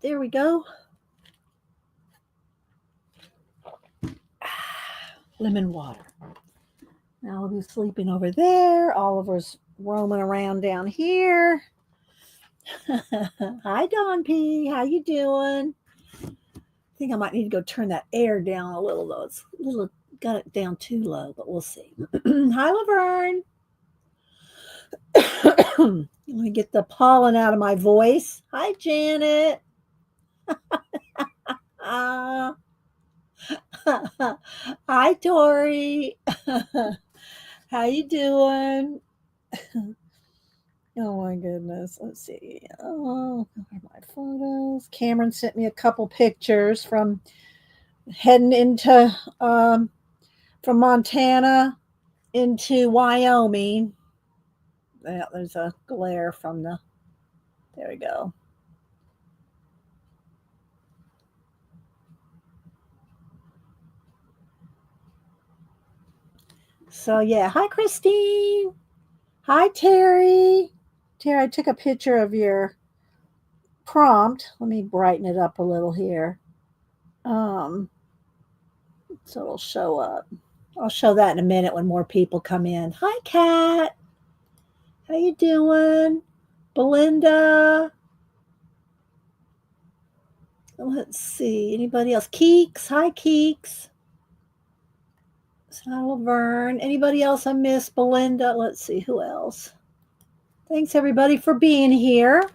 There we go. Lemon water. Malibu's sleeping over there. Oliver's roaming around down here. Hi, Don P. How you doing? I think I might need to go turn that air down a little, though. It's a little, got it down too low, but we'll see. Hi, Laverne. Let me get the pollen out of my voice. Hi, Janet. Hi, Tori. How you doing? Oh my goodness. Let's see. Oh, my photos. Cameron sent me a couple pictures from heading into from Montana into Wyoming. Yeah, there's a glare from the. There we go. So yeah, hi Christine. Hi Terry. Terry, I took a picture of your prompt. Let me brighten it up a little here. So it'll show up. I'll show that in a minute when more people come in. Hi Kat. How you doing? Belinda. Let's see. Anybody else? Keeks. Hi Keeks. Laverne. Anybody else I missed? Belinda. Let's see who else. Thanks everybody for being here.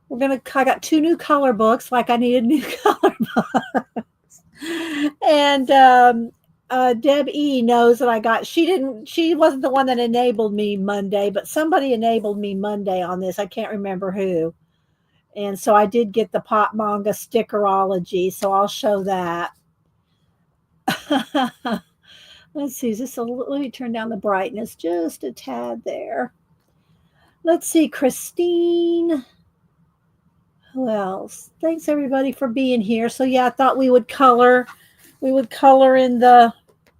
I got 2 new color books, like I needed new color books. And Deb E knows that she wasn't the one that enabled me Monday, but somebody enabled me Monday on this. I can't remember who. And so I did get the pop manga stickerology, so I'll show that. Let's see, let me turn down the brightness just a tad there. Let's see, Christine. Who else? Thanks everybody for being here. So yeah, I thought we would color in the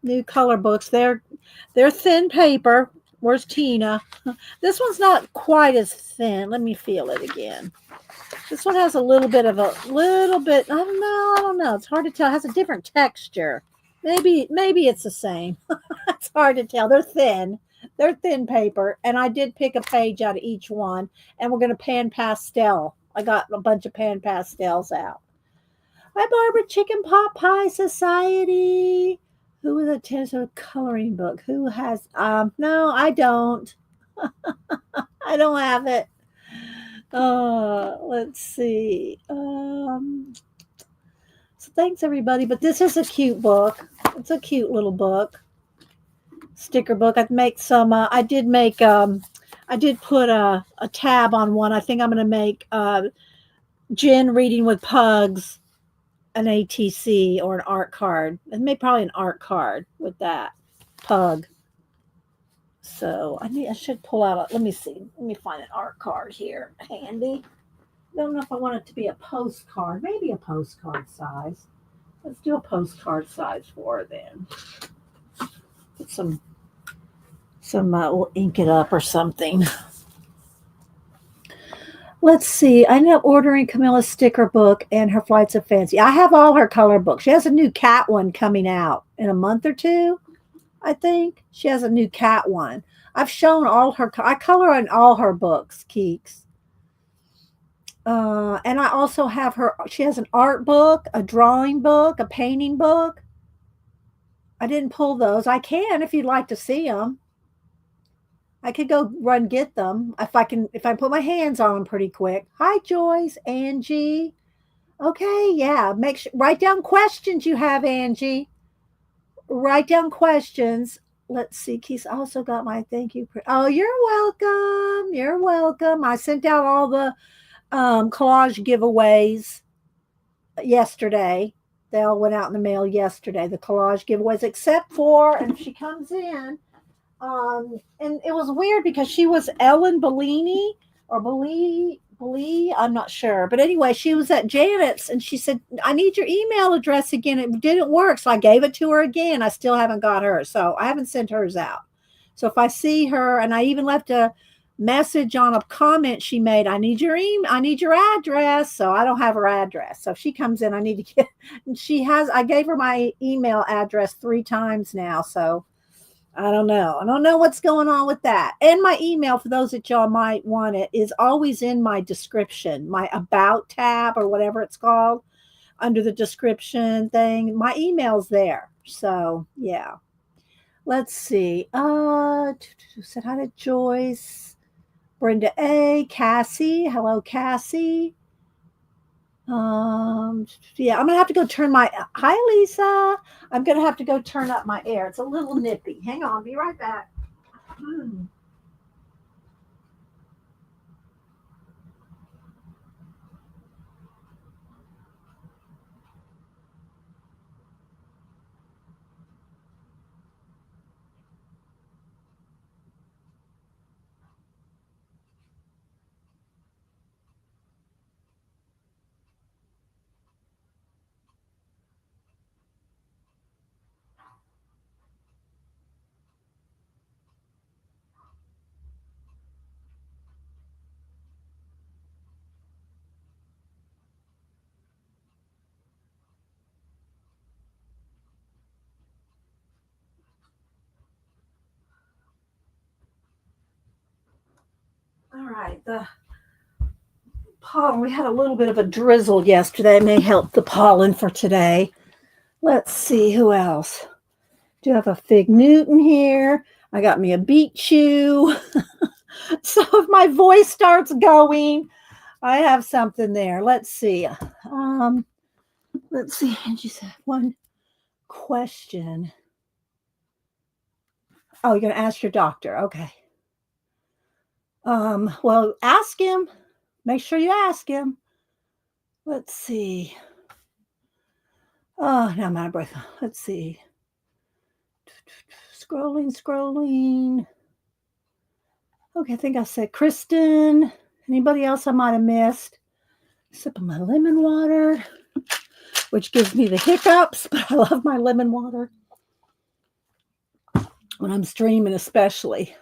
new color books. They're thin paper. Where's Tina? This one's not quite as thin. Let me feel it again. This one has a little bit. I don't know. It's hard to tell. It has a different texture. Maybe it's the same. It's hard to tell. They're thin. They're thin paper. And I did pick a page out of each one. And we're going to pan pastel. I got a bunch of pan pastels out. Hi, Barbara Chicken Pot Pie Society. Who is a coloring book? Who has? No, I don't. I don't have it. Let's see. So thanks everybody. But this is a cute book. It's a cute little book. Sticker book. I did put a tab on one. I think I'm going to make Jen Reading with Pugs an ATC or an art card. And maybe probably an art card with that pug. So I should pull out let me see. Let me find an art card here handy. I don't know if I want it to be a postcard. Maybe a postcard size. Let's do a postcard size for her then. Put some we'll ink it up or something. Let's see. I ended up ordering Camilla's sticker book and her Flights of Fancy. I have all her color books. She has a new cat one coming out in a month or two, I think. She has a new cat one. I've shown all her. I color in all her books, Keeks. And I also have her. She has an art book, a drawing book, a painting book. I didn't pull those. I can if you'd like to see them. I could go get them if I put my hands on them pretty quick. Hi, Joyce, Angie. Okay, yeah. Write down questions you have, Angie. Write down questions. Let's see. Keith also got my thank you. Oh, you're welcome. You're welcome. I sent out all the collage giveaways yesterday. They all went out in the mail yesterday. The collage giveaways, except for, and if she comes in. And it was weird because she was Ellen Bellini or Bellini, I'm not sure. But anyway, she was at Janet's and she said, I need your email address again. It didn't work. So I gave it to her again. I still haven't got hers. So I haven't sent hers out. So if I see her, and I even left a message on a comment she made. I need your email. I need your address. So I don't have her address. So if she comes in, I need to get, and I gave her my email address 3 times now. So I don't know. I don't know what's going on with that. And my email, for those that y'all might want it, is always in my description, my about tab or whatever it's called, under the description thing. My email's there. So yeah. Let's see. Said hi to Joyce, Brenda A, Cassie. Hello, Cassie. Yeah, I'm gonna have to go turn my. Hi, Lisa. I'm gonna have to go turn up my air. It's a little nippy. Hang on. Be right back. Hmm. All right. The pollen. We had a little bit of a drizzle yesterday. It may help the pollen for today. Let's see who else. Do have a fig Newton here. I got me a beet chew. So if my voice starts going, I have something there. Let's see. Let's see. And just one question. Oh, you're gonna ask your doctor. Okay. Well, ask him. Make sure you ask him. Let's see. Oh, now I'm out of breath. Let's see. Scrolling. Okay, I think I said Kristen. Anybody else I might have missed? Sip of my lemon water, which gives me the hiccups, but I love my lemon water when I'm streaming, especially.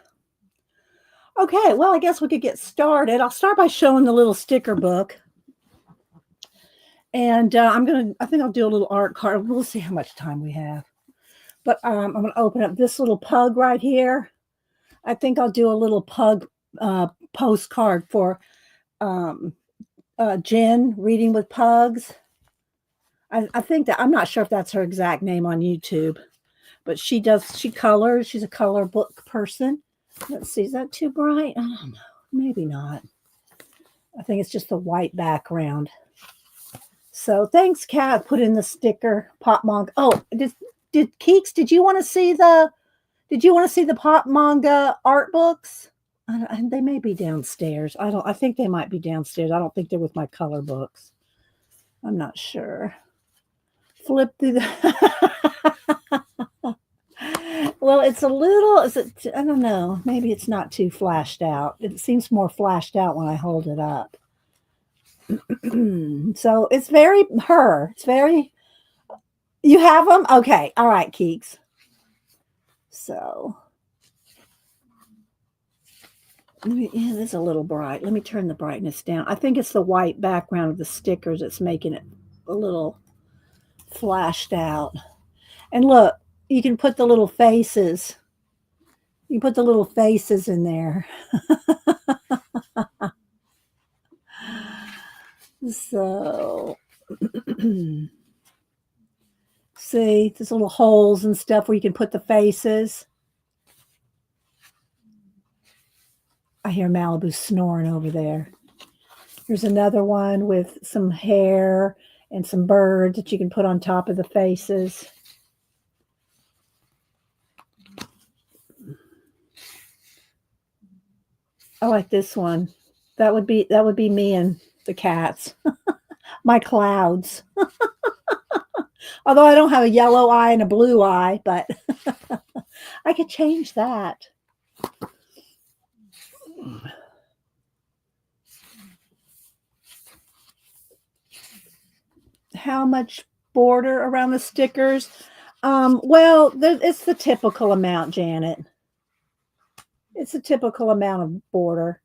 Okay, well, I guess we could get started. I'll start by showing the little sticker book. And I think I'll do a little art card. We'll see how much time we have. But I'm going to open up this little pug right here. I think I'll do a little pug postcard for Jen, Reading with Pugs. I think that, I'm not sure if that's her exact name on YouTube, but she colors. She's a color book person. Let's see, is that too bright? I don't know. Maybe not. I think it's just the white background. So thanks, Kat. Put in the sticker pop manga. Oh, did Keeks? Did you want to see the pop manga art books? They may be downstairs. I think they might be downstairs. I don't think they're with my color books. I'm not sure. Flip through the. Well, it's a little. I don't know. Maybe it's not too flashed out. It seems more flashed out when I hold it up. So it's very her. It's very. You have them? Okay. All right, Keeks. So. It's a little bright. Let me turn the brightness down. I think it's the white background of the stickers that's making it a little flashed out. And look, you can put the little faces. You put the little faces in there. So, see, there's little holes and stuff where you can put the faces. I hear Malibu snoring over there. Here's another one with some hair and some birds that you can put on top of the faces. I like this one. That would be me and the cats. My clouds. Although I don't have a yellow eye and a blue eye, but I could change that. How much border around the stickers? Well, it's the typical amount, Janet. It's a typical amount of border,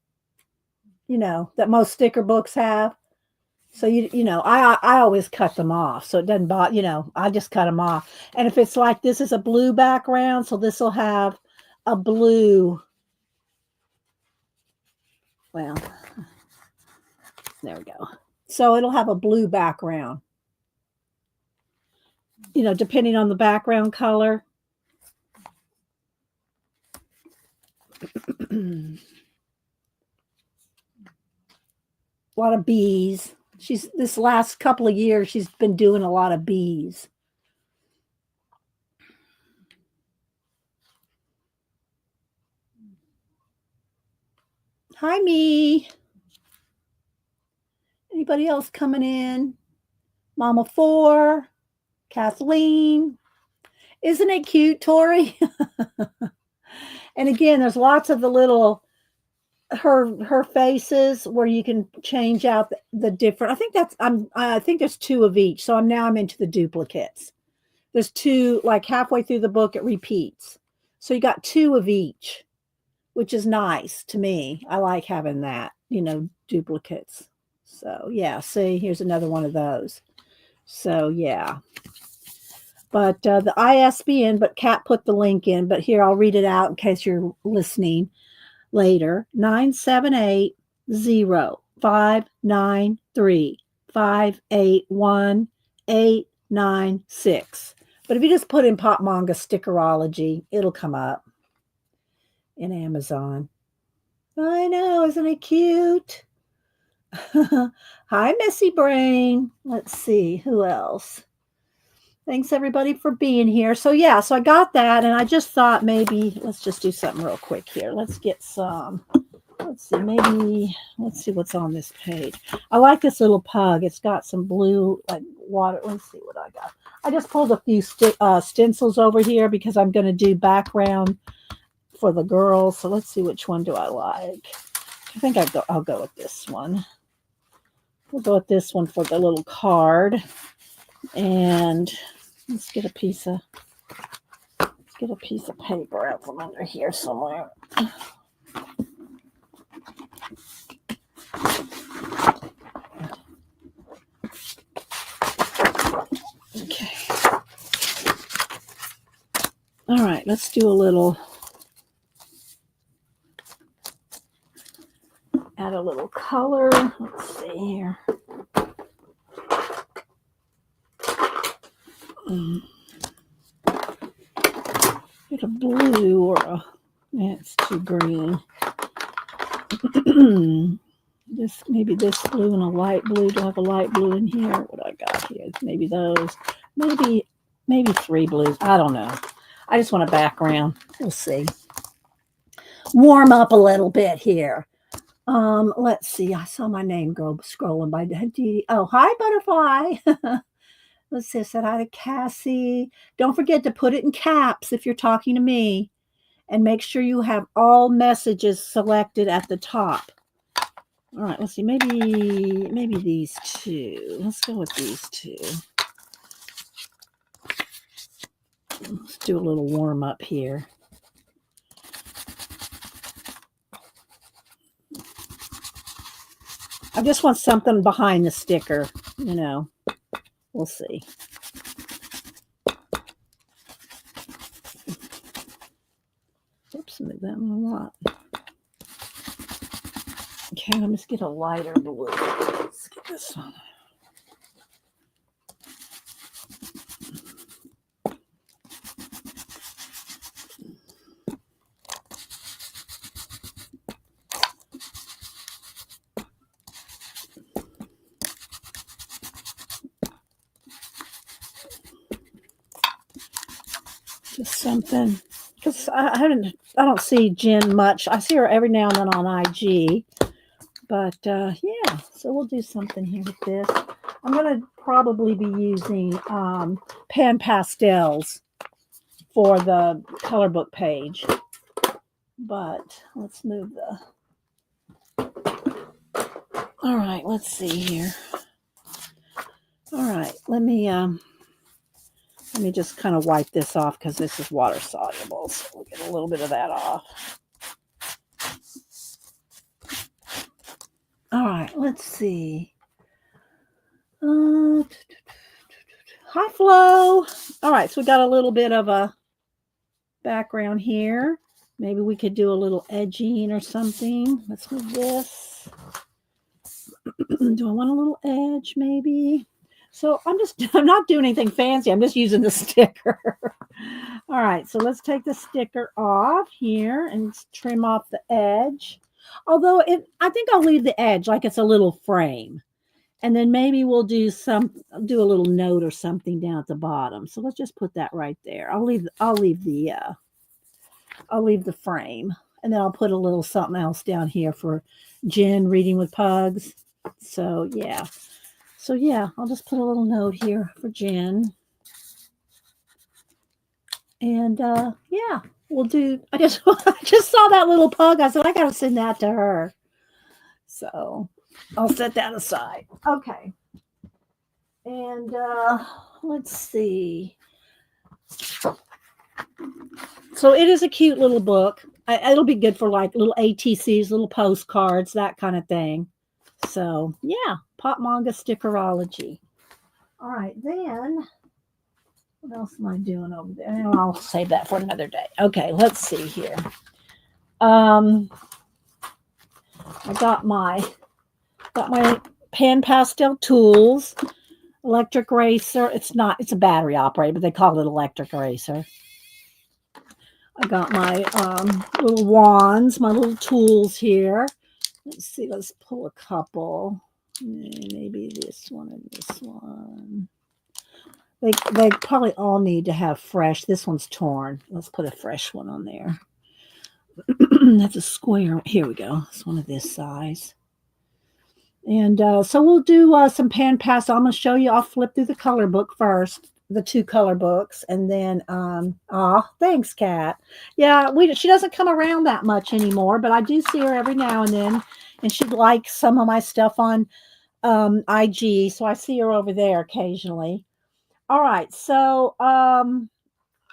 that most sticker books have. So I always cut them off, so it doesn't bother. I just cut them off. And if it's like this is a blue background, so this will have a blue. Well, there we go. So it'll have a blue background. Depending on the background color. A lot of bees. This last couple of years, she's been doing a lot of bees. Hi, me. Anybody else coming in? Mama 4, Kathleen. Isn't it cute, Tori? And again, there's lots of the little her faces where you can change out the different. I think there's 2 of each. So I'm into the duplicates. There's 2, like halfway through the book, it repeats. So you got 2 of each, which is nice to me. I like having that, duplicates. So yeah, see, here's another one of those. So yeah. But the ISBN, but Kat put the link in, but here I'll read it out in case you're listening later. 978-593-581-896. But if you just put in Pop Manga Stickerology, it'll come up in Amazon. I know, isn't it cute? Hi, Messy Brain. Let's see, who else? Thanks, everybody, for being here. So, yeah, so I got that, and I just thought maybe let's just do something real quick here. Let's get some, let's see what's on this page. I like this little pug. It's got some blue, like, water. Let's see what I got. I just pulled a few stencils over here because I'm going to do background for the girls. So, let's see, which one do I like? I think I'll go with this one. We'll go with this one for the little card. And let's get a piece of paper out from under here somewhere. Okay. All right, let's do a little, add a little color. Let's see here. Get a blue or it's too green. Maybe this blue and a light blue. Do I have a light blue in here? What I got here? Maybe those. Maybe 3 blues. I don't know. I just want a background. We'll see. Warm up a little bit here. Let's see. I saw my name girl scrolling by. Oh, hi, butterfly. Let's see. I said hi to Cassie. Don't forget to put it in caps if you're talking to me. And make sure you have all messages selected at the top. All right, let's see. Maybe these 2. Let's go with these 2. Let's do a little warm up here. I just want something behind the sticker, We'll see. Oops, made that one a lot. Okay, let me just get a lighter blue. Let's get this one. Just something, because I don't see Jen much. I see her every now and then on IG, but yeah. So we'll do something here with this. I'm gonna probably be using Pan Pastels for the color book page, but let's move the. All right, let's see here. All right, let me just kind of wipe this off because this is water soluble. So we'll get a little bit of that off. All right, let's see. Hi, Flo. All right, so we got a little bit of a background here. Maybe we could do a little edging or something. Let's move this. Do I want a little edge maybe? So I'm not doing anything fancy. I'm just using the sticker. All right, so let's take the sticker off here and trim off the edge. Although I think I'll leave the edge like it's a little frame. And then maybe we'll do a little note or something down at the bottom. So let's just put that right there. I'll leave the frame, and then I'll put a little something else down here for Jen reading with pugs. So yeah. I'll just put a little note here for Jen. And yeah, we'll do. I just saw that little pug. I said I gotta send that to her. So I'll set that aside. Okay. And let's see. So it is a cute little book. It'll be good for like little ATCs, little postcards, that kind of thing. So yeah, Pop Manga Stickerology. All right, then what else am I doing over there? And I'll save that for another day. Okay, let's see here. I got my Pan Pastel tools, electric eraser. It's a battery operated, but they call it electric eraser. I got my little wands, my little tools here. Let's see, let's pull a couple. Maybe this one and this one. They probably all need to have fresh. This one's torn. Let's put a fresh one on there. That's a square. Here we go. It's one of this size. And so we'll do some Pan Pastel. I'm going to show you. I'll flip through the color book first, the 2 color books, and then thanks, Kat. Yeah, she doesn't come around that much anymore, but I do see her every now and then, and she likes some of my stuff on IG, so I see her over there occasionally. All right, so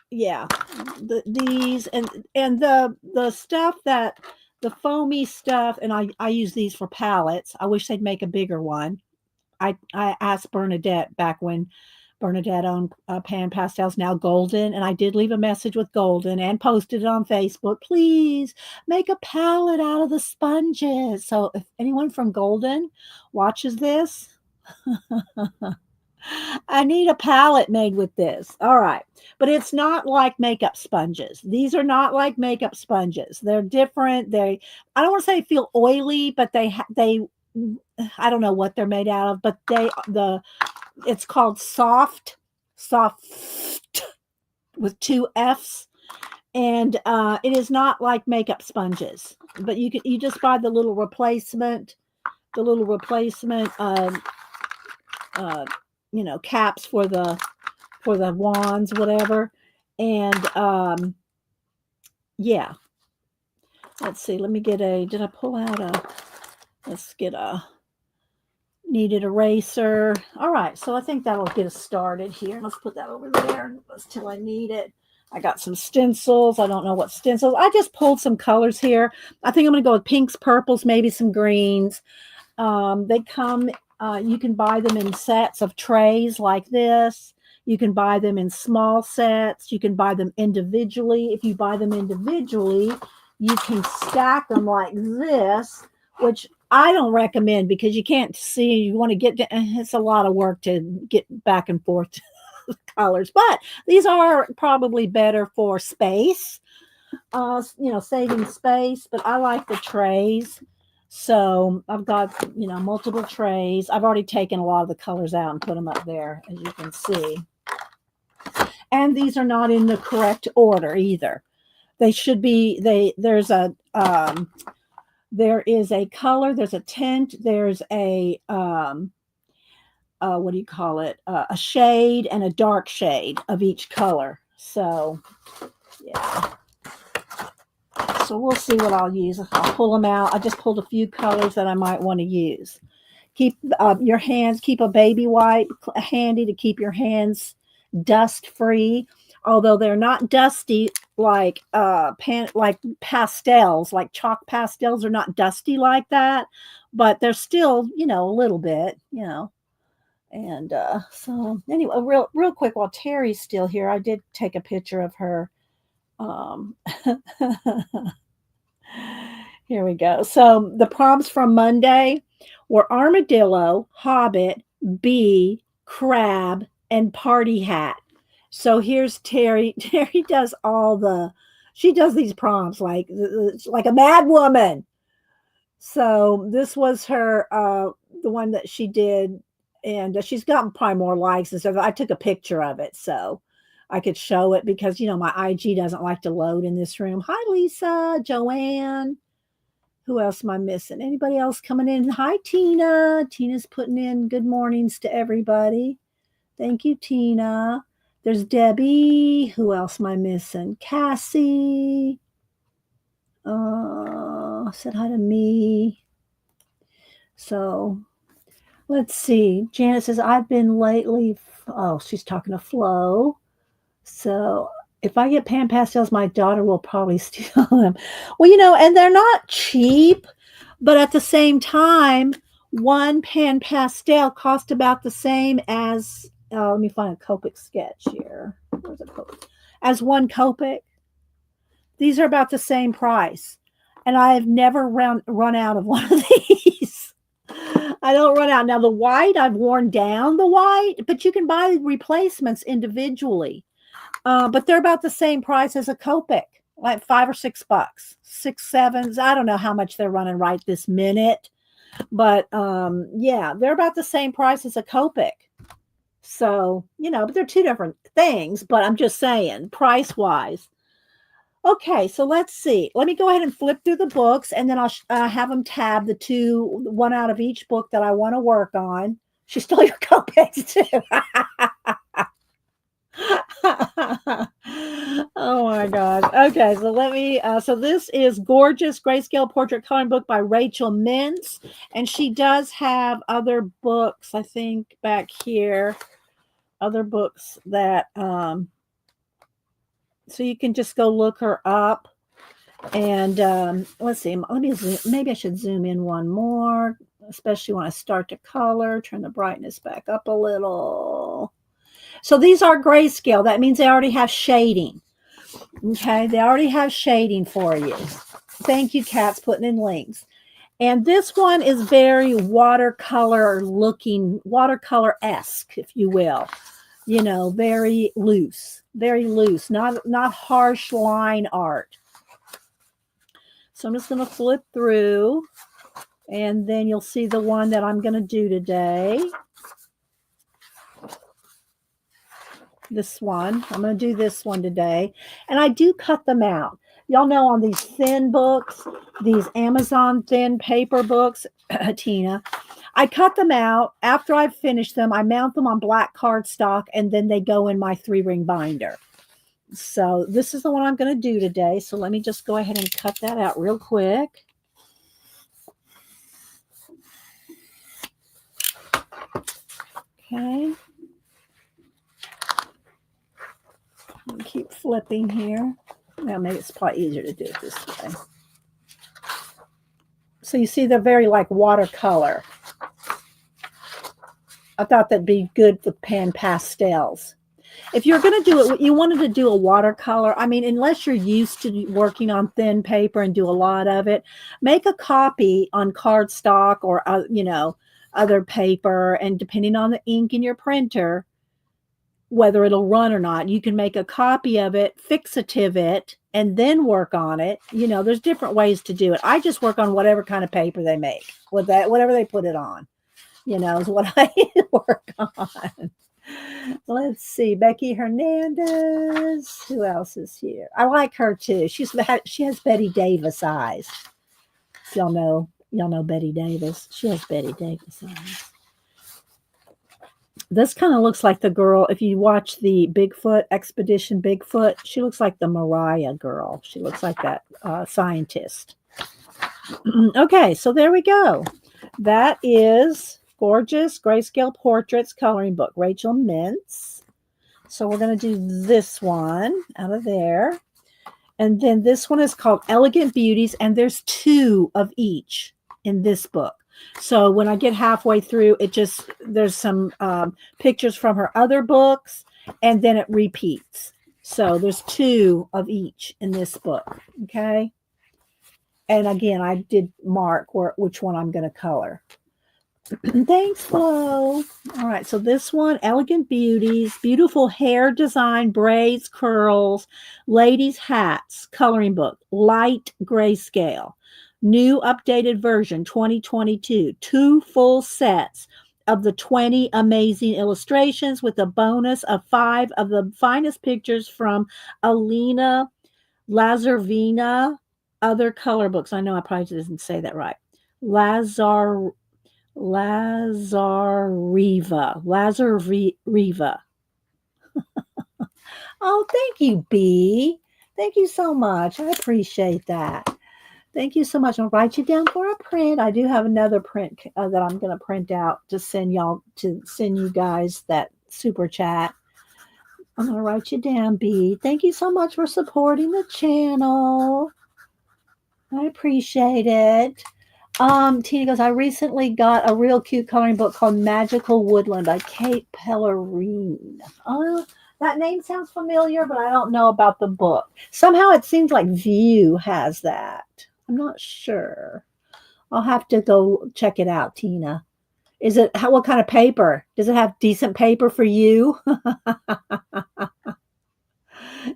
yeah, these and the stuff that the foamy stuff, and I use these for palettes. I wish they'd make a bigger one. I asked Bernadette back when Bernadette owned Pan Pastels, now Golden, and I did leave a message with Golden and posted it on Facebook. Please make a palette out of the sponges. So if anyone from Golden watches this, I need a palette made with this. All right. But it's not like makeup sponges. These are not like makeup sponges. They're different. I don't want to say feel oily, but they I don't know what they're made out of, but it's called soft with 2 F's. And it is not like makeup sponges, but you just buy the little replacement caps for the wands, whatever. And yeah, let's see, let me get did I pull out let's get a kneaded eraser. All right, so I think that'll get us started here. Let's put that over there till I need it. I got some stencils. I don't know what stencils. I just pulled some colors here. I think I'm going to go with pinks, purples, maybe some greens. They come, you can buy them in sets of trays like this. You can buy them in small sets. You can buy them individually. If you buy them individually, you can stack them like this, which I don't recommend because you can't see. You want to it's a lot of work to get back and forth to the colors, but these are probably better for space, saving space. But I like the trays. So I've got, multiple trays. I've already taken a lot of the colors out and put them up there, as you can see. And these are not in the correct order either. They should be, there is a color, there's a tint, there's a, what do you call it? A shade and a dark shade of each color. So, yeah. So we'll see what I'll use. I'll pull them out. I just pulled a few colors that I might want to use. Keep your hands, keep a baby wipe handy to keep your hands dust free. although they're not dusty like like pastels, like chalk pastels are not dusty like that, but they're still, a little bit, And so anyway, real quick while Terry's still here, I did take a picture of her. Um, Here we go. So the prompts from Monday were armadillo, hobbit, bee, crab, and party hat. So here's Terry. Terry does she does these prompts like a mad woman. So this was her, the one that she did, and she's gotten probably more likes and stuff. I took a picture of it so I could show it because my IG doesn't like to load in this room. Hi, Lisa, Joanne. Who else am I missing? Anybody else coming in? Hi, Tina. Tina's putting in good mornings to everybody. Thank you, Tina. There's Debbie. Who else am I missing? Cassie. Said hi to me. So let's see. Janet says, I've been lately. Oh, she's talking to Flo. So if I get Pan Pastels, my daughter will probably steal them. Well, and they're not cheap, but at the same time, one Pan Pastel cost about the same as, let me find a Copic sketch here. Where's a Copic? As one Copic. These are about the same price. And I've never run out of one of these. I don't run out. Now, the white, I've worn down the white, but you can buy replacements individually. But they're about the same price as a Copic, like $5 or $6, 6, 7s. I don't know how much they're running right this minute, but yeah, they're about the same price as a Copic. So, but they're two different things, but I'm just saying price wise. Okay, so let's see. Let me go ahead and flip through the books, and then I'll have them tab one out of each book that I want to work on. She stole your Copics too. Oh my God. Okay, so let me, so this is Gorgeous Grayscale Portrait Coloring Book by Rachel Mintz. And she does have other books, I think, back here. Other books that, so you can just go look her up. And let's see, maybe I should zoom in one more, especially when I start to color, turn the brightness back up a little. So these are grayscale. That means they already have shading. Okay, they already have shading for you. Thank you, Kat's putting in links. And this one is very watercolor-esque, if you will. Very loose, not harsh line art. So I'm just going to flip through, and then you'll see the one that I'm going to do today. This one. I'm going to do this one today. And I do cut them out. Y'all know on these thin books, these Amazon thin paper books, Tina, I cut them out. After I've finished them, I mount them on black cardstock, and then they go in my 3-ring binder. So this is the one I'm going to do today. So let me just go ahead and cut that out real quick. Okay. Keep flipping here. Well, maybe it's probably easier to do it this way. So you see they're very like watercolor. I thought that'd be good for Pan Pastels. If you're going to do it, you wanted to do a watercolor. I mean, unless you're used to working on thin paper and do a lot of it, make a copy on cardstock or, other paper. And depending on the ink in your printer, whether it'll run or not, you can make a copy of it, fixative it, and then work on it. There's different ways to do it. I just work on whatever kind of paper they make with that, whatever they put it on, is what I work on. Let's see. Becky Hernandez. Who else is here? I like her too. She has Betty Davis eyes. If y'all know Betty Davis. She has Betty Davis eyes. This kind of looks like the girl, if you watch the Bigfoot Expedition Bigfoot, she looks like the Mariah girl. She looks like that scientist. Okay, so there we go. That is Gorgeous Grayscale Portraits Coloring Book, Rachel Mintz. So we're going to do this one out of there. And then this one is called Elegant Beauties, and there's 2 of each in this book. So when I get halfway through, there's some pictures from her other books, and then it repeats. So there's 2 of each in this book. Okay. And again, I did mark which one I'm going to color. Thanks, Flo. All right, so this one, Elegant Beauties, beautiful hair design, braids, curls, ladies' hats, coloring book, light grayscale, new updated version 2022, 2 full sets of the 20 amazing illustrations with a bonus of 5 of the finest pictures from Alina Lazarvina, other color books. I know I probably didn't say that right. Lazarriva. Oh, thank you, B. Thank you so much. I appreciate that. Thank you so much. I'll write you down for a print. I do have another print that I'm going to print out to send you guys that super chat. I'm going to write you down, B. Thank you so much for supporting the channel. I appreciate it. Tina goes, I recently got a real cute coloring book called Magical Woodland by Kate Pellerine. That name sounds familiar, but I don't know about the book. Somehow it seems like View has that. I'm not sure. I'll have to go check it out, Tina. What kind of paper? Does it have decent paper for you?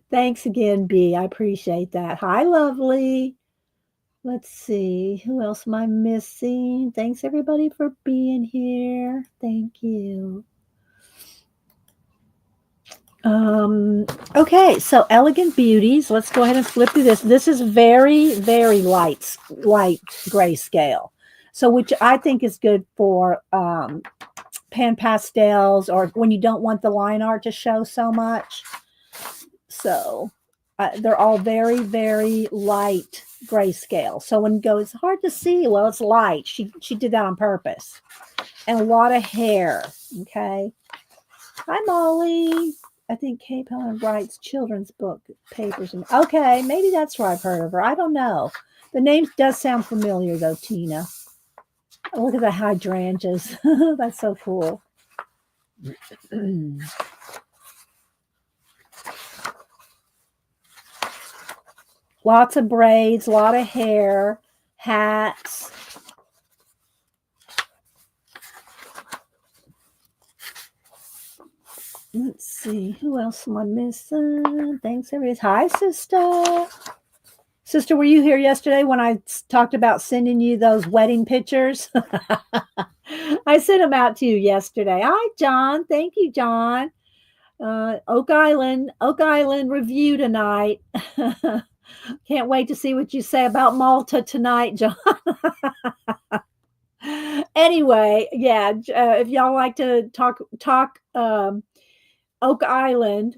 Thanks again, B. I appreciate that. Hi, lovely. Let's see. Who else am I missing? Thanks, everybody, for being here. Thank you. Okay, so Elegant Beauties. Let's go ahead and flip through this. This is very, very light grayscale. So which I think is good for Pan Pastels or when you don't want the line art to show so much. So they're all very, very light grayscale. So when you go, it's hard to see. Well, it's light. She did that on purpose. And a lot of hair. Okay. Hi, Molly. I think Kate Pelham writes children's book papers. Okay, maybe that's where I've heard of her. I don't know. The name does sound familiar, though, Tina. Look at the hydrangeas. That's so cool. Lots of braids, a lot of hair, hats. Let's see. Who else am I missing? Thanks, everybody. Hi, sister. Sister, were you here yesterday when I talked about sending you those wedding pictures? I sent them out to you yesterday. Hi, John. Thank you, John. Oak Island review tonight. Can't wait to see what you say about Malta tonight, John. Anyway, yeah, if y'all like to talk Oak Island,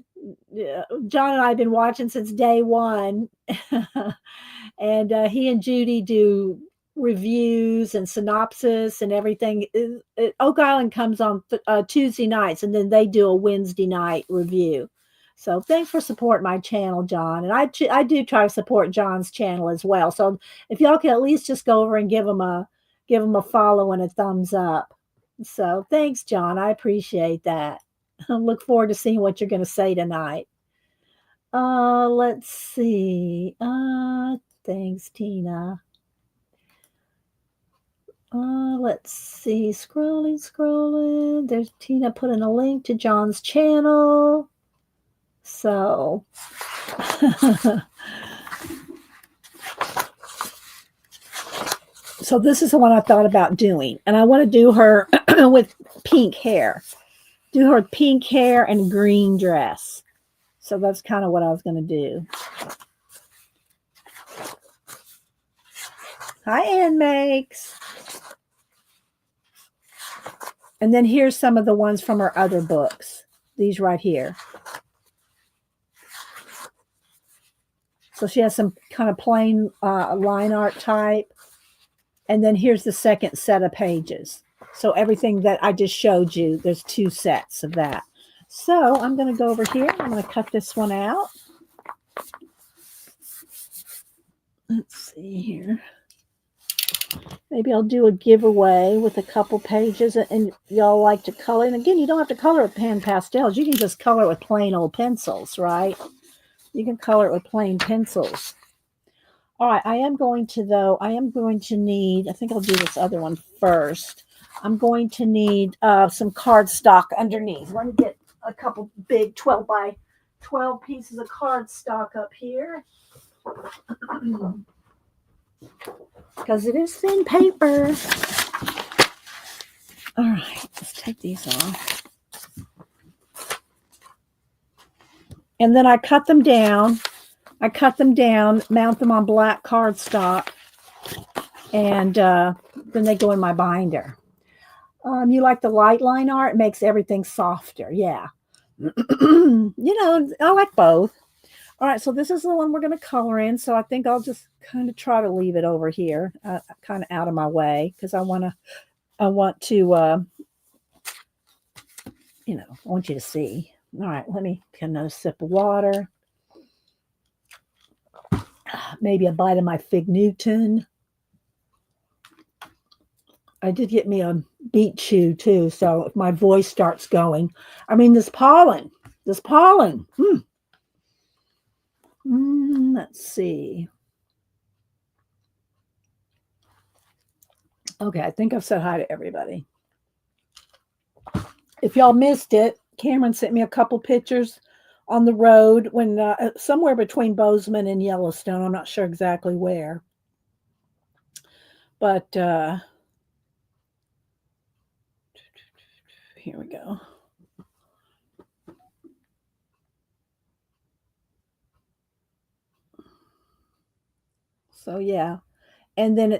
John and I have been watching since day one. And he and Judy do reviews and synopsis and everything. Oak Island comes on Tuesday nights, and then they do a Wednesday night review. So thanks for supporting my channel, John. And I do try to support John's channel as well. So if y'all can at least just go over and give him a follow and a thumbs up. So thanks, John. I appreciate that. I look forward to seeing what you're going to say tonight. Let's see. Thanks, Tina. Let's see. Scrolling. There's Tina putting a link to John's channel. So, so this is the one I thought about doing. And I want to do her with pink hair. Do her pink hair and green dress. So that's kind of what I was going to do. Hi, Ann Makes. And then here's some of the ones from her other books. These right here. So she has some kind of plain line art type. And then here's the second set of pages. So everything that I just showed you, there's 2 sets of that. So I'm going to go over here. I'm going to cut this one out. Let's see here. Maybe I'll do a giveaway with a couple pages, and y'all like to color. And again, you don't have to color with Pan Pastels. You can just color with plain old pencils, right? You can color it with plain pencils. All right, I am going to need, I think I'll do this other one first. I'm going to need some cardstock underneath. Let me get a couple big 12 by 12 pieces of cardstock up here. Because it is thin paper. All right, let's take these off. And then I cut them down. Mount them on black cardstock, and then they go in my binder. You like the light line art? It makes everything softer. Yeah. I like both. All right, so this is the one we're going to color in. So I think I'll just kind of try to leave it over here, kind of out of my way, because I want to, I want you to see. All right, let me get another sip of water. Maybe a bite of my Fig Newton. I did get me a beet chew too, so if my voice starts going, this pollen. Let's see. Okay, I think I've said hi to everybody. If y'all missed it, Cameron sent me a couple pictures on the road when somewhere between Bozeman and Yellowstone. I'm not sure exactly where. But here we go. So yeah. And then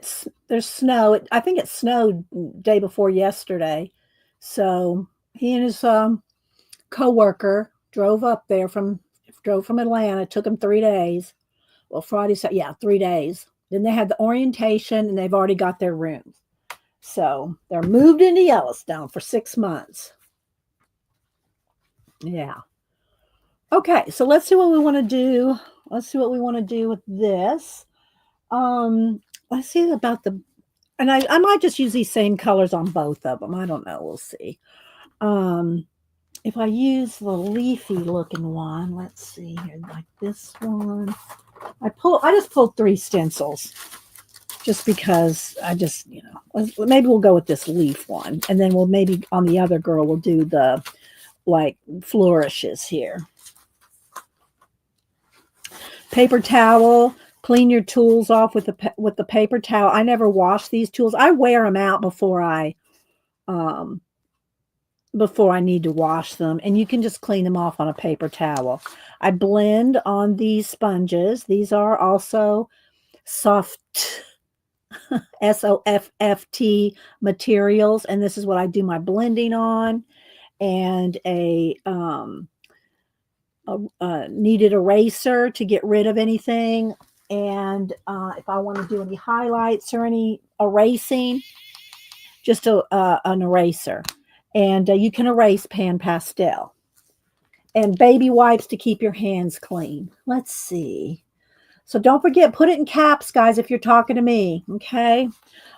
there's snow. I think it snowed day before yesterday. So he and his co-worker drove from Atlanta. It took them 3 days. Well, Friday, 3 days. Then they had the orientation, and they've already got their rooms. So they're moved into Yellowstone for 6 months. Yeah. Okay, so let's see what we want to do. Let's see what we want to do with this. Let's see about and I might just use these same colors on both of them. I don't know. We'll see. If I use the leafy looking one, let's see here, like this one. I just pulled 3 stencils just because maybe we'll go with this leaf one. And then maybe on the other girl, we'll do the like flourishes here. Paper towel. Clean your tools off with the paper towel. I never wash these tools. I wear them out before I need to wash them, and you can just clean them off on a paper towel. I blend on these sponges. These are also soft SOFFT materials, and this is what I do my blending on. And a kneaded eraser to get rid of anything. And if I want to do any highlights or any erasing, just an eraser. And you can erase Pan Pastel. And baby wipes to keep your hands clean. Let's see. So don't forget, put it in caps, guys, if you're talking to me. Okay?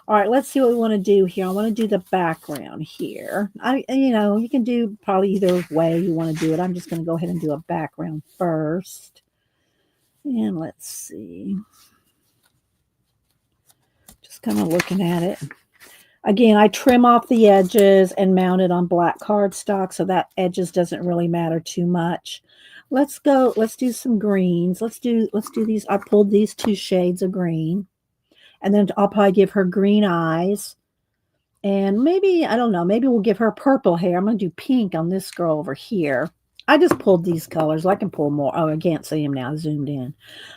All right, let's see what we want to do here. I want to do the background here. You can do probably either way you want to do it. I'm just going to go ahead and do a background first. And let's see. Just kind of looking at it. Again, I trim off the edges and mount it on black cardstock so that edges doesn't really matter too much. Let's do some greens. Let's do these. I pulled these 2 shades of green. And then I'll probably give her green eyes. And maybe, I don't know, maybe we'll give her purple hair. I'm going to do pink on this girl over here. I just pulled these colors. I can pull more. Oh, I can't see them now. Zoomed in.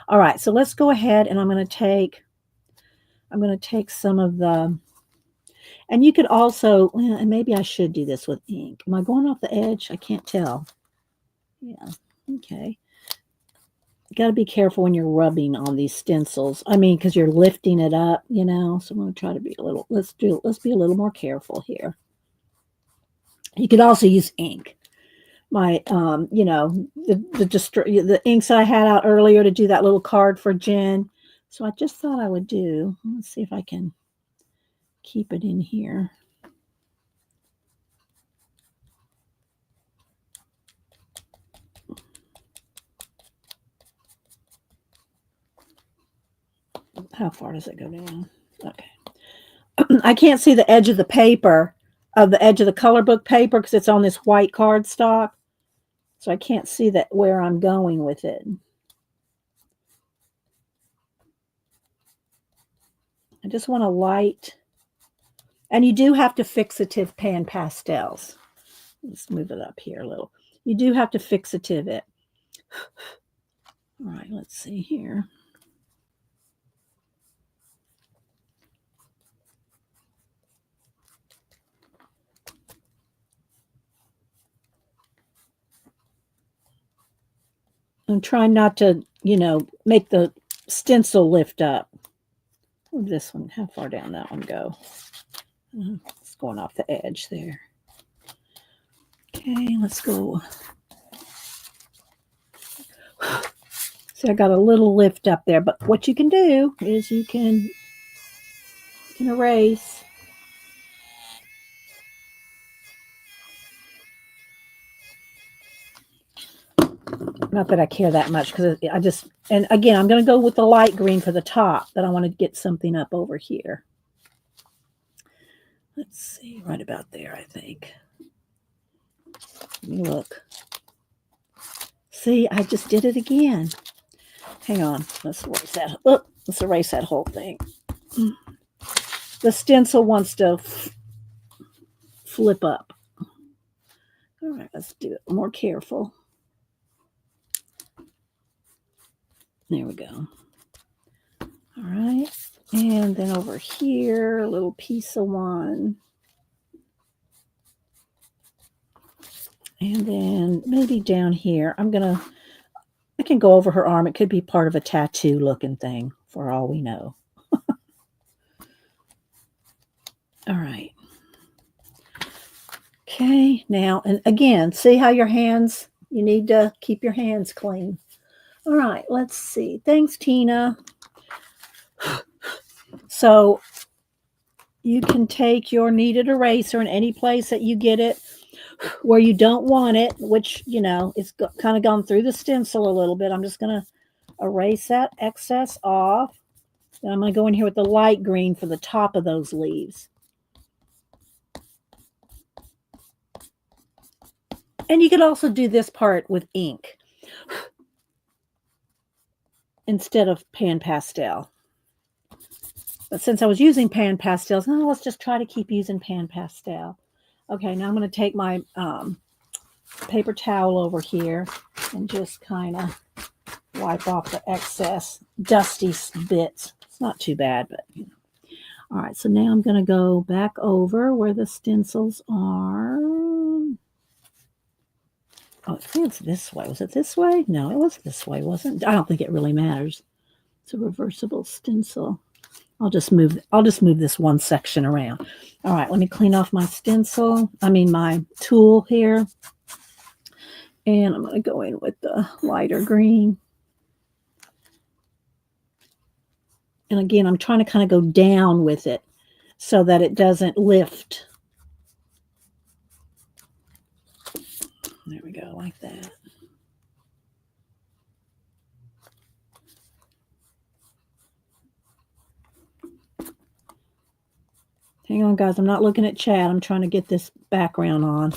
All right, so let's go ahead, and I'm going to take some of the, and you could also, and maybe I should do this with ink. Am I going off the edge? I can't tell. Yeah, okay. You got to be careful when you're rubbing on these stencils. Because you're lifting it up, So I'm going to try to be let's be a little more careful here. You could also use ink. my you know, the inks that I had out earlier to do that little card for Jen. So I just thought I would do. Let's see if I can keep it in here. How far does it go down? Okay. I can't see the edge of the paper, of the edge of the color book paper, because it's on this white cardstock. So I can't see that where I'm going with it. I just want a light. And you do have to fixative Pan Pastels. Let's move it up here a little. You do have to fixative it. All right, let's see here. I'm trying not to, make the stencil lift up. This one, how far down that one go? It's going off the edge there. Okay, let's go. See, I got a little lift up there, but what you can do is you can erase. Not that I care that much, because and again, I'm going to go with the light green for the top, but I want to get something up over here. Let's see, right about there, I think. Let me look. See, I just did it again. Hang on, let's erase that whole thing. The stencil wants to flip up. All right, let's do it more careful. There we go. All right, and then over here, a little piece of one. And then maybe down here, I can go over her arm. It could be part of a tattoo looking thing for all we know. All right. Okay, now, and again, see how your hands, you need to keep your hands clean. All right, let's see. Thanks, Tina. So you can take your kneaded eraser in any place that you get it where you don't want it, which, it's kind of gone through the stencil a little bit. I'm just going to erase that excess off. Then I'm going to go in here with the light green for the top of those leaves. And you could also do this part with ink instead of Pan Pastel. But since I was using Pan Pastels, let's just try to keep using Pan Pastel. Okay, now I'm going to take my paper towel over here and just kind of wipe off the excess dusty bits. It's not too bad, but All right, so now I'm going to go back over where the stencils are. Oh, I think it's this way. Was it this way? No, it was this way, wasn't it? I don't think it really matters. It's a reversible stencil. I'll just move this one section around. All right, let me clean off my my tool here. And I'm going to go in with the lighter green. And again, I'm trying to kind of go down with it so that it doesn't lift. There we go, like that. Hang on, guys. I'm not looking at chat. I'm trying to get this background on.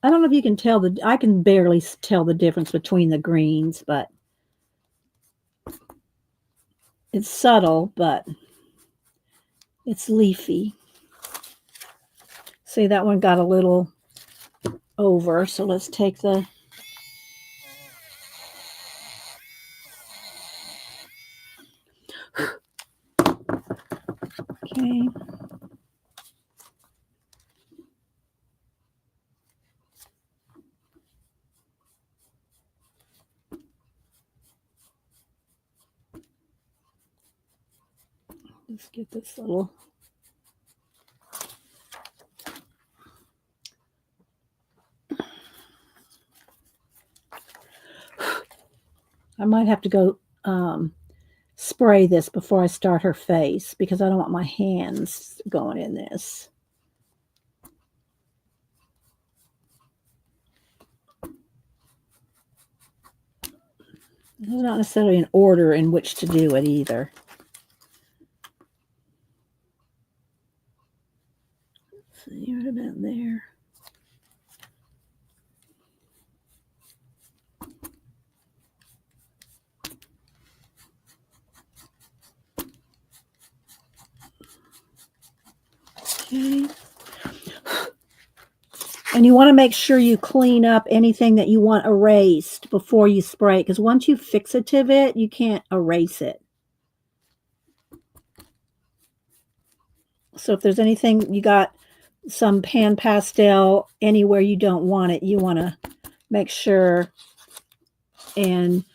I don't know if you can tell I can barely tell the difference between the greens, but it's subtle, but it's leafy. See, that one got a little over, so let's take the okay. Let's get this little I might have to go spray this before I start her face because I don't want my hands going in this. There's not necessarily an order in which to do it either. Let's see, right about there. Okay. And you want to make sure you clean up anything that you want erased before you spray it, because once you fixative it, you can't erase it. So if there's anything, you got some pan pastel anywhere you don't want it, you want to make sure and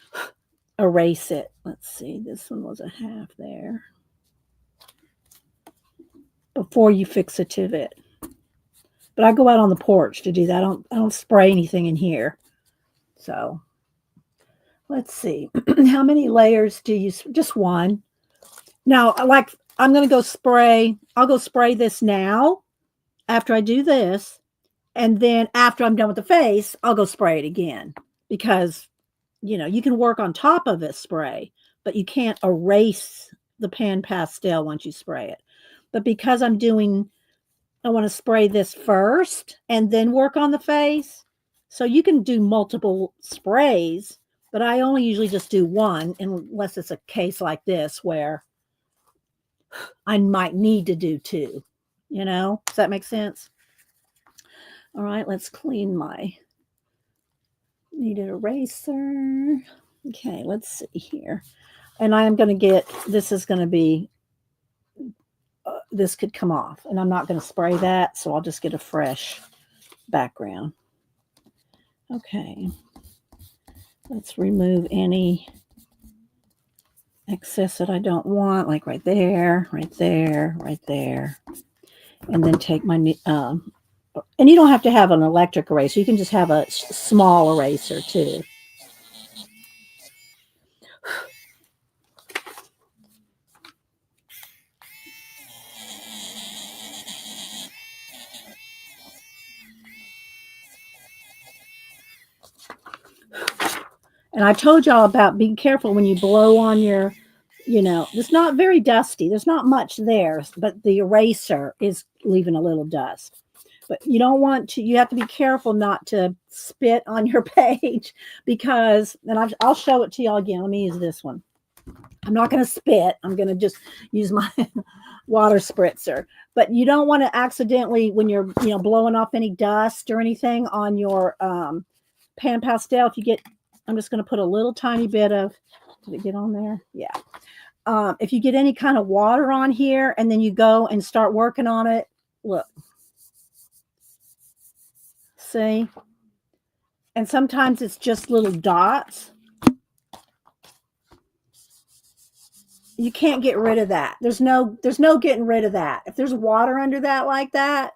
erase it. Let's see, this one was a half there. Before you fixative it. But I go out on the porch to do that. I don't spray anything in here. So let's see. How many layers do you, just one. Now, like, I'm going to go spray, I'll go spray this now after I do this. And then after I'm done with the face, I'll go spray it again because, you know, you can work on top of this spray, but you can't erase the pan pastel once you spray it. But because I want to spray this first and then work on the face. So you can do multiple sprays, but I only usually just do one unless it's a case like this where I might need to do two, you know? Does that make sense? All right, let's clean my needed eraser. Okay, let's see here. And I am going to get, this is going to be, this could come off, and I'm not going to spray that, so I'll just get a fresh background. Okay, let's remove any excess that I don't want, like right there, right there, right there. And then take my, and you don't have to have an electric eraser. You can just have a small eraser too. And I told y'all about being careful when you blow on your, you know, it's not very dusty. There's not much there, but the eraser is leaving a little dust. But you don't want to, you have to be careful not to spit on your page because, and I'll show it to y'all again. Let me use this one. I'm not going to spit. I'm going to just use my water spritzer. But you don't want to accidentally, when you're, you know, blowing off any dust or anything on your pan pastel, if you get, I'm just going to put a little tiny bit of, did it get on there? Yeah. If you get any kind of water on here and then you go and start working on it, look. See? And sometimes it's just little dots. You can't get rid of that. There's no getting rid of that. If there's water under that like that,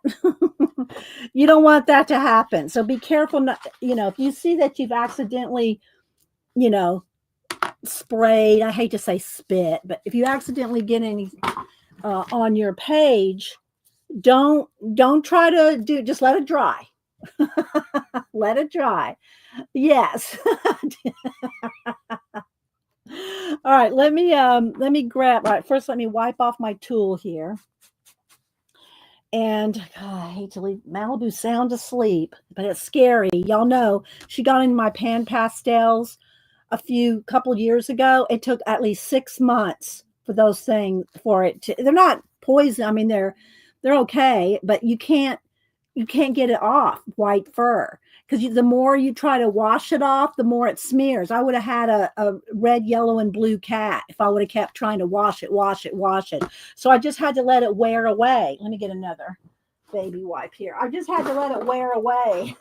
you don't want that to happen. So be careful. Not, you know, if you see that you've accidentally, you know, sprayed, I hate to say spit, but if you accidentally get any on your page, don't try to do, just let it dry. Let it dry. Yes. All right, let me grab, all right, first let me wipe off my tool here. And God, I hate to leave Malibu sound asleep, but it's scary. Y'all know she got in my pan pastels a couple years ago. It took at least 6 months for those things, for it to, they're not poison. I mean, they're okay, but you can't get it off, white fur. Because the more you try to wash it off, the more it smears. I would have had a red, yellow, and blue cat if I would have kept trying to wash it. So I just had to let it wear away. Let me get another baby wipe here. I just had to let it wear away,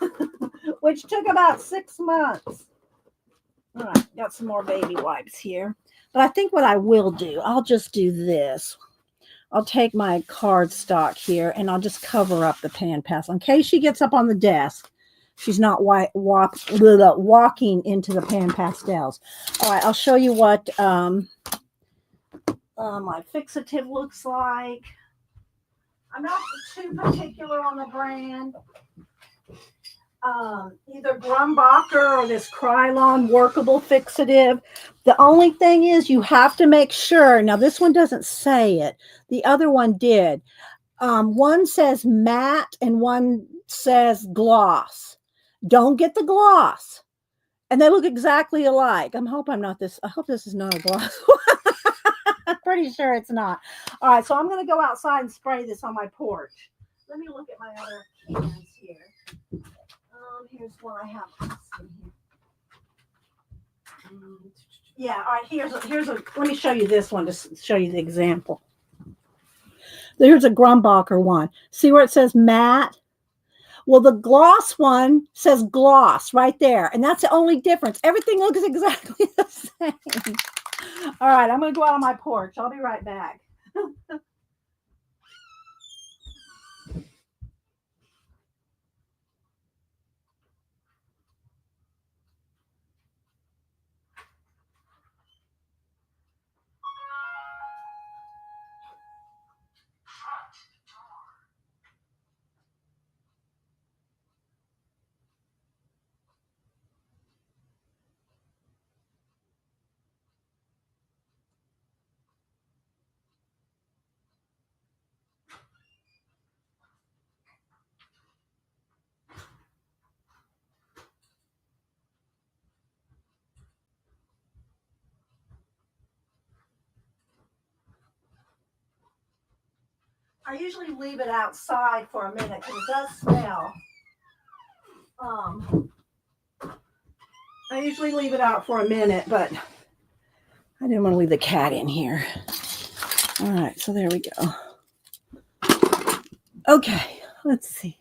which took about 6 months. All right, got some more baby wipes here. But I think what I will do, I'll just do this. I'll take my cardstock here and I'll just cover up the pan pastel in case she gets up on the desk. she's not walking into the Pan Pastels. All right, I'll show you what my fixative looks like. I'm not too particular on the brand. Either Grumbacher or this Krylon workable fixative. The only thing is you have to make sure. Now, this one doesn't say it. The other one did. One says matte and one says gloss. Don't get the gloss. And they look exactly alike. I hope this is not a gloss. I'm pretty sure it's not. All right, so I'm going to go outside and spray this on my porch. Let me look at my other cans here. Here's one I have. Yeah, all right, here's a, let me show you this one to show you the example. Here's a Grumbacher one. See where it says matte? Well, the gloss one says gloss right there, and that's the only difference. Everything looks exactly the same. All right, I'm going to go out on my porch. I'll be right back. I usually leave it outside for a minute because it does smell. I usually leave it out for a minute, but I didn't want to leave the cat in here. All right, so there we go. Okay, let's see.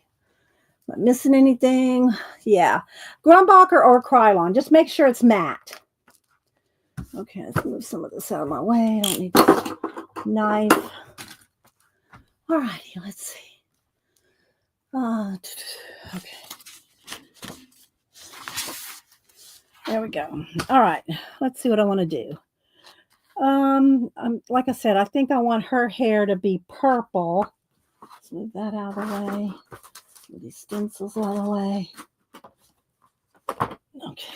Am I missing anything? Yeah. Grumbacher or Krylon. Just make sure it's matte. Okay, let's move some of this out of my way. I don't need this knife. All righty, let's see. Okay. There we go. All right, let's see what I want to do. Like I said, I think I want her hair to be purple. Let's move that out of the way. Move these stencils out of the way. Okay.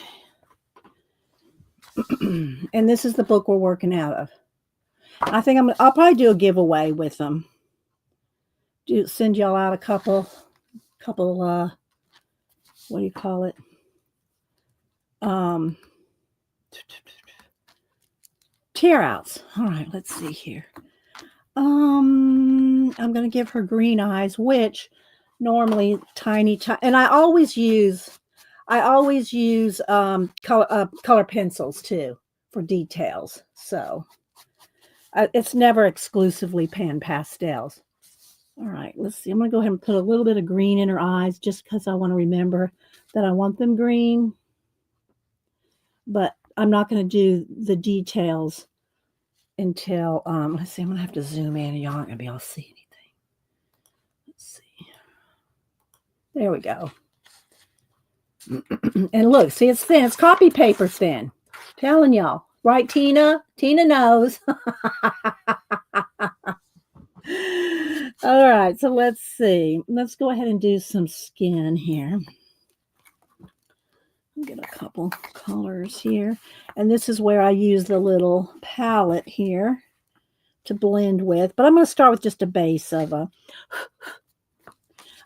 And this is the book we're working out of. I think I'll probably do a giveaway with them. Send y'all out a couple, what do you call it? Tear outs. All right, let's see here. I'm going to give her green eyes, which normally tiny, and I always use color pencils too for details. So it's never exclusively Pan Pastels. All right, let's see. I'm going to go ahead and put a little bit of green in her eyes just because I want to remember that I want them green. But I'm not going to do the details until, let's see, I'm going to have to zoom in and y'all aren't going to be able to see anything. Let's see. There we go. And look, see, it's thin. It's copy paper thin. Telling y'all. Right, Tina? Tina knows. All right, so let's see. Let's go ahead and do some skin here. Get a couple colors here. And this is where I use the little palette here to blend with. But I'm going to start with just a base of a...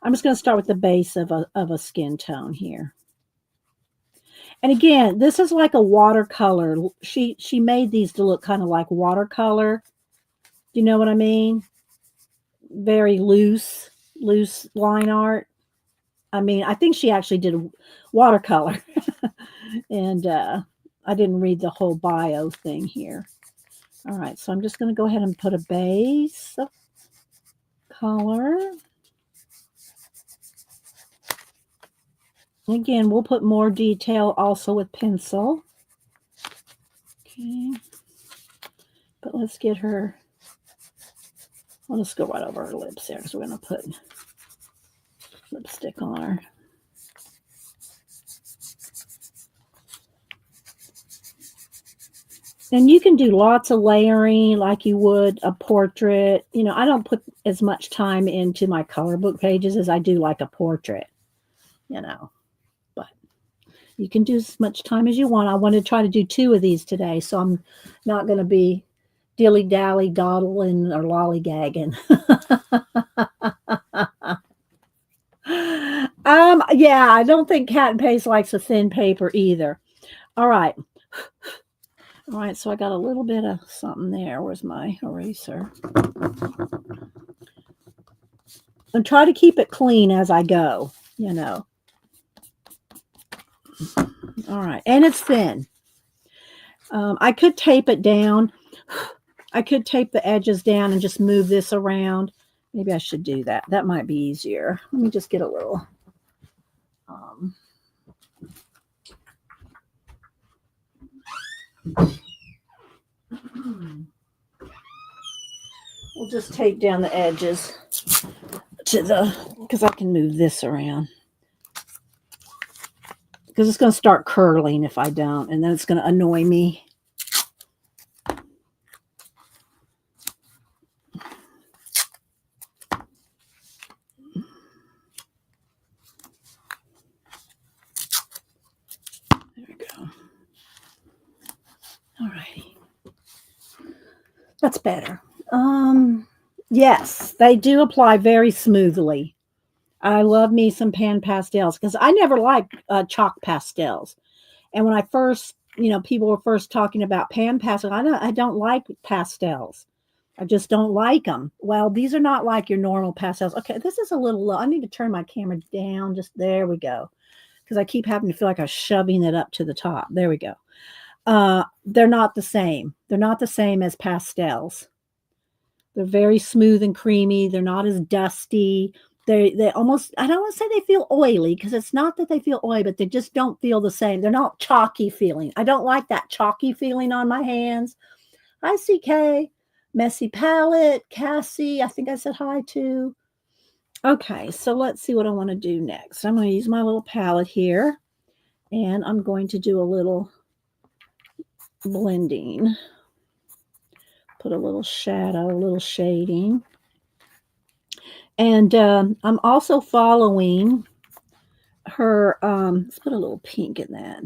I'm just going to start with the base of a skin tone here. And again, this is like a watercolor. She made these to look kind of like watercolor. Do you know what I mean? Very loose line art. I mean, I think she actually did a watercolor. And I didn't read the whole bio thing here. All right, so I'm just going to go ahead and put a base of color. Again, we'll put more detail also with pencil. Okay. But let's get her. I'll just go right over her lips there because we're going to put lipstick on her. And you can do lots of layering like you would a portrait. You know, I don't put as much time into my color book pages as I do like a portrait, you know. But you can do as much time as you want. I want to try to do 2 of these today, so I'm not going to be dilly-dally, dawdling, or lollygagging. Yeah, I don't think Cat and Paste likes a thin paper either. All right. All right, so I got a little bit of something there. Where's my eraser? And try to keep it clean as I go, you know. All right, and it's thin. I could tape it down. I could tape the edges down and just move this around. Maybe I should do that. That might be easier. Let me just get a little. We'll just tape down the edges to the, because I can move this around. Because it's going to start curling if I don't, and then it's going to annoy me. There we go. All righty. That's better. Yes, they do apply very smoothly. I love me some Pan Pastels because I never liked chalk pastels. And when I first, you know, people were first talking about Pan Pastels, I don't like pastels. I just don't like them. Well, these are not like your normal pastels. Okay, this is a little low. I need to turn my camera down. Just there we go. Because I keep having to feel like I'm shoving it up to the top. There we go. They're not the same. They're not the same as pastels. They're very smooth and creamy. They're not as dusty. They almost, I don't want to say they feel oily because it's not that they feel oily, but they just don't feel the same. They're not chalky feeling. I don't like that chalky feeling on my hands. Hi, CK. Messy palette. Cassie, I think I said hi to. Okay, so let's see what I want to do next. I'm going to use my little palette here, and I'm going to do a little blending. Put a little shadow, a little shading. And I'm also following her, let's put a little pink in that,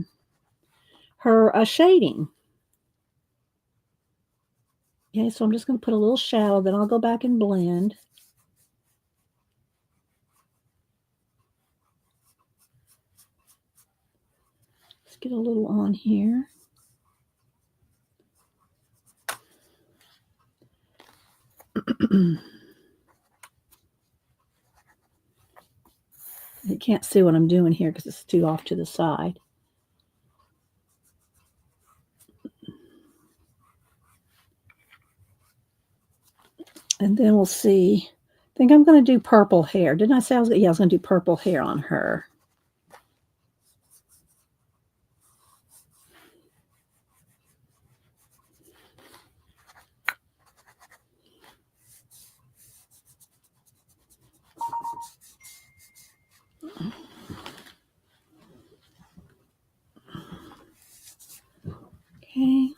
her shading. Okay, so I'm just going to put a little shadow, then I'll go back and blend. Let's get a little on here. You can't see what I'm doing here because it's too off to the side. And then we'll see. I think I'm going to do purple hair. Didn't I say I was going to do purple hair on her. Okay.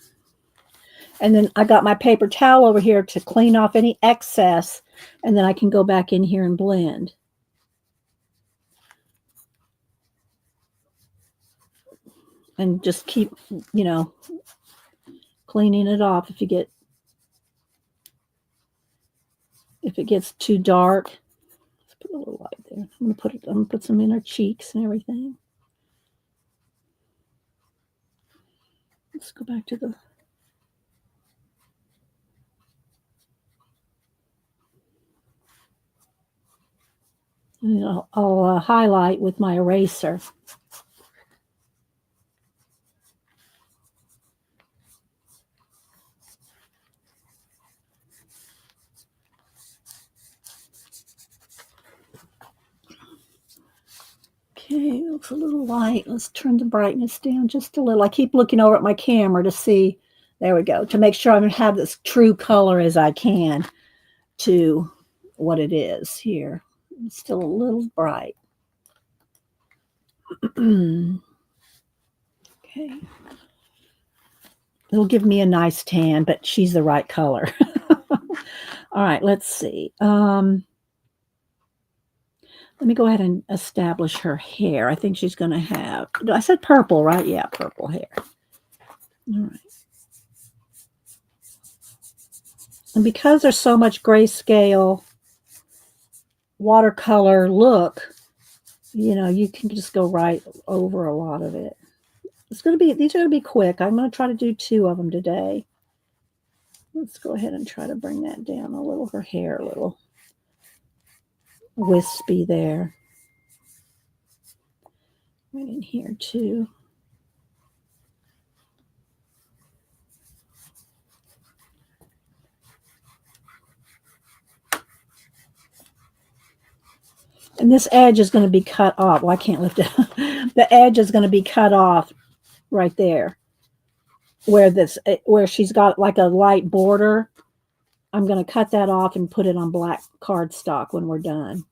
And then I got my paper towel over here to clean off any excess, and then I can go back in here and blend. And just keep, you know, cleaning it off if it gets too dark. Let's put a little light there. I'm gonna put some in her cheeks and everything. Let's go back to the, I'll highlight with my eraser. Okay, it looks a little light. Let's turn the brightness down just a little. I keep looking over at my camera to see, there we go, to make sure I'm going to have this true color as I can to what it is here. It's still a little bright. Okay. It'll give me a nice tan, but she's the right color. All right, let's see. Let me go ahead and establish her hair. I think she's going to have, I said purple, right? Yeah, purple hair. All right. And because there's so much grayscale watercolor look, you know, you can just go right over a lot of it. These are going to be quick. I'm going to try to do 2 of them today. Let's go ahead and try to bring that down a little, her hair a little wispy there. Right in here too. And this edge is going to be cut off. Well, I can't lift it. The edge is going to be cut off right there. Where she's got like a light border. I'm going to cut that off and put it on black cardstock when we're done.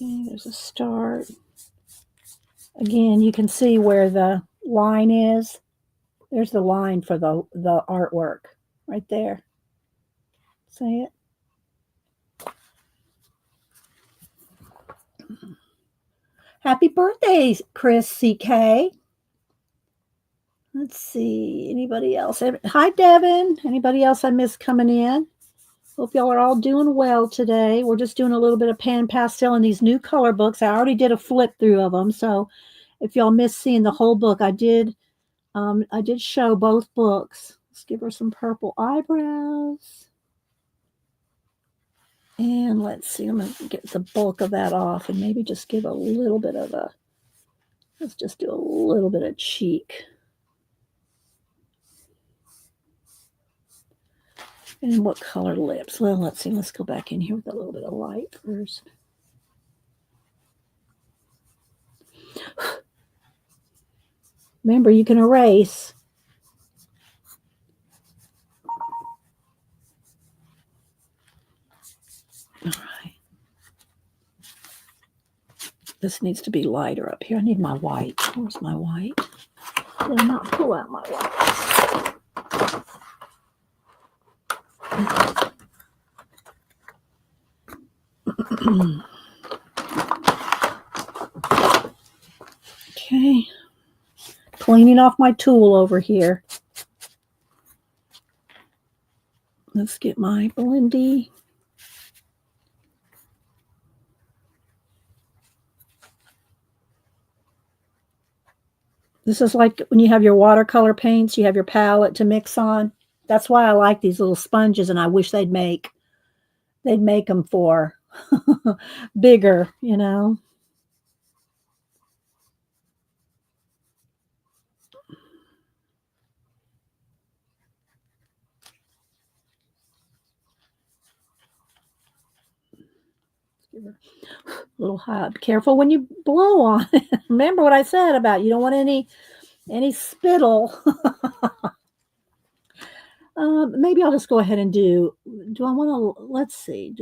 Okay, there's a start. Again, you can see where the line is. There's the line for the artwork right there. See it? Happy birthday, Chris CK. Let's see. Anybody else? Hi, Devin. Anybody else I missed coming in? Hope y'all are all doing well today. We're just doing a little bit of Pan Pastel in these new color books. I already did a flip through of them. So if y'all missed seeing the whole book, I did show both books. Let's give her some purple eyebrows. And let's see, I'm going to get the bulk of that off and maybe just give a little bit of let's just do a little bit of cheek. And what color lips? Well, let's see. Let's go back in here with a little bit of light first. Remember, you can erase. All right. This needs to be lighter up here. I need my white. Where's my white? Did I not pull out my white? Okay. Cleaning off my tool over here. Let's get my blendy. This is like when you have your watercolor paints, you have your palette to mix on. That's why I like these little sponges, and I wish they'd make them for bigger, you know. Give her a little hot. Careful when you blow on it. Remember what I said about you don't want any spittle. Maybe I'll just go ahead and do I want to, let's see,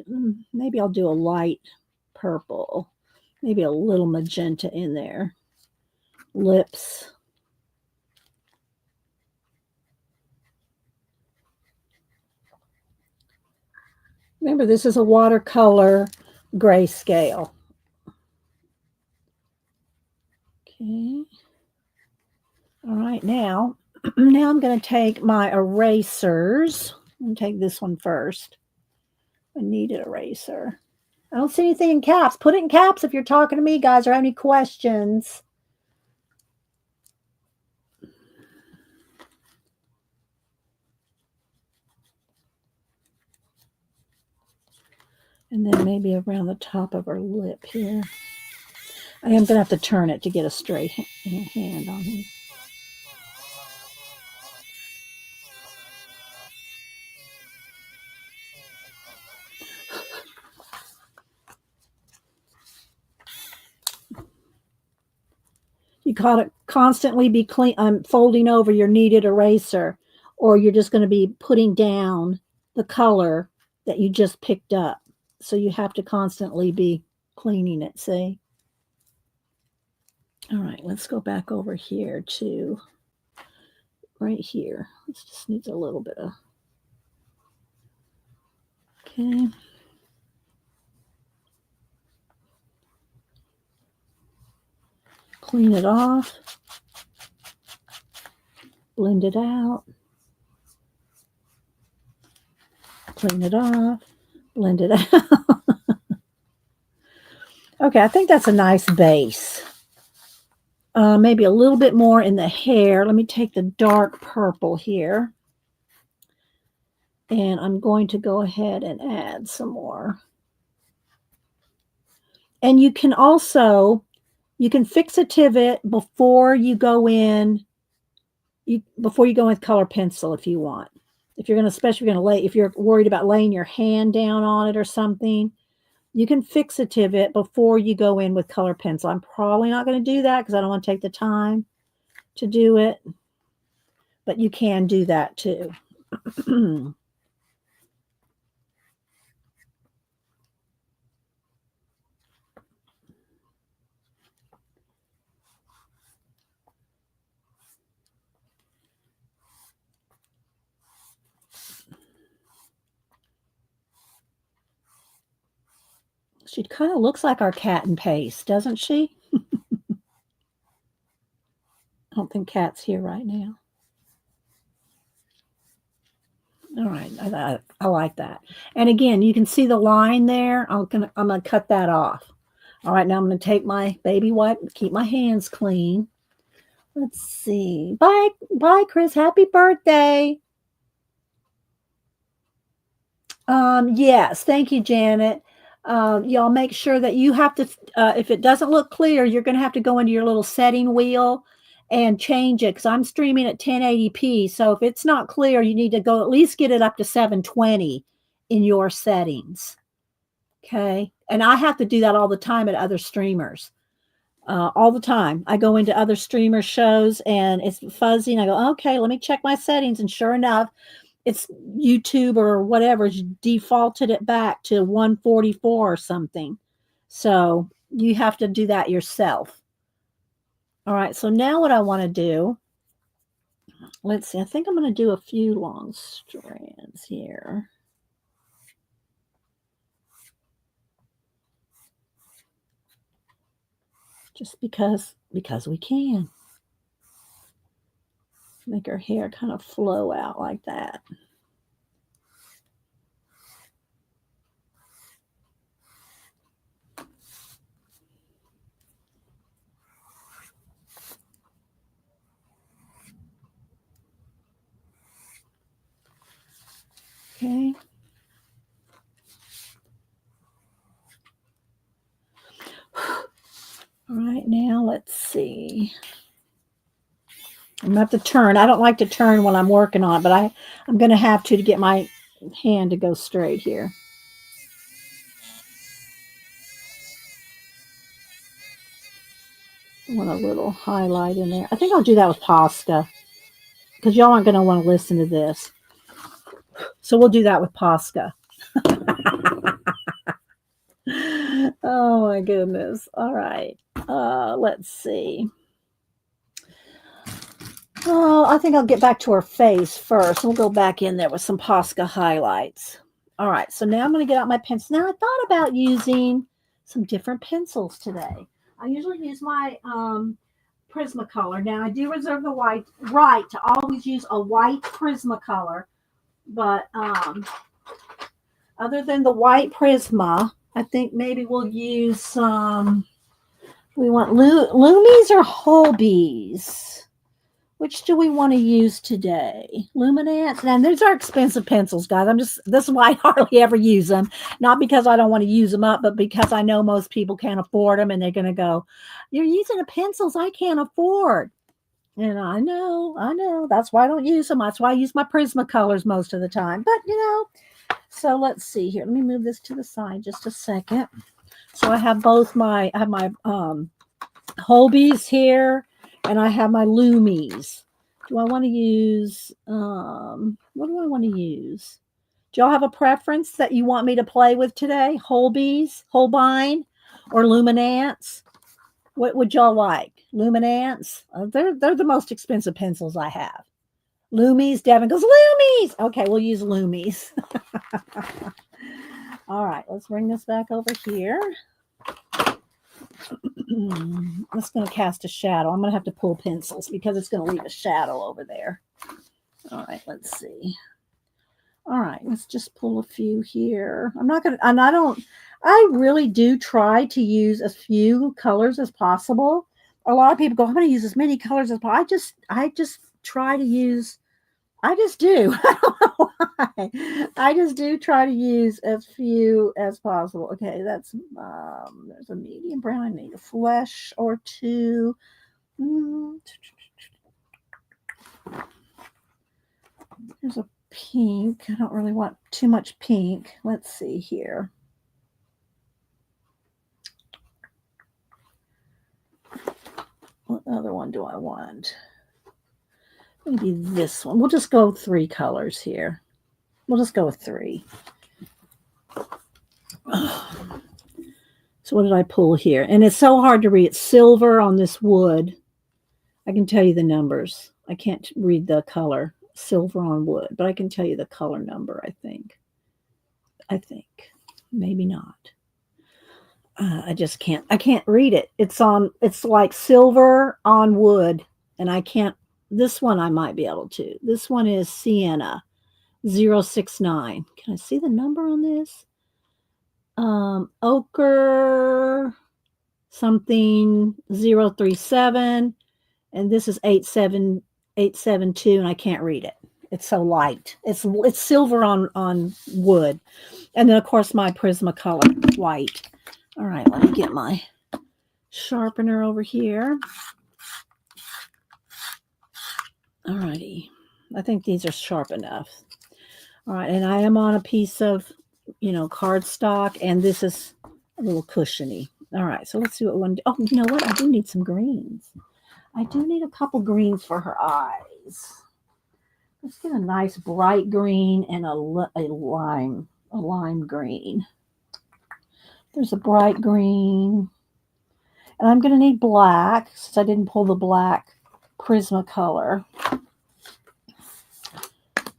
maybe I'll do a light purple, maybe a little magenta in there. Lips. Remember, this is a watercolor grayscale. Okay. All right, now I'm going to take my erasers. I'm going to take this one first. I need an eraser. I don't see anything in caps. Put it in caps if you're talking to me, guys, or have any questions. And then maybe around the top of her lip here. I am going to have to turn it to get a straight hand on here. You gotta constantly be folding over your kneaded eraser, or you're just going to be putting down the color that you just picked up. So you have to constantly be cleaning it, see? All right, let's go back over here to right here. This just needs a little bit of, okay. Clean it off. Blend it out. Clean it off. Blend it out. Okay, I think that's a nice base. Maybe a little bit more in the hair. Let me take the dark purple here. And I'm going to go ahead and add some more. And you can also, you can fixative it before you go in, before you go with color pencil if you want. If you're going to, especially if you're worried about laying your hand down on it or something, you can fixative it before you go in with color pencil. I'm probably not going to do that because I don't want to take the time to do it, but you can do that too. She kind of looks like our cat in paste, doesn't she? I don't think Cat's here right now. All right, I like that. And again, you can see the line there. I'm gonna cut that off. All right, now I'm gonna take my baby wipe, keep my hands clean. Let's see. Bye, Chris. Happy birthday. Yes, thank you, Janet. Y'all make sure that you have to, if it doesn't look clear, you're going to have to go into your little setting wheel and change it because I'm streaming at 1080p. So if it's not clear, you need to go at least get it up to 720 in your settings. Okay. And I have to do that all the time at other streamers. All the time. I go into other streamer shows and it's fuzzy and I go, okay, let me check my settings. And sure enough, it's YouTube or whatever defaulted it back to 144 or something. So you have to do that yourself. All right. So now what I want to do, let's see. I think I'm going to do a few long strands here. Just because we can. Make her hair kind of flow out like that. Okay. All right, now let's see. I'm going to have to turn. I don't like to turn when I'm working on it, but I'm going to have to get my hand to go straight here. I want a little highlight in there. I think I'll do that with Posca because y'all aren't going to want to listen to this. So we'll do that with Posca. Oh my goodness. All right. Let's see. Oh, I think I'll get back to her face first. We'll go back in there with some Posca highlights. All right. So now I'm going to get out my pencil. Now I thought about using some different pencils today. I usually use my Prismacolor. Now I do reserve the right to always use a white Prismacolor, but other than the white Prisma, I think maybe we'll use some. We want Lumies or Holbees. Which do we want to use today? Luminance. And these are expensive pencils, guys. This is why I hardly ever use them. Not because I don't want to use them up, but because I know most people can't afford them and they're going to go, you're using the pencils I can't afford. And I know. That's why I don't use them. That's why I use my Prismacolors most of the time. But, so let's see here. Let me move this to the side just a second. So I have my Holbees here. And I have my Loomies. Do I want to use, what do I want to use? Do y'all have a preference that you want me to play with today? Holbein, or Luminance? What would y'all like? Luminance? They're the most expensive pencils I have. Loomies. Devin goes, Loomies. Okay, we'll use Loomies. All right, let's bring this back over here. I'm just going to cast a shadow. I'm going to have to pull pencils because it's going to leave a shadow over there. All right, let's see. All right, let's just pull a few here. I'm not going to, and I really do try to use as few colors as possible. A lot of people go, I'm going to use as many colors as possible. I just try to use, I just do. I don't know why. I just do try to use as few as possible. Okay, that's, there's a medium brown. I need a flesh or two. There's a pink. I don't really want too much pink. Let's see here. What other one do I want? Maybe this one. We'll just go 3 colors here. We'll just go with 3. So what did I pull here? And it's so hard to read. It's silver on this wood. I can tell you the numbers. I can't read the color. Silver on wood, but I can tell you the color number, I think. Maybe not. I just can't. I can't read it. It's like silver on wood, and I can't. This one I might be able to. This one is Sienna 069. Can I see the number on this? Ochre something 037, and this is 872, and I can't read it. It's so light. It's silver on wood, and then of course my Prismacolor white. All right, let me get my sharpener over here. All righty, I think these are sharp enough. All right, and I am on a piece of, cardstock, and this is a little cushiony. All right, so let's see what one. Oh, you know what? I do need some greens. I do need a couple greens for her eyes. Let's get a nice bright green and a lime green. There's a bright green. And I'm going to need black since I didn't pull the black Prismacolor.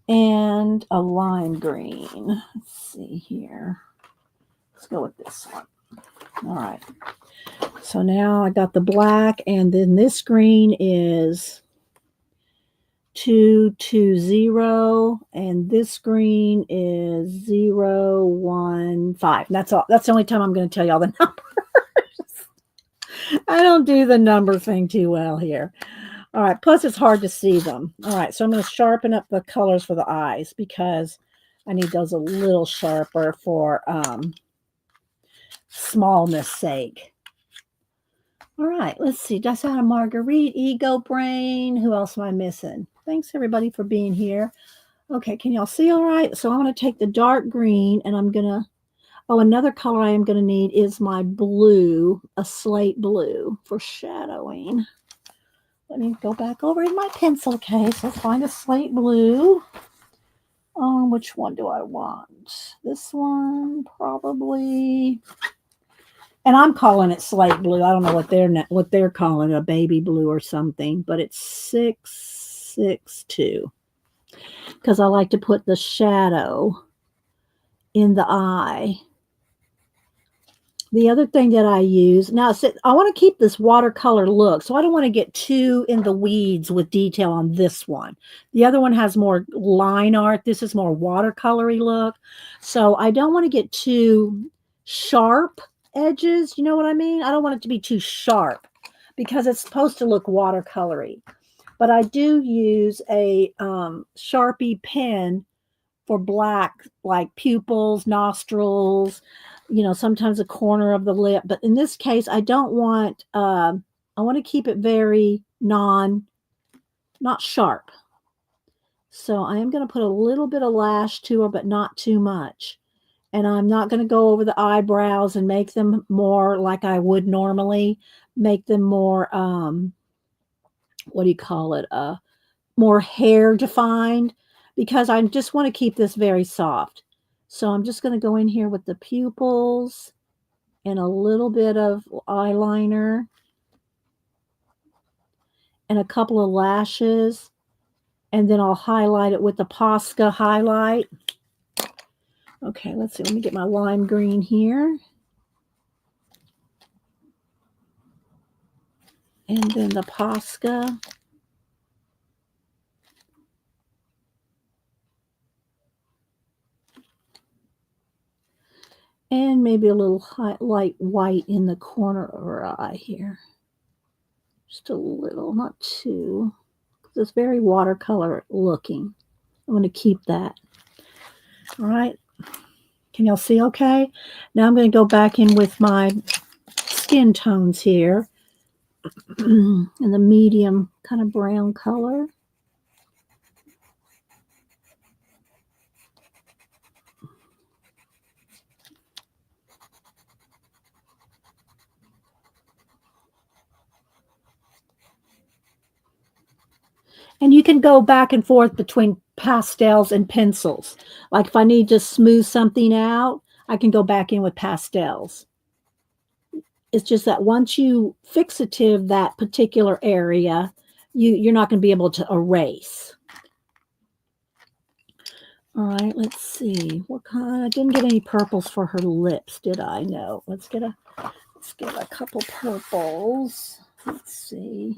And a lime green. Let's see here. Let's go with this one. All right. So now I got the black, and then this green is 220, and this green is 015. That's all. That's the only time I'm going to tell you all the numbers. I don't do the number thing too well here. All right. Plus, it's hard to see them. All right. So I'm going to sharpen up the colors for the eyes because I need those a little sharper for smallness sake. All right. Let's see. Just out of Marguerite, Ego Brain. Who else am I missing? Thanks, everybody, for being here. Okay. Can y'all see all right? So I'm going to take the dark green, and I'm going to, another color I am going to need is my blue, a slate blue for shadowing. Let me go back over in my pencil case. Let's find a slate blue. Which one do I want? This one, probably. And I'm calling it slate blue. I don't know what they're calling it, a baby blue or something, but it's 662. Because I like to put the shadow in the eye. The other thing that I use, now I want to keep this watercolor look, so I don't want to get too in the weeds with detail on this one. The other one has more line art. This is more watercolory look. So I don't want to get too sharp edges. You know what I mean? I don't want it to be too sharp because it's supposed to look watercolory. But I do use a Sharpie pen for black, like pupils, nostrils, sometimes a corner of the lip. But in this case, I don't want, I want to keep it very not sharp. So I am going to put a little bit of lash to her, but not too much. And I'm not going to go over the eyebrows and make them more like I would normally, make them more what do you call it? More hair defined because I just want to keep this very soft. So I'm just going to go in here with the pupils and a little bit of eyeliner and a couple of lashes. And then I'll highlight it with the Posca highlight. Okay, let's see. Let me get my lime green here. And then the Posca. And maybe a little light white in the corner of her eye here. Just a little, not too. It's very watercolor looking. I'm going to keep that. All right. Can y'all see okay? Now I'm going to go back in with my skin tones here in the medium kind of brown color. And you can go back and forth between pastels and pencils. Like if I need to smooth something out, I can go back in with pastels. It's just that once you fixative that particular area, you're not going to be able to erase. All right, let's see. What kind? I didn't get any purples for her lips, did I? No. Let's get a couple purples. Let's see.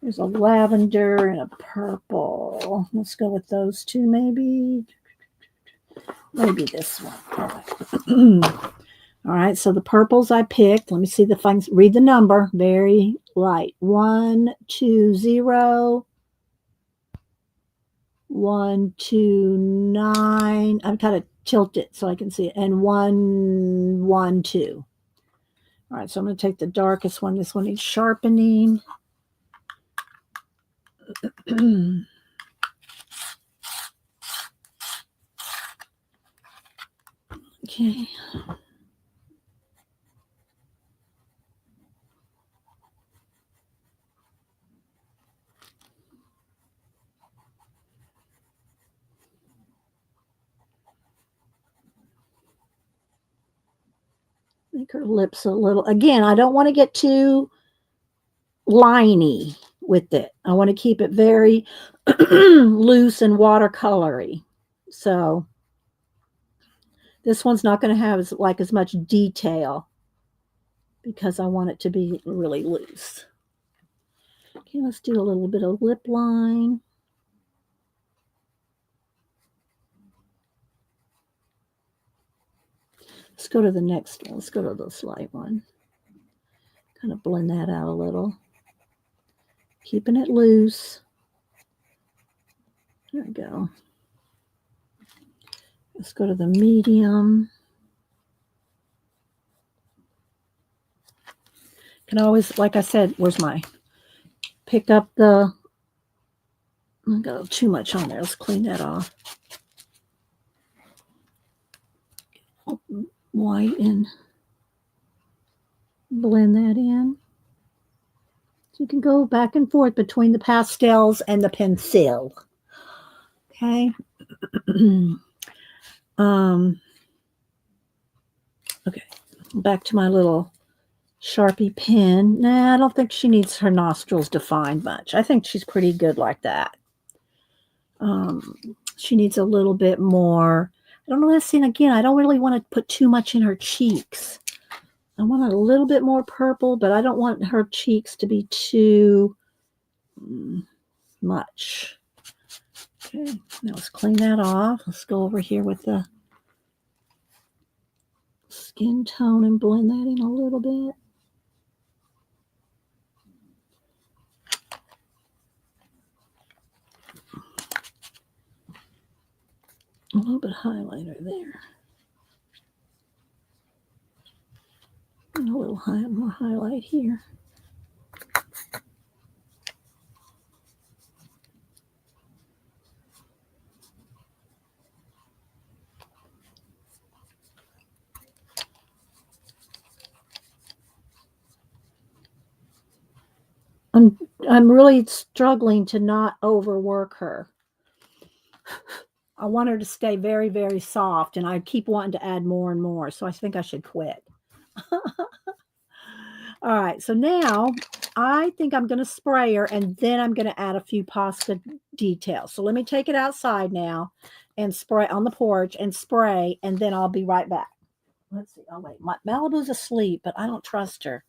There's a lavender and a purple. Let's go with those two, maybe. Maybe this one. All right. All right, so the purples I picked. Let me see if I can read the number. Very light. 1, 2, 0. 1, 2, 9. I've got to tilt it so I can see it. And 1, 1, 2. All right, so I'm going to take the darkest one. This one needs sharpening. Okay. Make her lips a little. Again, I don't want to get too liney with it. I want to keep it very loose and watercolory. So this one's not going to have as much detail because I want it to be really loose. Okay, let's do a little bit of lip line. Let's go to the next one. Let's go to this light one. Kind of blend that out a little. Keeping it loose. There we go. Let's go to the medium. Can always, like I said, where's my, pick up the, I got too much on there. Let's clean that off. White and blend that in. So you can go back and forth between the pastels and the pencil. Okay. Okay. Back to my little Sharpie pen. Nah, I don't think she needs her nostrils defined much. I think she's pretty good like that. She needs a little bit more. I don't know. Let's see. Again, I don't really want to put too much in her cheeks. I want a little bit more purple, but I don't want her cheeks to be too much. Okay, now let's clean that off. Let's go over here with the skin tone and blend that in a little bit. A little bit of highlighter there. And a little more highlight here. I'm really struggling to not overwork her. I want her to stay very, very soft, and I keep wanting to add more and more, so I think I should quit. All right, so now I think I'm going to spray her, and then I'm going to add a few pasta details. So let me take it outside now and spray on the porch and spray, and then I'll be right back. Let's see. Oh, wait. Malibu's asleep, but I don't trust her.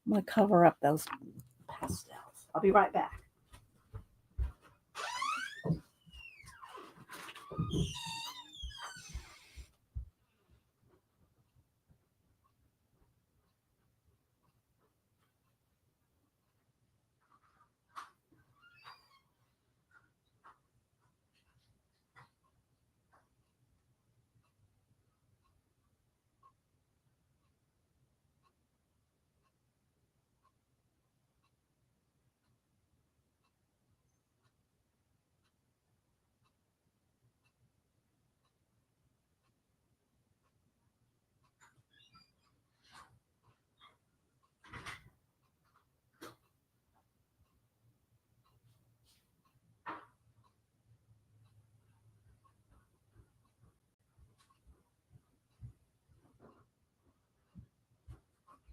I'm going to cover up those pastels. I'll be right back.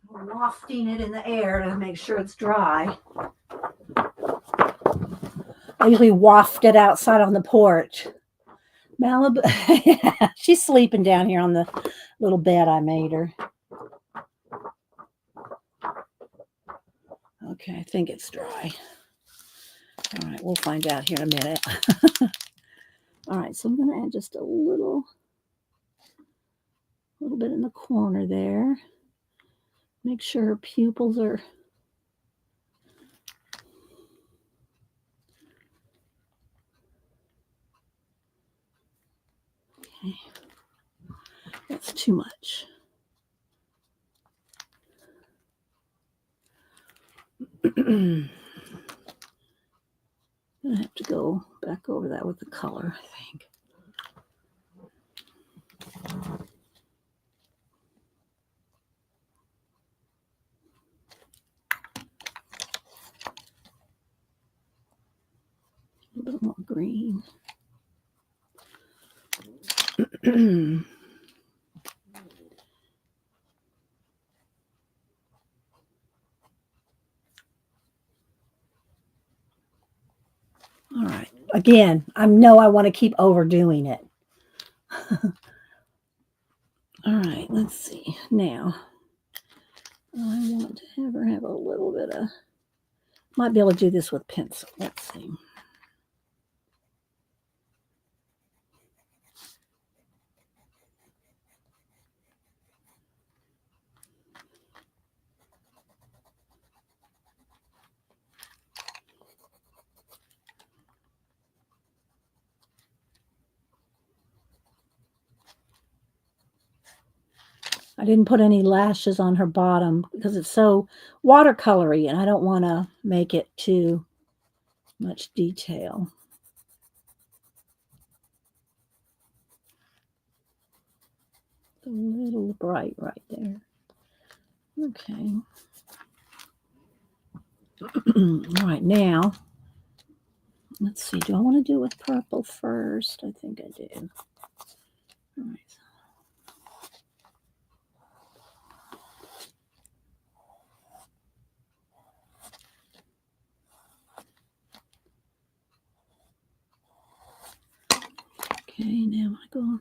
We're wafting it in the air to make sure it's dry. I usually waft it outside on the porch. Malibu, yeah, she's sleeping down here on the little bed I made her. Okay, I think it's dry. All right, we'll find out here in a minute. All right, so I'm going to add just a little bit in the corner there. Make sure her pupils are okay. That's too much. I have to go back over that with the color, I think. A little bit more green. All right. Again, I know I want to keep overdoing it. All right, let's see. Now, I want to have her have a little bit of, might be able to do this with pencil. Let's see. I didn't put any lashes on her bottom because it's so watercolory and I don't want to make it too much detail. It's a little bright right there. Okay. All right, now, let's see. Do I want to do it with purple first? I think I do. All right. Okay, now I go.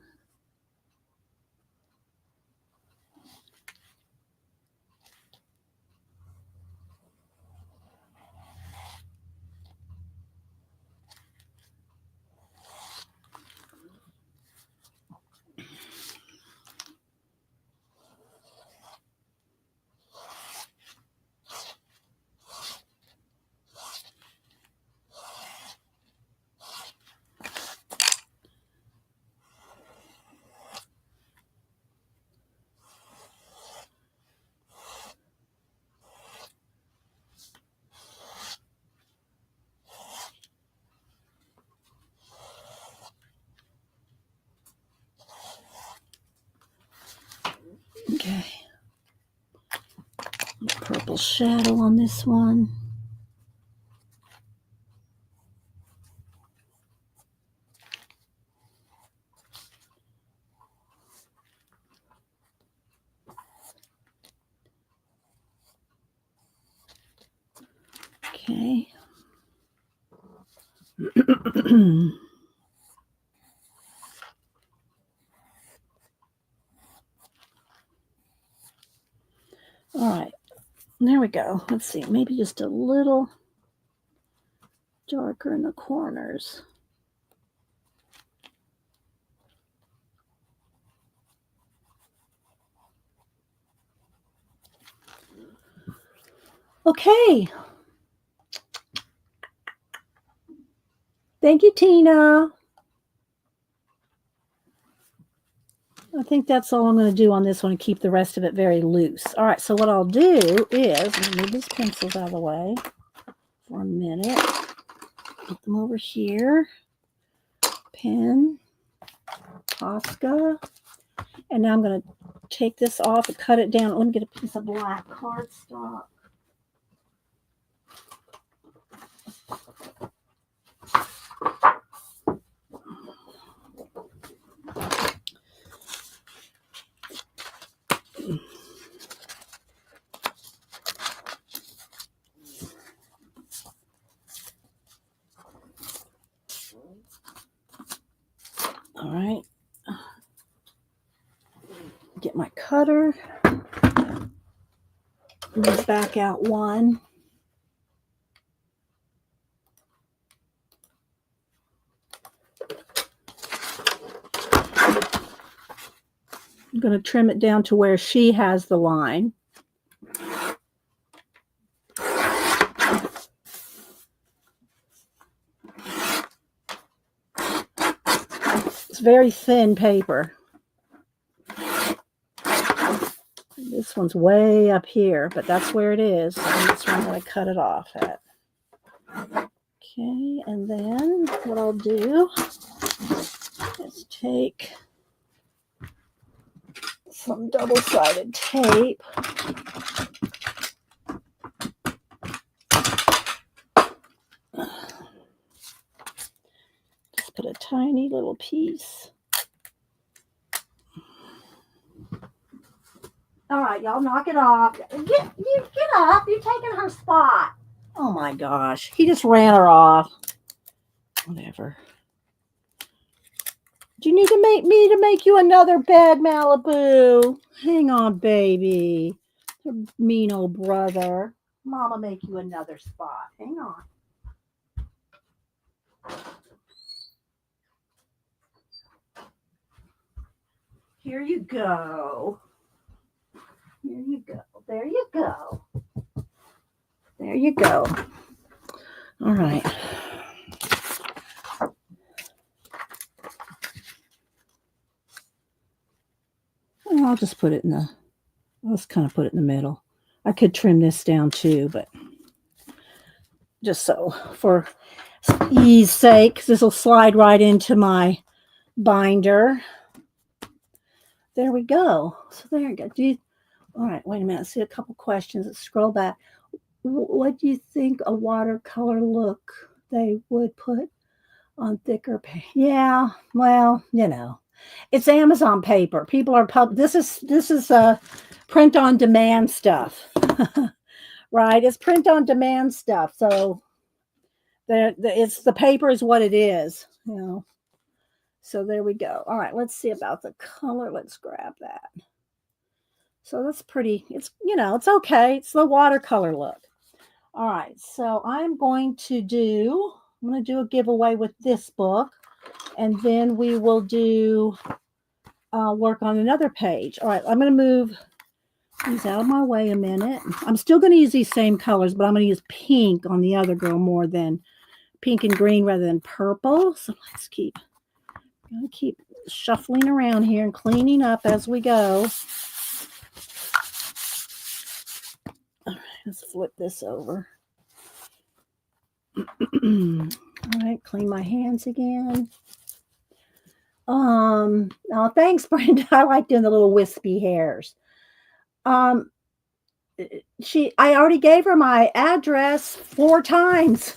Okay. Purple shadow on this one. Okay. All right. There we go. Let's see. Maybe just a little darker in the corners. Okay. Thank you, Tina. I think that's all I'm going to do on this one and keep the rest of it very loose. All right, so what I'll do is, I'm going to move these pencils out of the way for a minute. Put them over here. Pen, Posca. And now I'm going to take this off and cut it down. Let me get a piece of black cardstock. All right. Get my cutter. Move back out one. I'm going to trim it down to where she has the line. It's very thin paper. This one's way up here, but that's where it is. And that's where I'm going to cut it off at. Okay, and then what I'll do is take some double-sided tape. Just put a tiny little piece. All right, y'all, knock it off. Get up. You're taking her spot. Oh, my gosh. He just ran her off. Whatever. Do you need to make you another bed, Malibu? Hang on, baby. Your mean old brother. Mama make you another spot. Hang on. Here you go. Here you go. There you go. There you go. All right. I'll just put it in the, let's kind of put it in the middle. I could trim this down too, but just so for ease sake, because this will slide right into my binder. There we go. So there you go. All right, wait a minute. I see a couple questions. Let's scroll back. What do you think a watercolor look they would put on thicker paper? Yeah, well, you know, it's Amazon paper. People are this is print on demand stuff, right? It's print on demand stuff. So the paper is what it is, you know. So there we go. All right, let's see about the color. Let's grab that. So that's pretty. It's, you know, it's okay. It's the watercolor look. All right, so I'm going to do a giveaway with this book, and then we will do work on another page. All right, I'm going to move these out of my way a minute. I'm still going to use these same colors, but I'm going to use pink on the other girl more than pink and green rather than purple. So let's keep shuffling around here and cleaning up as we go. All right, let's flip this over. All right, clean my hands again. Oh, thanks, Brenda. I like doing the little wispy hairs. I already gave her my address 4 times.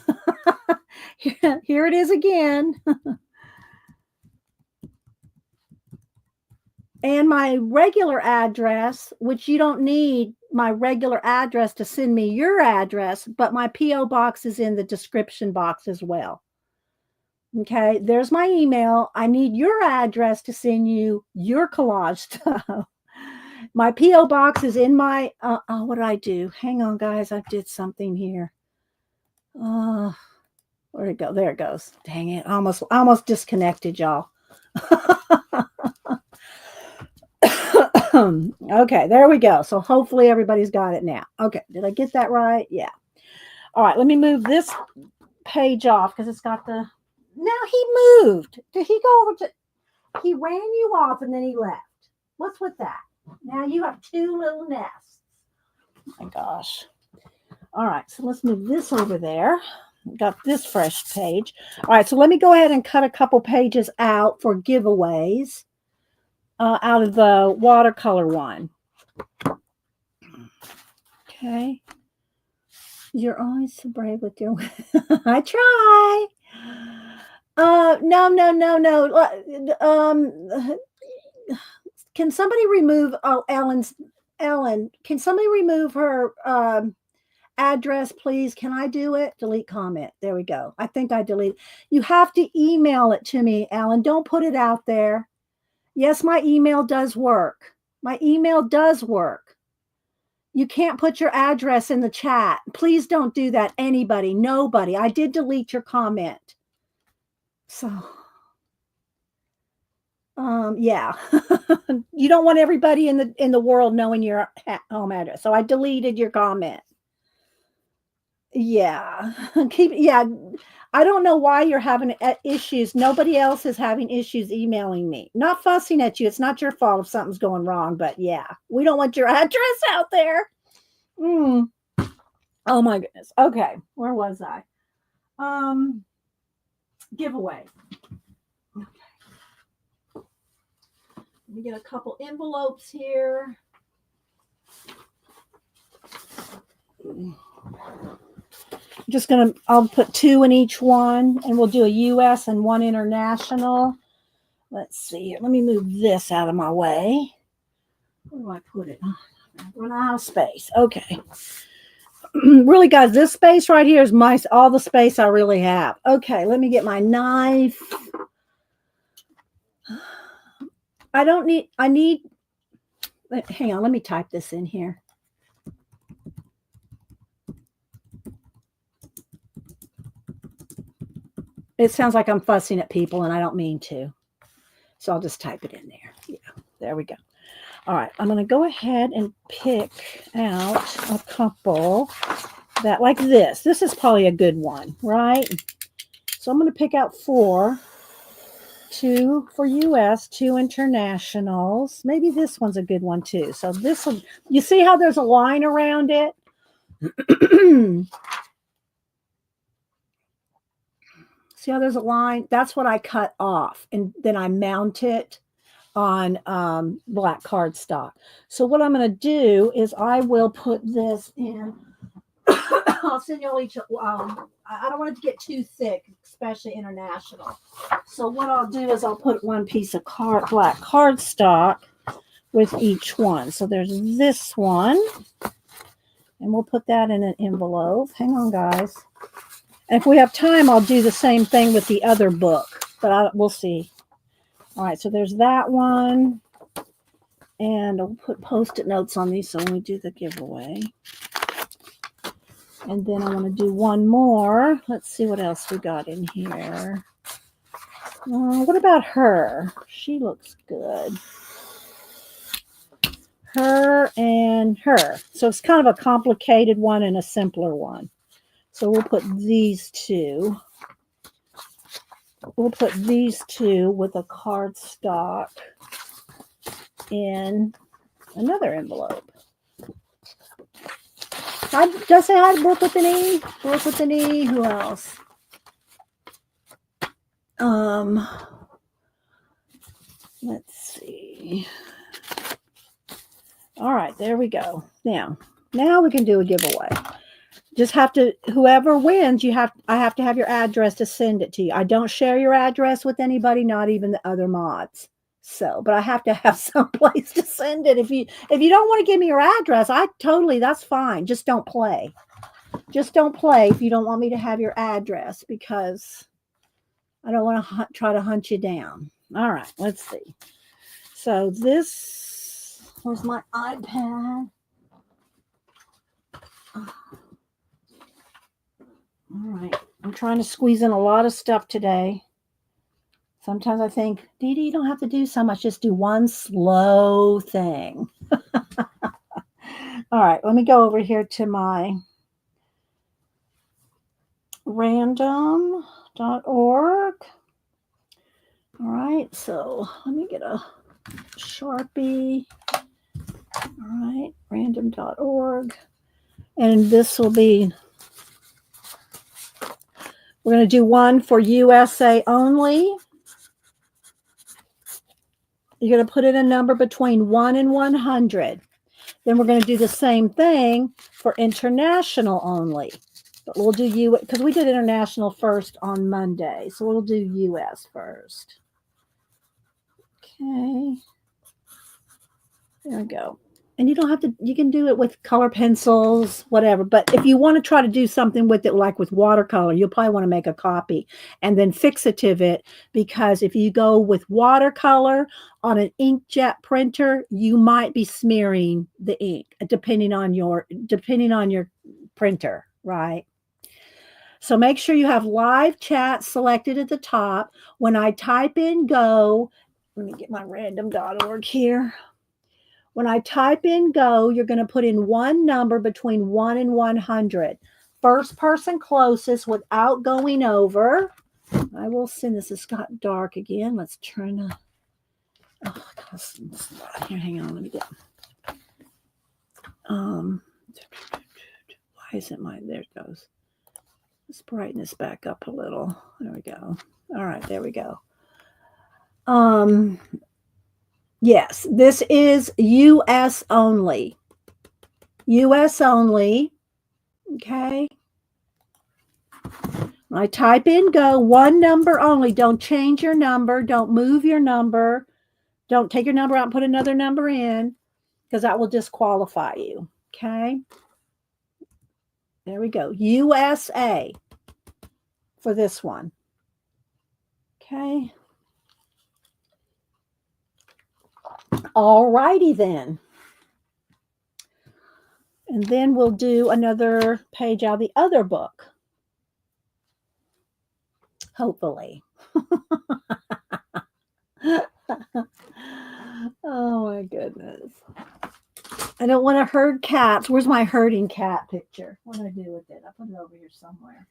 Here it is again. And my regular address, which you don't need my regular address to send me your address, but my P.O. box is in the description box as well. Okay, there's my email. I need your address to send you your collage stuff. My P.O. box is in my, what did I do? Hang on, guys. I did something here. Where'd it go? There it goes. Dang it. Almost disconnected, y'all. Okay, there we go. So hopefully everybody's got it now. Okay, did I get that right? Yeah. All right, let me move this page off because it's got the... Now he moved. Did he go over to... He ran you off and then he left. What's with that? Now you have two little nests. Oh my gosh. All right, so let's move this over there. Got this fresh page. All right, so let me go ahead and cut a couple pages out for giveaways out of the watercolor one. Okay. You're always so brave with your... I try. No. Can somebody remove... Oh, Ellen, can somebody remove her... address, please? Can I do it? Delete comment. There we go. I think I deleted. You have to email it to me, Alan. Don't put it out there. Yes, my email does work. My email does work. You can't put your address in the chat. Please don't do that. Anybody, nobody. I did delete your comment. So, yeah. You don't want everybody in the world knowing your home address. So I deleted your comment. Yeah. I don't know why you're having issues. Nobody else is having issues emailing me. Not fussing at you. It's not your fault if something's going wrong, but yeah, we don't want your address out there. Oh my goodness. Okay. Where was I? Giveaway. Okay. Let me get a couple envelopes here. I'll put 2 in each one, and we'll do a US and 1 international. Let's see here. Let me move this out of my way. Where do I put it? I'm running out of space. Okay. Really, guys, this space right here is all the space I really have. Okay, let me get my knife. Hang on, let me type this in here. It sounds like I'm fussing at people, and I don't mean to. So I'll just type it in there. Yeah, there we go. All right, I'm going to go ahead and pick out a couple that, like this. This is probably a good one, right? So I'm going to pick out 4. 2 for US, 2 internationals. Maybe this one's a good one, too. So this one, you see how there's a line around it? See how there's a line? That's what I cut off, and then I mount it on black cardstock. So what I'm going to do is I will put this in. I'll send you all each. I don't want it to get too thick, especially international. So what I'll do is I'll put one piece of black cardstock with each one. So there's this one, and we'll put that in an envelope. Hang on, guys. And if we have time, I'll do the same thing with the other book, but we'll see. All right, so there's that one. And I'll put Post-it notes on these so when we do the giveaway. And then I want to do one more. Let's see what else we got in here. What about her? She looks good. Her and her. So it's kind of a complicated one and a simpler one. So we'll put these 2. We'll put these 2 with a cardstock in another envelope. Just say hi to Brooke with an E. Brooke with an E. Who else? Let's see. All right, there we go. Now we can do a giveaway. Just have to, whoever wins, I have to have your address to send it to you. I don't share your address with anybody, not even the other mods. So, but I have to have some place to send it. If you don't want to give me your address, that's fine. Just don't play. Just don't play if you don't want me to have your address, because I don't want to try to hunt you down. All right, let's see. So where's my iPad? All right, I'm trying to squeeze in a lot of stuff today. Sometimes I think, Dee Dee, you don't have to do so much. Just do one slow thing. All right, let me go over here to my random.org. All right, so let me get a Sharpie. All right, random.org. And this will be, we're going to do one for USA only. You're going to put in a number between 1 and 100. Then we're going to do the same thing for international only. But we'll do U, because we did international first on Monday. So we'll do US first. Okay. There we go. And you don't have to, you can do it with color pencils, whatever. But if you want to try to do something with it, like with watercolor, you'll probably want to make a copy and then fixative it, because if you go with watercolor on an inkjet printer, you might be smearing the ink, depending on your printer, right? So make sure you have live chat selected at the top. When I type in go, let me get my random.org here. When I type in go, you're going to put in one number between 1 and 100. First person closest without going over. I will send this. It's got dark again. Let's turn to. Oh, gosh. Here, hang on. Let me get. Why isn't mine? There it goes. Let's brighten this back up a little. There we go. All right, there we go. Yes, this is US only. US only. Okay. When I type in go, one number only. Don't change your number. Don't move your number. Don't take your number out and put another number in, because that will disqualify you. Okay. There we go. USA for this one. Okay. All righty then. And then we'll do another page out of the other book. Hopefully. Oh my goodness. I don't want to herd cats. Where's my herding cat picture? What do I do with it? I put it over here somewhere.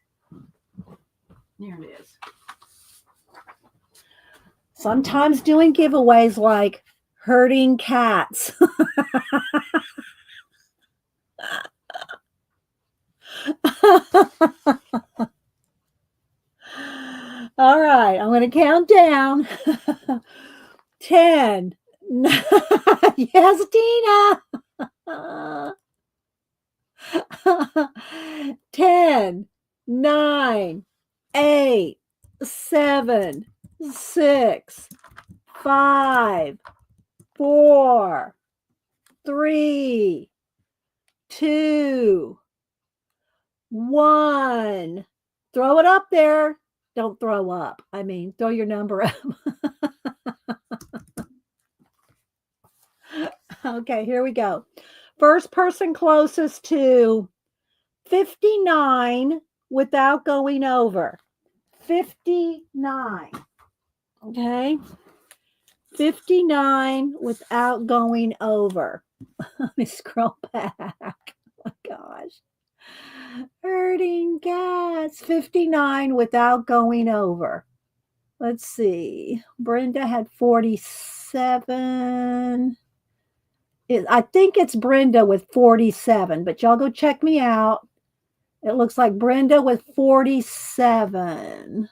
There it is. Sometimes doing giveaways like herding cats. All right, I'm going to count down. 10. Yes, Tina. 10, 9, 8, 7, 6, 5, 4, 3, 2, 1. Throw it up there. Don't throw up. I mean, throw your number up. Okay, here we go. First person closest to 59 without going over. 59. Okay. 59 without going over. Let me scroll back. Oh my gosh. Herding cats. 59 without going over. Let's see. Brenda had 47. I think it's Brenda with 47, but y'all go check me out. It looks like Brenda with 47.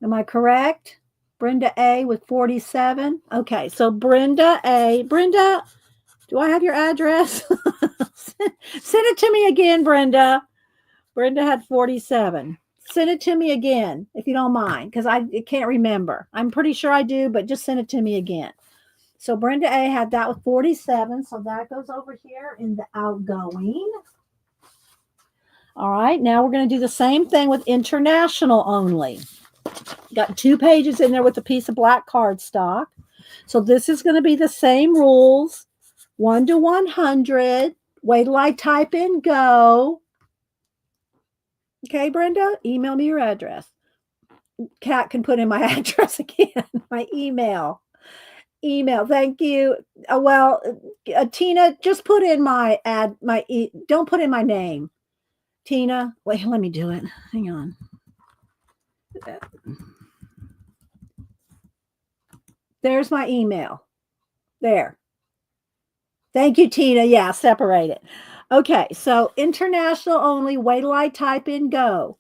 Am I correct? Brenda A with 47. Okay, so Brenda A. Brenda, do I have your address? Send it to me again, Brenda. Brenda had 47. Send it to me again, if you don't mind, because I can't remember. I'm pretty sure I do, but just send it to me again. So Brenda A had that with 47. So that goes over here in the outgoing. All right. Now we're going to do the same thing with international only. Got 2 pages in there with a piece of black cardstock. So this is going to be the same rules. 1 to 100. Wait till I type in go. Okay, Brenda, email me your address. Kat can put in my address again, my email. Thank you. Tina, just put in don't put in my name. Tina, wait, let me do it. Hang on. There's my email. There. Thank you, Tina. Yeah, separate it. Okay, so international only. Wait till I type in go.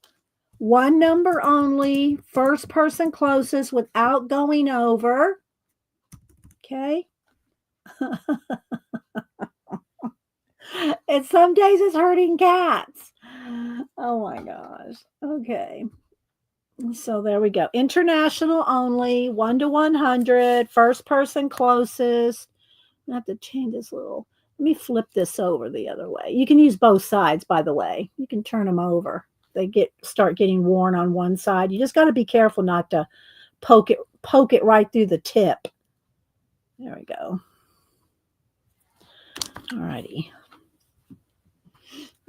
1 number only. First person closest without going over. Okay. And some days it's hurting cats. Oh my gosh. Okay. So there we go. International only, 1 to 100, first person closest. I have to change this little. Let me flip this over the other way. You can use both sides, by the way. You can turn them over. They start getting worn on one side. You just got to be careful not to poke it right through the tip. There we go. All righty.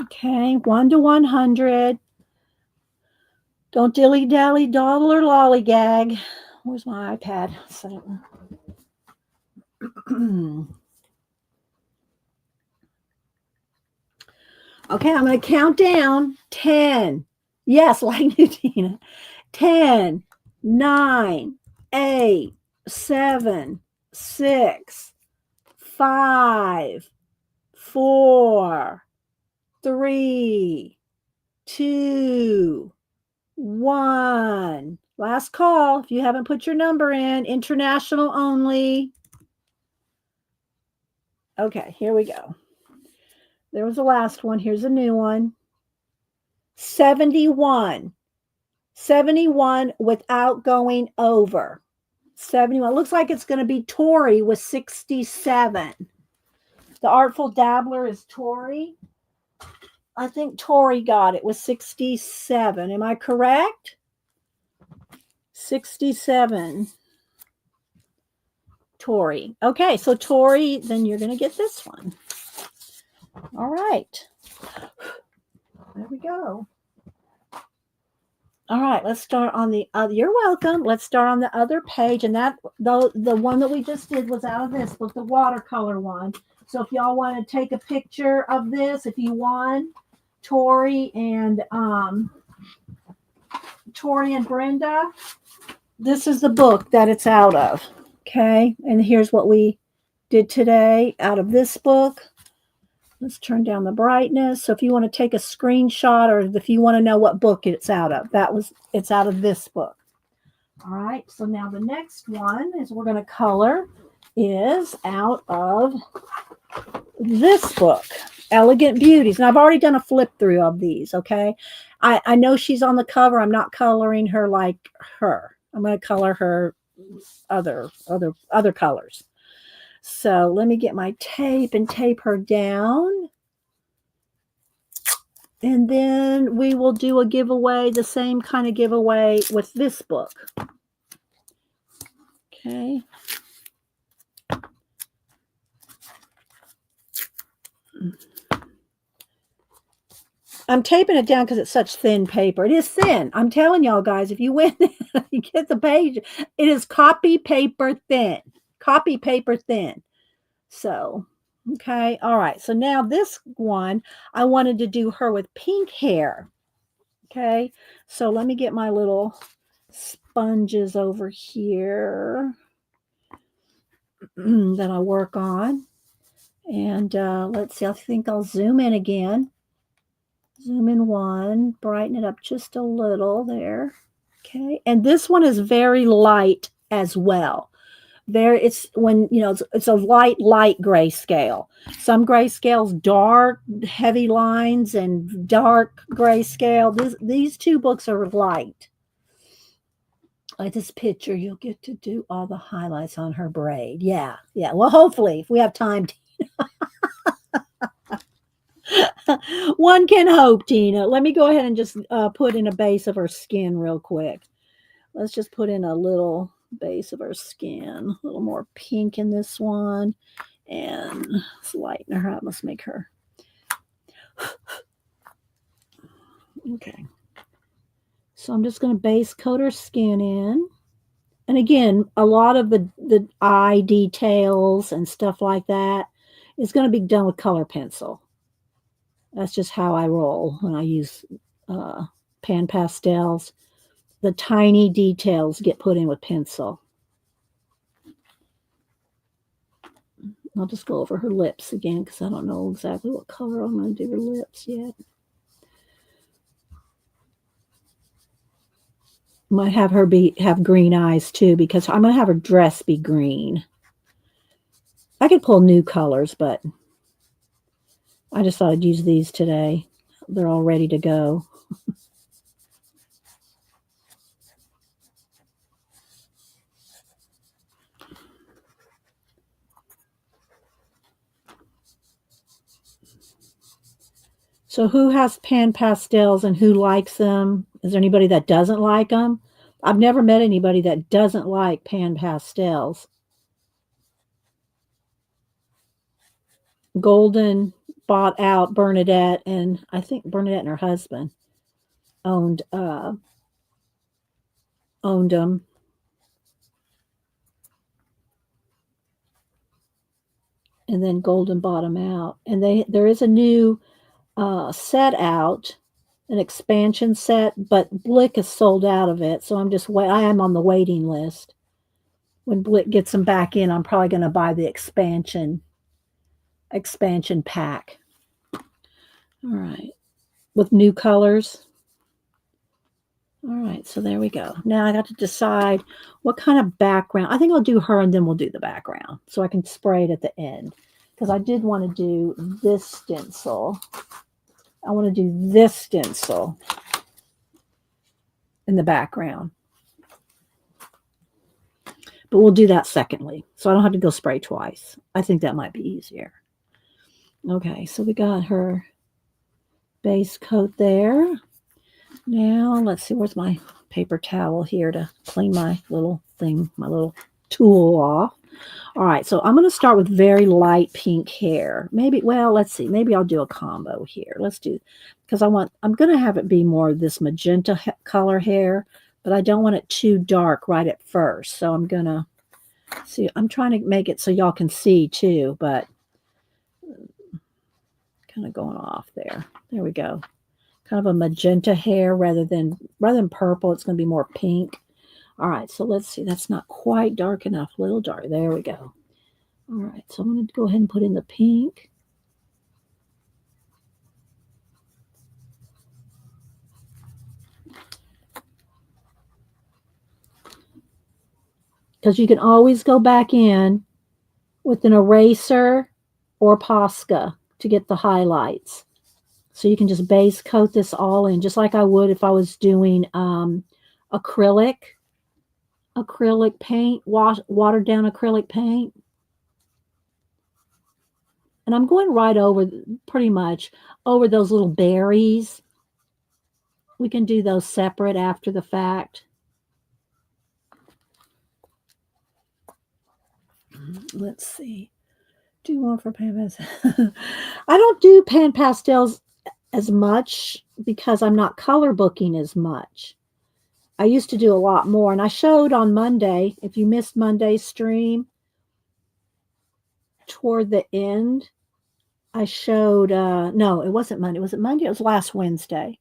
Okay, 1 to 100. Don't dilly-dally, dawdle, or lollygag. Where's my iPad? Okay, I'm going to count down. 10. Yes, like you, Tina. 10, 9, 8, 7, 6, 5, 4, 3, 2, 1. Last call. If you haven't put your number in, international only. Okay, here we go. There was the last one. Here's a new one. 71. 71 without going over. 71. Looks like it's going to be Tori with 67. The Artful Dabbler is Tori. I think Tori got it with 67. Am I correct? 67. Tori. Okay, so Tori, then you're going to get this one. All right. There we go. All right, let's start on the other. You're welcome. Let's start on the other page. And that the one that we just did was out of this book, the watercolor one. So if y'all want to take a picture of this, if you want, Tori and Brenda, this is the book that it's out of. Okay, and here's what we did today out of this book. Let's turn down the brightness. So if you want to take a screenshot or if you want to know what book it's out of, it's out of this book. All right, so now the next one is we're going to color is out of this book, Elegant Beauties. And I've already done a flip through of these, okay? I know she's on the cover. I'm not coloring her like her. I'm going to color her other colors. So let me get my tape and tape her down. And then we will do a giveaway, the same kind of giveaway with this book. Okay. I'm taping it down because it's such thin paper. It is thin. I'm telling y'all guys, if you win, you get the page. It is copy paper thin. Copy paper thin. So, okay. All right. So now this one, I wanted to do her with pink hair. Okay. So let me get my little sponges over here that I work on. And let's see. I think I'll zoom in again. Zoom in one, brighten it up just a little there. Okay. And this one is very light as well. There, it's when, it's a light grayscale. Some grayscales dark, heavy lines, and dark grayscale. These two books are light. Like this picture, you'll get to do all the highlights on her braid. Yeah, yeah. Well, hopefully, if we have time. One can hope, Tina. Let me go ahead and just put in a base of her skin real quick. Let's just put in a little base of her skin, a little more pink in this one, and let's lighten her up. Let's make her. Okay. So I'm just going to base coat her skin in. And again, a lot of the eye details and stuff like that is going to be done with color pencil. That's just how I roll when I use Pan Pastels. The tiny details get put in with pencil. I'll just go over her lips again because I don't know exactly what color I'm going to do her lips yet. Might have her have green eyes too because I'm going to have her dress be green. I could pull new colors, but I just thought I'd use these today. They're all ready to go. So who has Pan Pastels and who likes them? Is there anybody that doesn't like them? I've never met anybody that doesn't like Pan Pastels. Golden bought out Bernadette, and I think Bernadette and her husband owned them. And then Golden bought them out. And there is a new set out, an expansion set, but Blick is sold out of it. So I am on the waiting list. When Blick gets them back in, I'm probably going to buy the expansion pack. All right. With new colors. All right, so there we go. Now I got to decide what kind of background. I think I'll do her and then we'll do the background so I can spray it at the end because I did want to do this stencil. I want to do this stencil in the background. But we'll do that secondly, so I don't have to go spray twice. I think that might be easier. Okay, so we got her base coat there. Now, let's see, where's my paper towel here to clean my little thing, my little tool off. All right, so I'm going to start with very light pink hair. Maybe, well, let's see. Maybe I'll do a combo here. Let's do, because I'm going to have it be more of this magenta color hair, but I don't want it too dark right at first. So I'm going to, see, I'm trying to make it so y'all can see too, but kind of going off there. There we go. Kind of a magenta hair rather than purple. It's going to be more pink. All right, so let's see. That's not quite dark enough. A little dark. There we go. All right, so I'm going to go ahead and put in the pink. Because you can always go back in with an eraser or Posca to get the highlights. So you can just base coat this all in, just like I would if I was doing acrylic paint, watered down acrylic paint. And I'm going right over, pretty much, over those little berries. We can do those separate after the fact. Let's see. Do one for Pan Pastels. I don't do Pan Pastels as much because I'm not color booking as much. I used to do a lot more, and I showed on Monday, if you missed Monday's stream, toward the end, I showed, no, it wasn't Monday. Was it Monday? It was last Wednesday.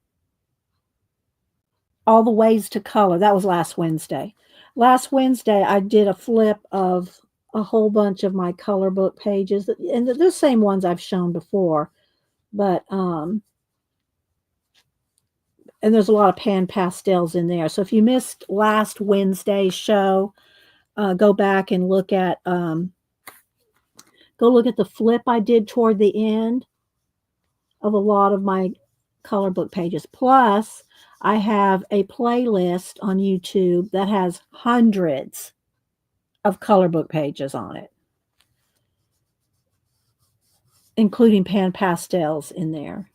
All the ways to color. That was last Wednesday. Last Wednesday, I did a flip of a whole bunch of my color book pages, and the same ones I've shown before, but, and there's a lot of Pan Pastels in there. So if you missed last Wednesday's show, go back and look at the flip I did toward the end of a lot of my color book pages. Plus, I have a playlist on YouTube that has hundreds of color book pages on it, including Pan Pastels in there.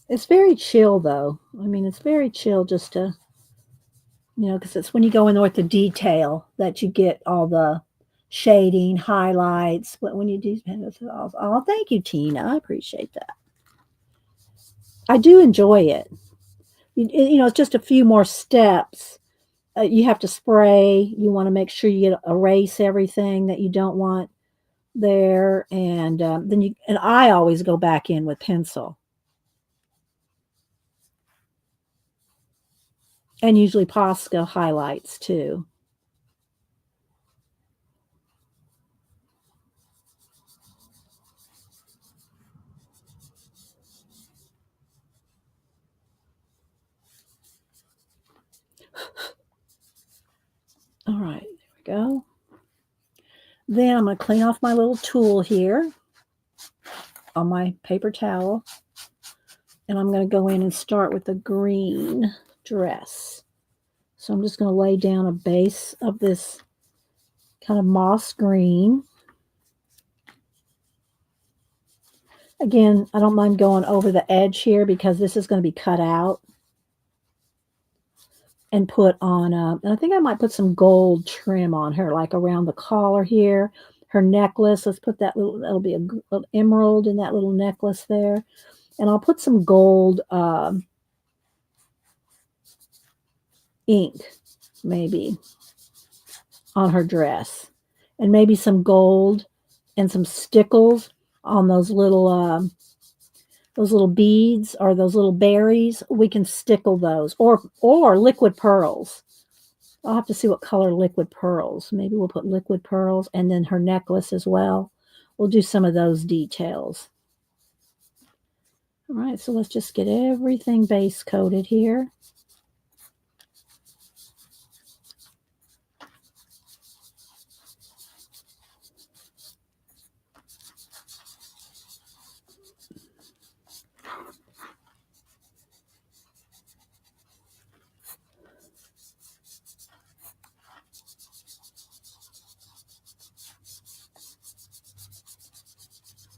It's very chill, though. I mean, it's very chill just to, because it's when you go in there with the detail that you get all the shading, highlights. When you do, oh, thank you, Tina. I appreciate that. I do enjoy it. It's just a few more steps. You have to spray. You want to make sure you erase everything that you don't want there, and then I always go back in with pencil, and usually Posca highlights too. All right, there we go. Then I'm going to clean off my little tool here on my paper towel. And I'm going to go in and start with the green dress. So I'm just going to lay down a base of this kind of moss green. Again, I don't mind going over the edge here because this is going to be cut out and put on, and I think I might put some gold trim on her, like around the collar here. Her necklace, let's put that'll be a little emerald in that little necklace there. And I'll put some gold ink, maybe, on her dress. And maybe some gold and some stickles on those little beads or those little berries. We can stickle those. Or liquid pearls. I'll have to see what color liquid pearls. Maybe we'll put liquid pearls and then her necklace as well. We'll do some of those details. All right, so let's just get everything base coated here.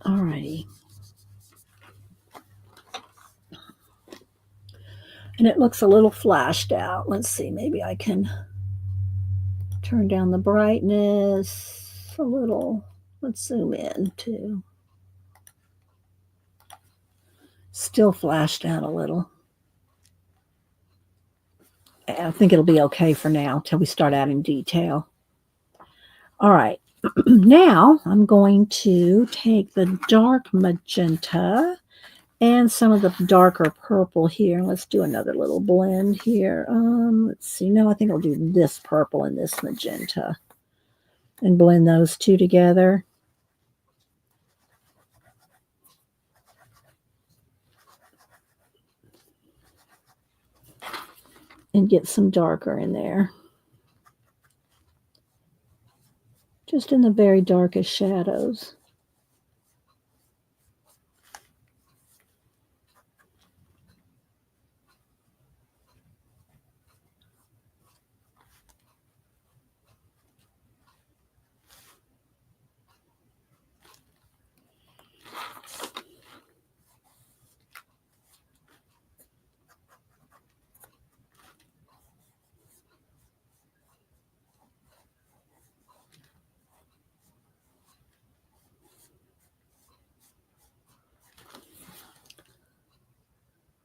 All righty. And it looks a little flashed out. Let's see, maybe I can turn down the brightness a little. Let's zoom in too. Still flashed out a little. I think it'll be okay for now till we start adding detail. All right. Now I'm going to take the dark magenta and some of the darker purple here. Let's do another little blend here. Let's see. No, I think I'll do this purple and this magenta and blend those two together. And get some darker in there. Just in the very darkest shadows.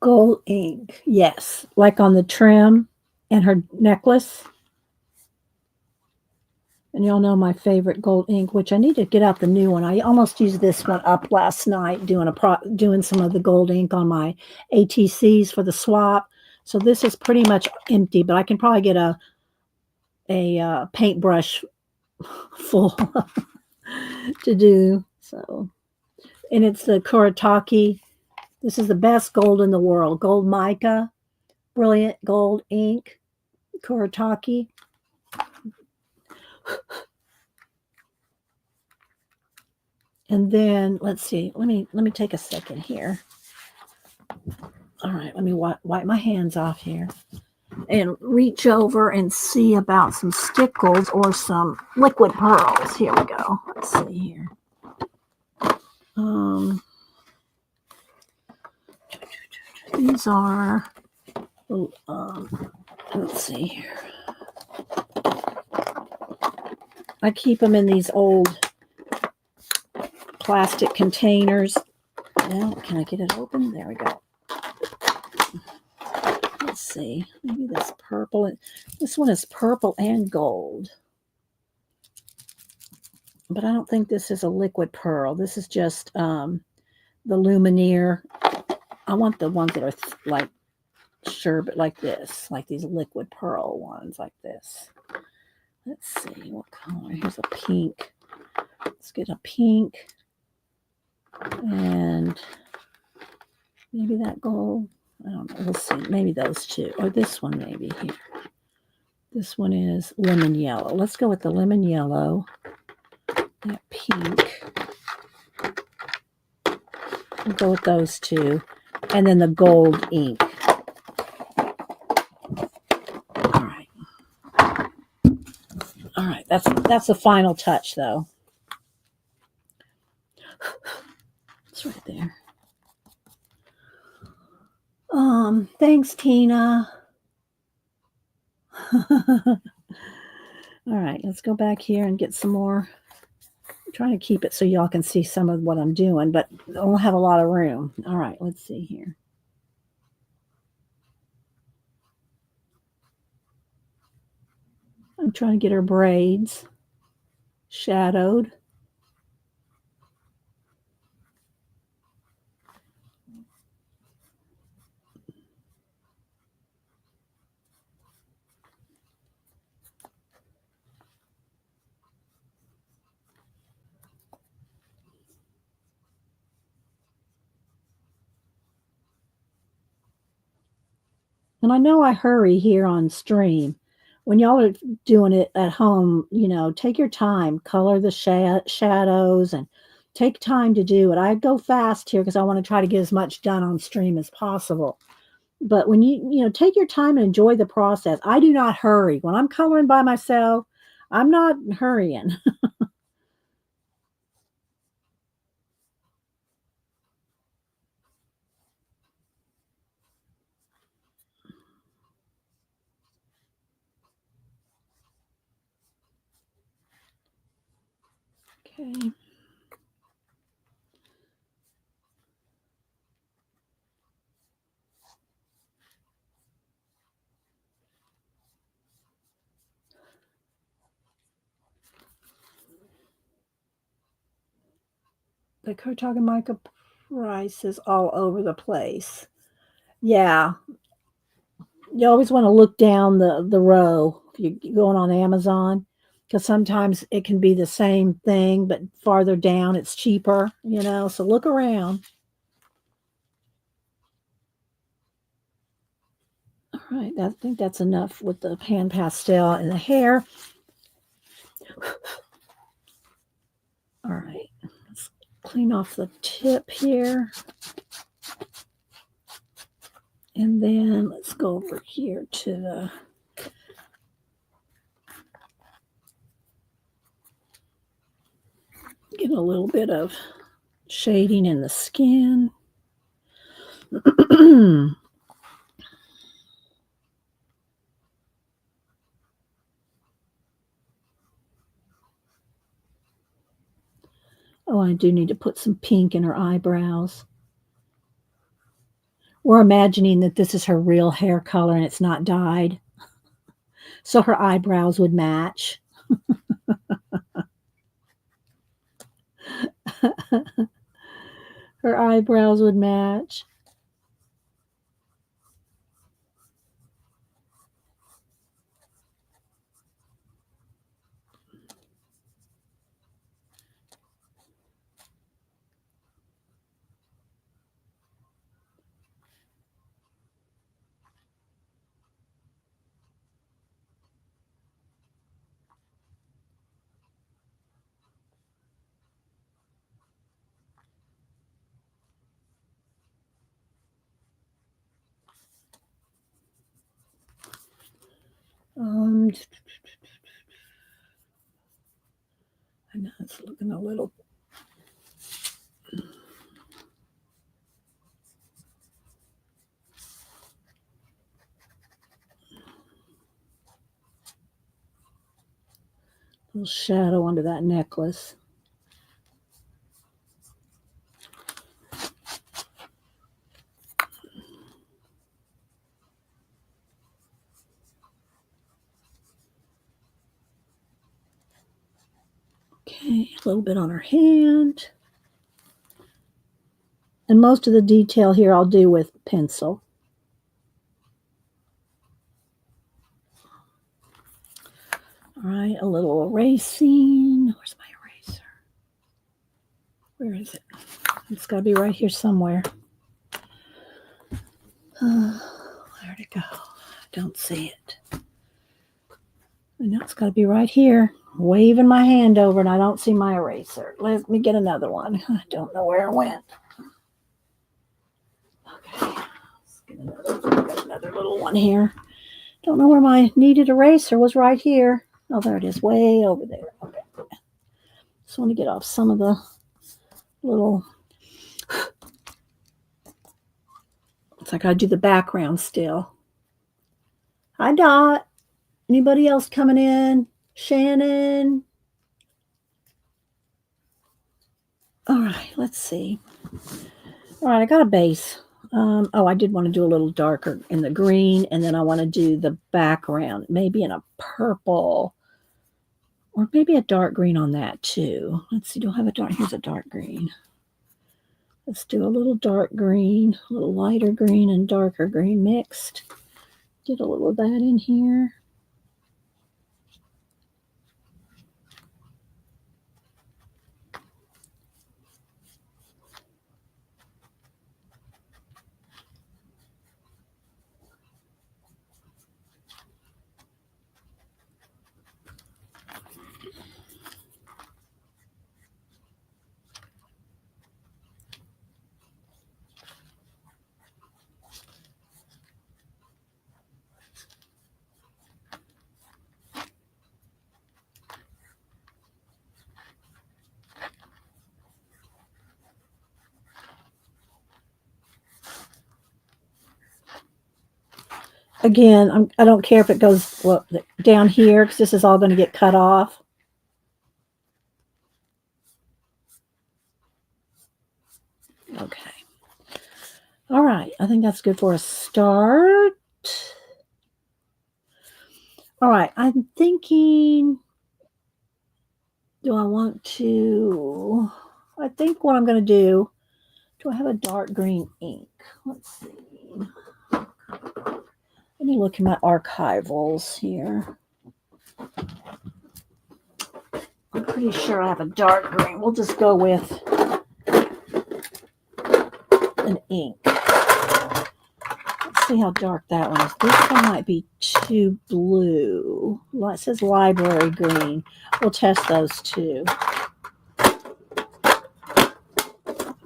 Gold ink, yes, like on the trim and her necklace. And y'all know my favorite gold ink, which I need to get out the new one. I almost used this one up last night doing some of the gold ink on my ATCs for the swap. So this is pretty much empty, but I can probably get a paintbrush full to do. So, and it's the Kuretake. This is the best gold in the world. Gold mica, brilliant gold ink, Kuretake. And then let's see. Let me take a second here. All right, let me wipe my hands off here and reach over and see about some stickles or some liquid pearls. Here we go. Let's see here. These are. Let's see here. I keep them in these old plastic containers. Now, can I get it open? There we go. Let's see. Maybe this purple. This one is purple and gold. But I don't think this is a liquid pearl. This is just the Lumineer. I want the ones that are like sherbet, like this, like these liquid pearl ones, like this. Let's see what color. Here's a pink. Let's get a pink. And maybe that gold. I don't know. We'll see. Maybe those two. Or this one maybe here. This one is lemon yellow. Let's go with the lemon yellow. That pink. We'll go with those two. And then the gold ink. All right. All right. That's the final touch though. It's right there. Thanks, Tina. All right, let's go back here and get some more. I'm trying to keep it so y'all can see some of what I'm doing, but I don't have a lot of room. All right, let's see here. I'm trying to get her braids shadowed. And I know I hurry here on stream. When y'all are doing it at home, take your time, color the shadows, and take time to do it. I go fast here because I want to try to get as much done on stream as possible. But when you take your time and enjoy the process. I do not hurry. When I'm coloring by myself, I'm not hurrying. Okay. The Kuretake mica price is all over the place. Yeah. You always want to look down the row if you're going on Amazon, because sometimes it can be the same thing, but farther down it's cheaper, so look around. All right, I think that's enough with the Pan Pastel and the hair. All right, let's clean off the tip here. And then let's go over here to the get a little bit of shading in the skin. Oh, I do need to put some pink in her eyebrows. We're imagining that this is her real hair color and it's not dyed. So her eyebrows would match. Her eyebrows would match. I know it's looking a little. Little shadow under that necklace. Okay, a little bit on her hand. And most of the detail here I'll do with pencil. All right, a little erasing. Where's my eraser? Where is it? It's got to be right here somewhere. Where'd it go? Don't see it. I know it's got to be right here. I'm waving my hand over and I don't see my eraser. Let me get another one. I don't know where it went. Okay, let's get another little one here. Don't know where my needed eraser was. Right here. Oh, there it is, way over there. Okay. Just want to get off some of the little. It's like I do the background still. Hi, Dot. Anybody else coming in? Shannon. All right, let's see. All right, I got a base. Oh, I did want to do a little darker in the green, and then I want to do the background, maybe in a purple, or maybe a dark green on that too. Let's see, do I have a dark? Here's a dark green. Let's do a little dark green, a little lighter green and darker green mixed. Get a little of that in here. Again, I don't care if it goes down here because this is all going to get cut off. Okay. All right. I think that's good for a start. All right. I'm thinking, do I want to, I think what I'm going to do I have a dark green ink? Let's see. Let me look in my archivals here. I'm pretty sure I have a dark green. We'll just go with an ink. Let's see how dark that one is. This one might be too blue. Well, it says library green. We'll test those two.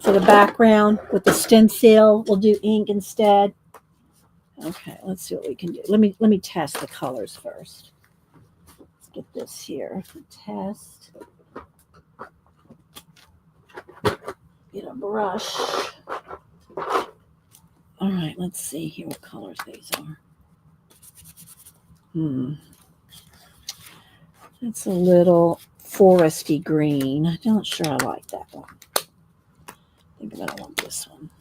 For the background with the stencil, we'll do ink instead. Okay, let's see what we can do. Let me test the colors first. Let's get this here. Test. Get a brush. All right, let's see here what colors these are. It's a little foresty green. I'm not sure I like that one. I think I'm going to want this one.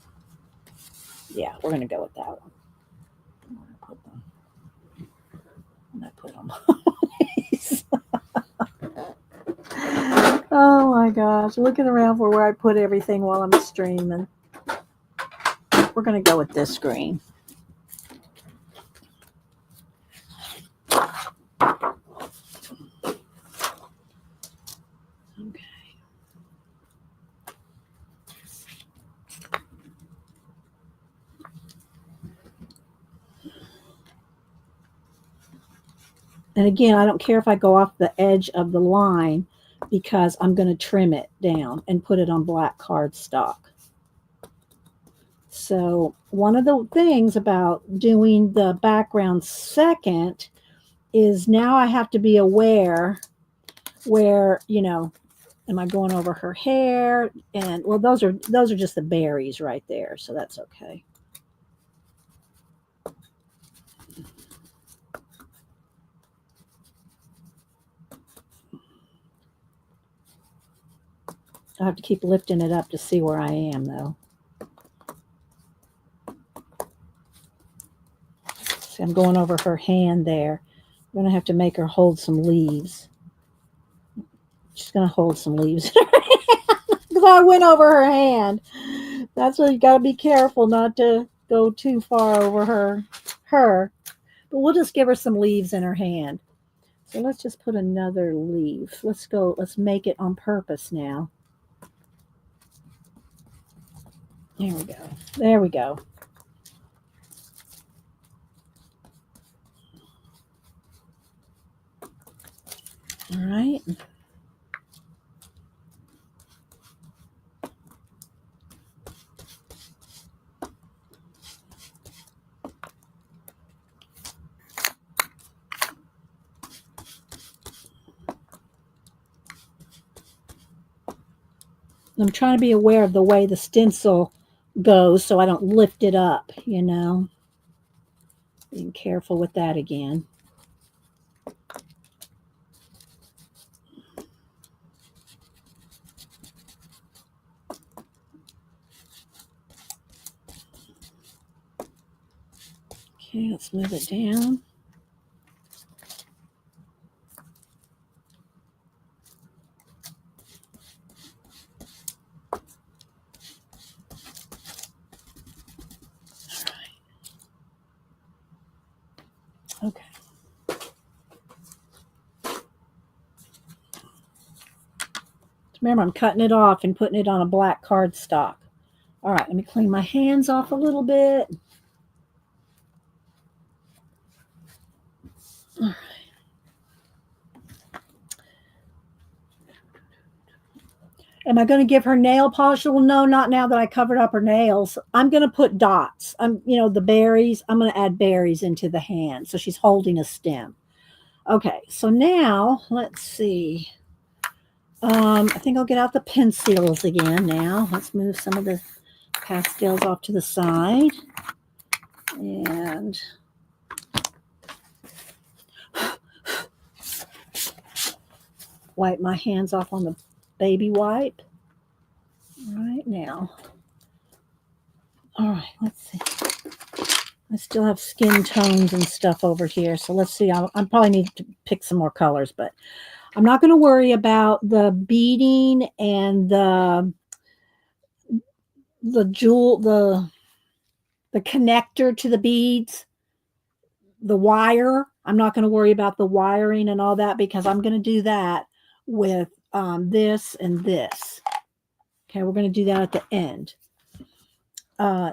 Yeah, we're going to go with that one. I'm going to put them on these. Oh my gosh, looking around for where I put everything while I'm streaming. We're going to go with this green. Okay. And again, I don't care if I go off the edge of the line because I'm going to trim it down and put it on black cardstock. So one of the things about doing the background second is now I have to be aware where, you know, am I going over her hair? And well, those are just the berries right there, so that's okay. I have to keep lifting it up to see where I am, though. See, I'm going over her hand there. I'm going to have to make her hold some leaves. She's going to hold some leaves in her hand because I went over her hand. That's why you got to be careful not to go too far over her. But we'll just give her some leaves in her hand. So let's just put another leaf. Let's make it on purpose now. There we go. There we go. All right. I'm trying to be aware of the way the stencil goes so I don't lift it up, you know. Being careful with that again. Okay, let's move it down. Okay. Remember, I'm cutting it off and putting it on a black cardstock. All right, let me clean my hands off a little bit. All right. Am I going to give her nail polish? Well, no, not now that I covered up her nails. I'm going to put dots. The berries. I'm going to add berries into the hand. So she's holding a stem. Okay, so now let's see. I think I'll get out the pencils again now. Let's move some of the pastels off to the side. And wipe my hands off on the baby wipe. Right now. All right, let's see. I still have skin tones and stuff over here. So let's see. I probably need to pick some more colors, but I'm not going to worry about the beading and the jewel, the connector to the beads, the wire. I'm not going to worry about the wiring and all that because I'm going to do that with this and this. Okay, we're going to do that at the end.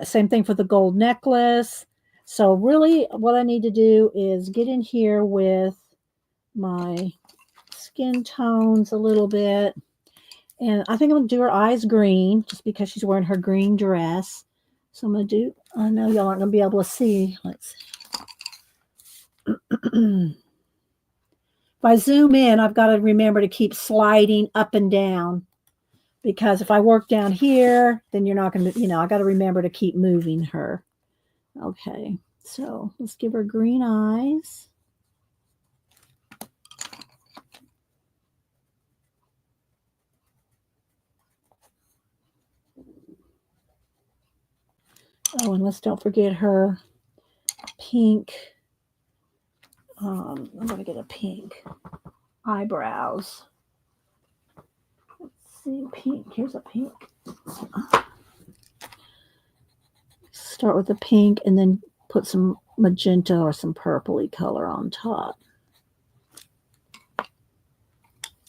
Same thing for the gold necklace. So really what I need to do is get in here with my skin tones a little bit. And I think I'm going to do her eyes green just because she's wearing her green dress. So I'm going to do, I know y'all aren't going to be able to see. Let's see. If I zoom in, I've got to remember to keep sliding up and down. Because if I work down here, then you're not going to, I got to remember to keep moving her. Okay, so let's give her green eyes. Oh, and let's don't forget her pink. I'm going to get a pink eyebrows. Let's see, pink. Here's a pink. Start with the pink and then put some magenta or some purpley color on top.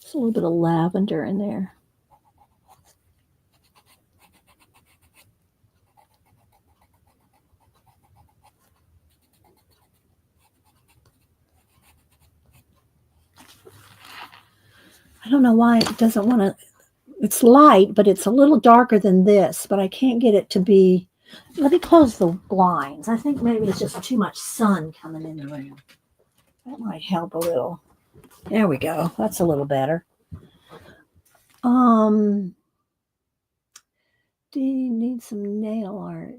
Just a little bit of lavender in there. I don't know why it doesn't want to. It's light, but it's a little darker than this, but I can't get it to be. Let me close the blinds. I think maybe it's just too much sun coming in the room. That might help a little. There we go. That's a little better. Do you need some nail art?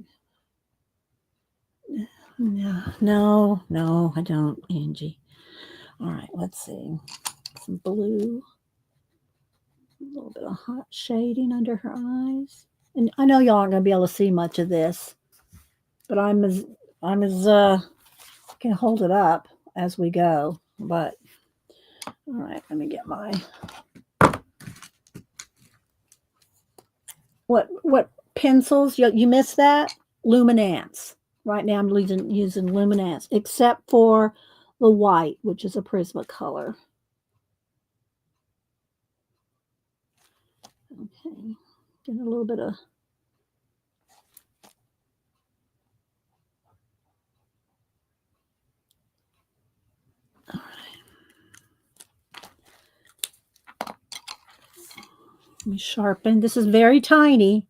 No, I don't, Angie. All right, let's see. Some blue. A little bit of hot shading under her eyes. And I know y'all aren't going to be able to see much of this, but I'm as can hold it up as we go. But all right, let me get my what pencils? You missed that? Luminance. Right now I'm using Luminance, except for the white, which is a Prismacolor. Okay, get a little bit of all right. Let me sharpen. This is very tiny,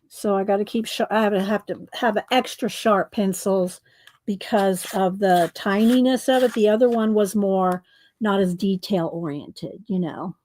so I got to keep. I have to have extra sharp pencils because of the tininess of it. The other one was more not as detail oriented, you know.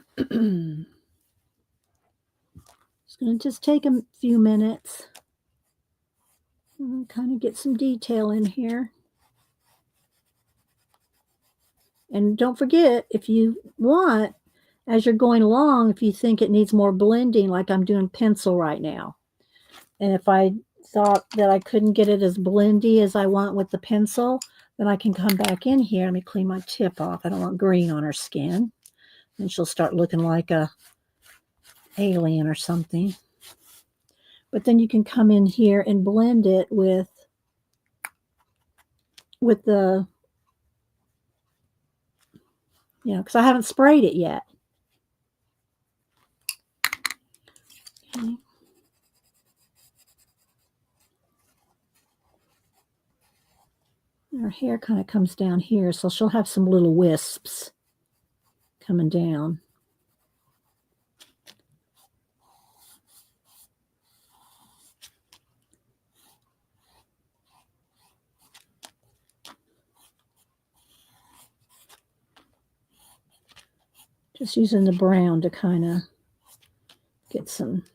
It's going to just take a few minutes and kind of get some detail in here. And don't forget, if you want, as you're going along, if you think it needs more blending, like I'm doing pencil right now, and if I thought that I couldn't get it as blendy as I want with the pencil, then I can come back in here. Let me clean my tip off. I don't want green on her skin. And she'll start looking like a alien or something. But then you can come in here and blend it with the, you know, because I haven't sprayed it yet. Okay. Her hair kind of comes down here, so she'll have some little wisps coming down. Just using the brown to kind of get some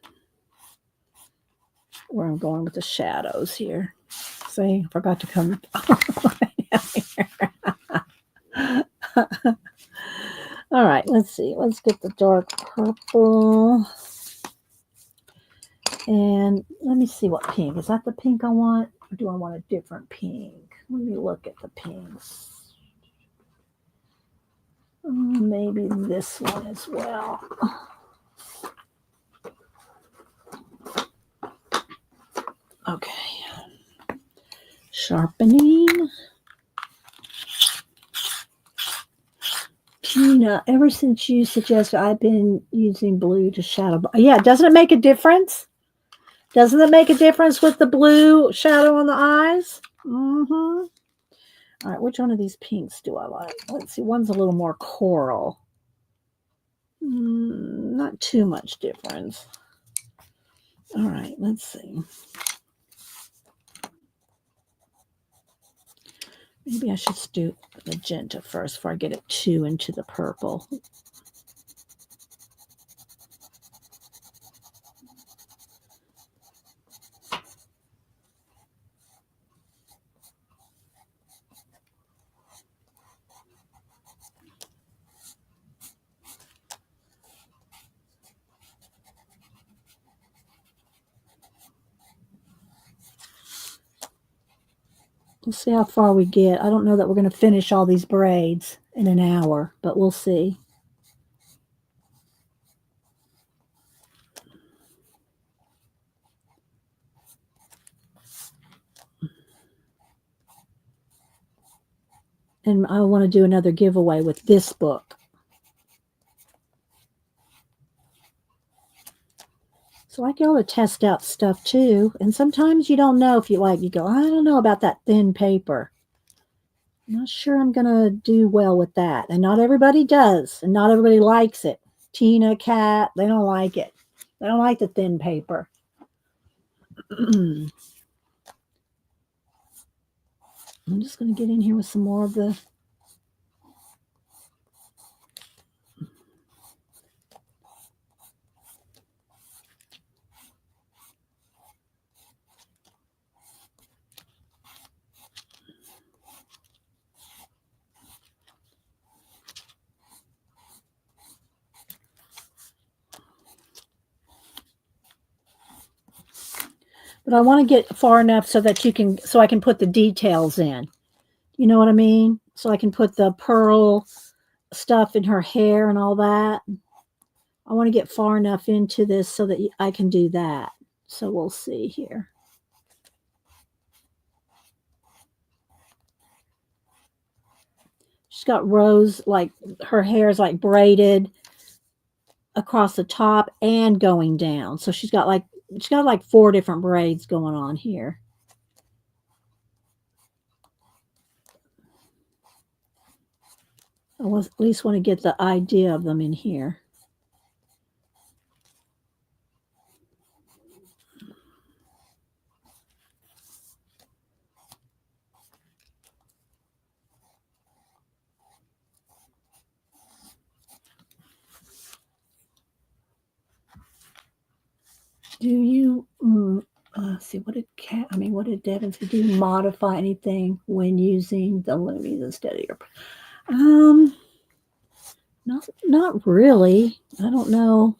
where I'm going with the shadows here. See, I forgot to come all right, let's see. Let's get the dark purple. And let me see what pink. Is that the pink I want? Or do I want a different pink? Let me look at the pinks. Maybe this one as well. Okay. Sharpening. Tina, ever since you suggested, I've been using blue to shadow. Yeah, doesn't it make a difference? Doesn't it make a difference with the blue shadow on the eyes? Mm-hmm. All right, which one of these pinks do I like? Let's see, one's a little more coral. Not too much difference. All right, let's see. Maybe I should do magenta first before I get it too into the purple. We'll see how far we get. I don't know that we're going to finish all these braids in an hour, but we'll see. And I want to do another giveaway with this book. So I go to test out stuff too. And sometimes you don't know if you like, you go, I don't know about that thin paper. I'm not sure I'm going to do well with that. And not everybody does. And not everybody likes it. Tina, Kat, they don't like it. They don't like the thin paper. I'm just going to get in here with some more of the... But I want to get far enough so that so I can put the details in. You know what I mean? So I can put the pearl stuff in her hair and all that. I want to get far enough into this so that I can do that. So we'll see here. She's got rows, like her hair is like braided across the top and going down. So she's got like 4 different braids going on here. I at least want to get the idea of them in here. Do you see what did Devin say? Do you modify anything when using the Loomies instead of your not really. I don't know.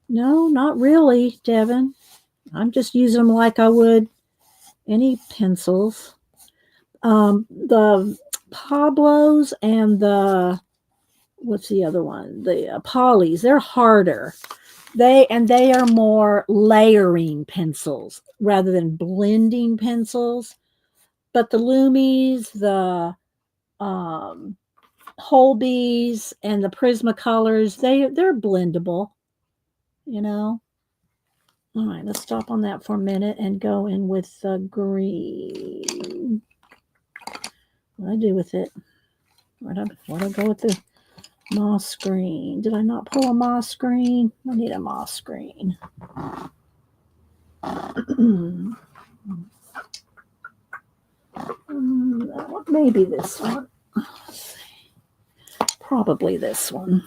No, not really, Devin. I'm just using them like I would any pencils. The Pablos and the what's the other one? The Polys, they're harder. They are more layering pencils rather than blending pencils. But the Loomies, the Holbees, and the Prismacolors, they're blendable, you know. All right, let's stop on that for a minute and go in with the green. What do I do with it? Where do I go with the moss green? Did I not pull a moss green? I need a moss green. Maybe this one. Probably this one.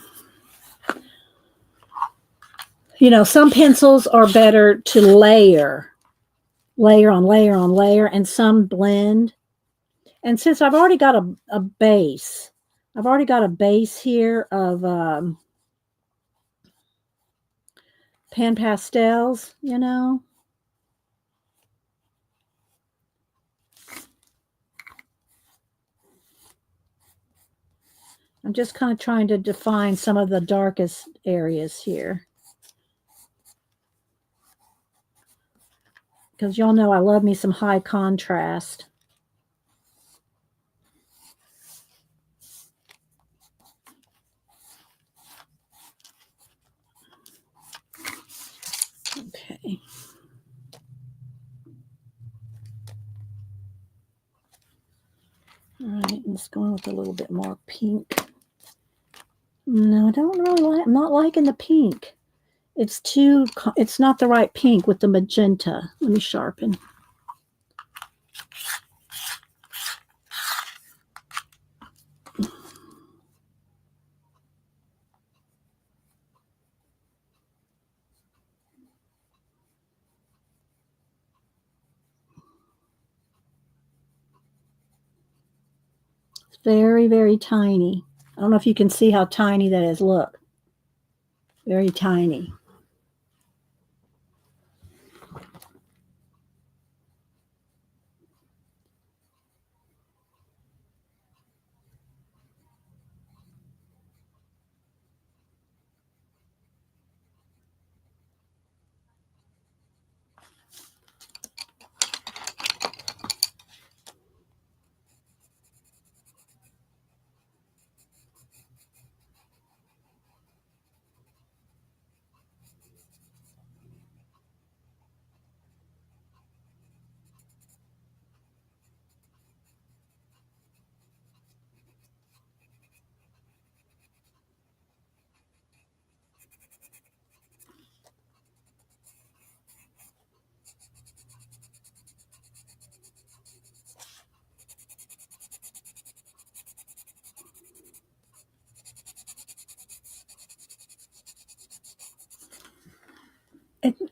You know, some pencils are better to layer on layer on layer, and some blend. And since I've already got a base, I've already got a base here of Pan Pastels, you know. I'm just kind of trying to define some of the darkest areas here. Because y'all know I love me some high contrast. Okay. All right, let's go in with a little bit more pink. No, I don't really like, I'm not liking the pink. It's not the right pink with the magenta. Let me sharpen. It's very, very tiny. I don't know if you can see how tiny that is. Look, very tiny.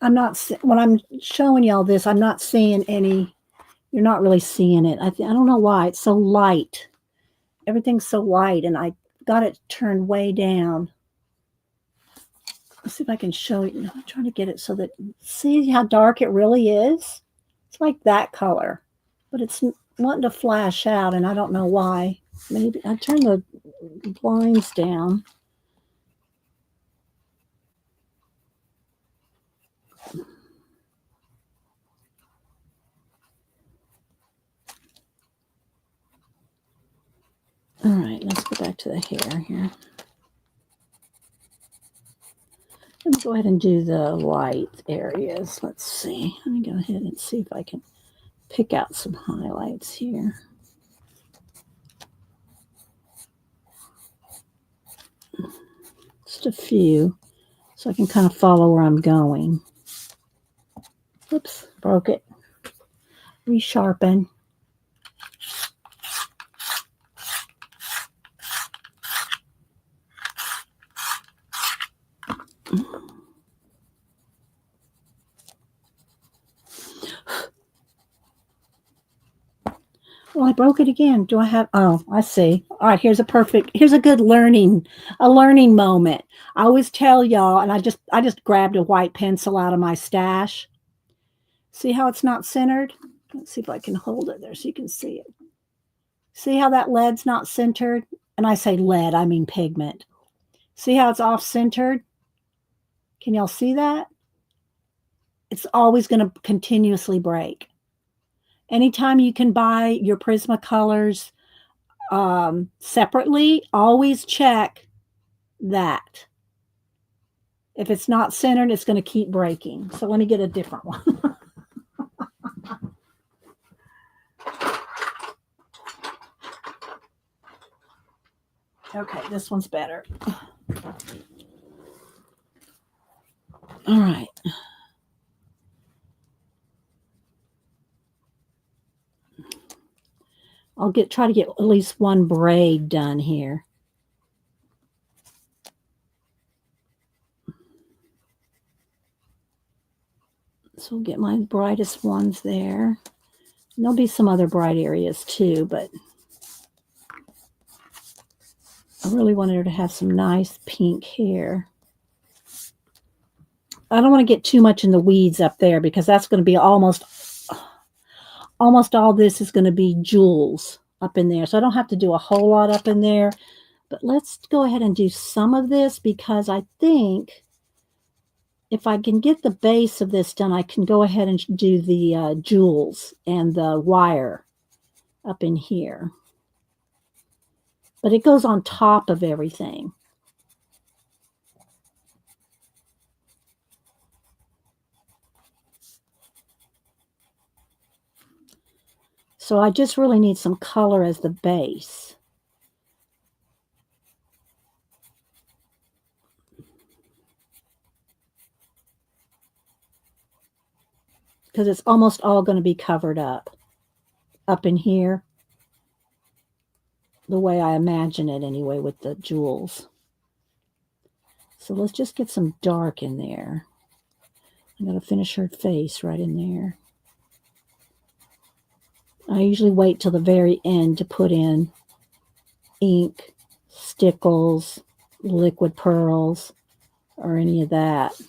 I'm not, when I'm showing y'all this, I'm not seeing any, you're not really seeing it. I don't know why. It's so light. Everything's so light, and I got it turned way down. Let's see if I can show you. I'm trying to get it so that, see how dark it really is? It's like that color, but it's wanting to flash out, and I don't know why. Maybe I turn the blinds down. All right, let's go back to the hair here. Let me go ahead and do the light areas. Let's see. Let me go ahead and see if I can pick out some highlights here. Just a few, so I can kind of follow where I'm going. Oops, broke it. Resharpen. Well, I broke it again. Do I have, oh, I see. All right, here's a good learning moment. I always tell y'all, and I just grabbed a white pencil out of my stash. See how it's not centered? Let's see if I can hold it there so you can see it. See how that lead's not centered? And I say lead, I mean pigment. See how it's off centered? Can y'all see that? It's always going to continuously break. Anytime you can buy your Prismacolors separately, always check that. If it's not centered, it's going to keep breaking. So let me get a different one. Okay, this one's better. All right. I'll try to get at least one braid done here. So we'll get my brightest ones there. And there'll be some other bright areas too, but I really wanted her to have some nice pink hair. I don't want to get too much in the weeds up there because that's going to be almost all this is going to be jewels up in there. So I don't have to do a whole lot up in there. But let's go ahead and do some of this because I think if I can get the base of this done, I can go ahead and do the jewels and the wire up in here. But it goes on top of everything. So I just really need some color as the base. Because it's almost all going to be covered up in here, the way I imagine it anyway with the jewels. So let's just get some dark in there. I'm going to finish her face right in there. I usually wait till the very end to put in ink, stickles, liquid pearls, or any of that.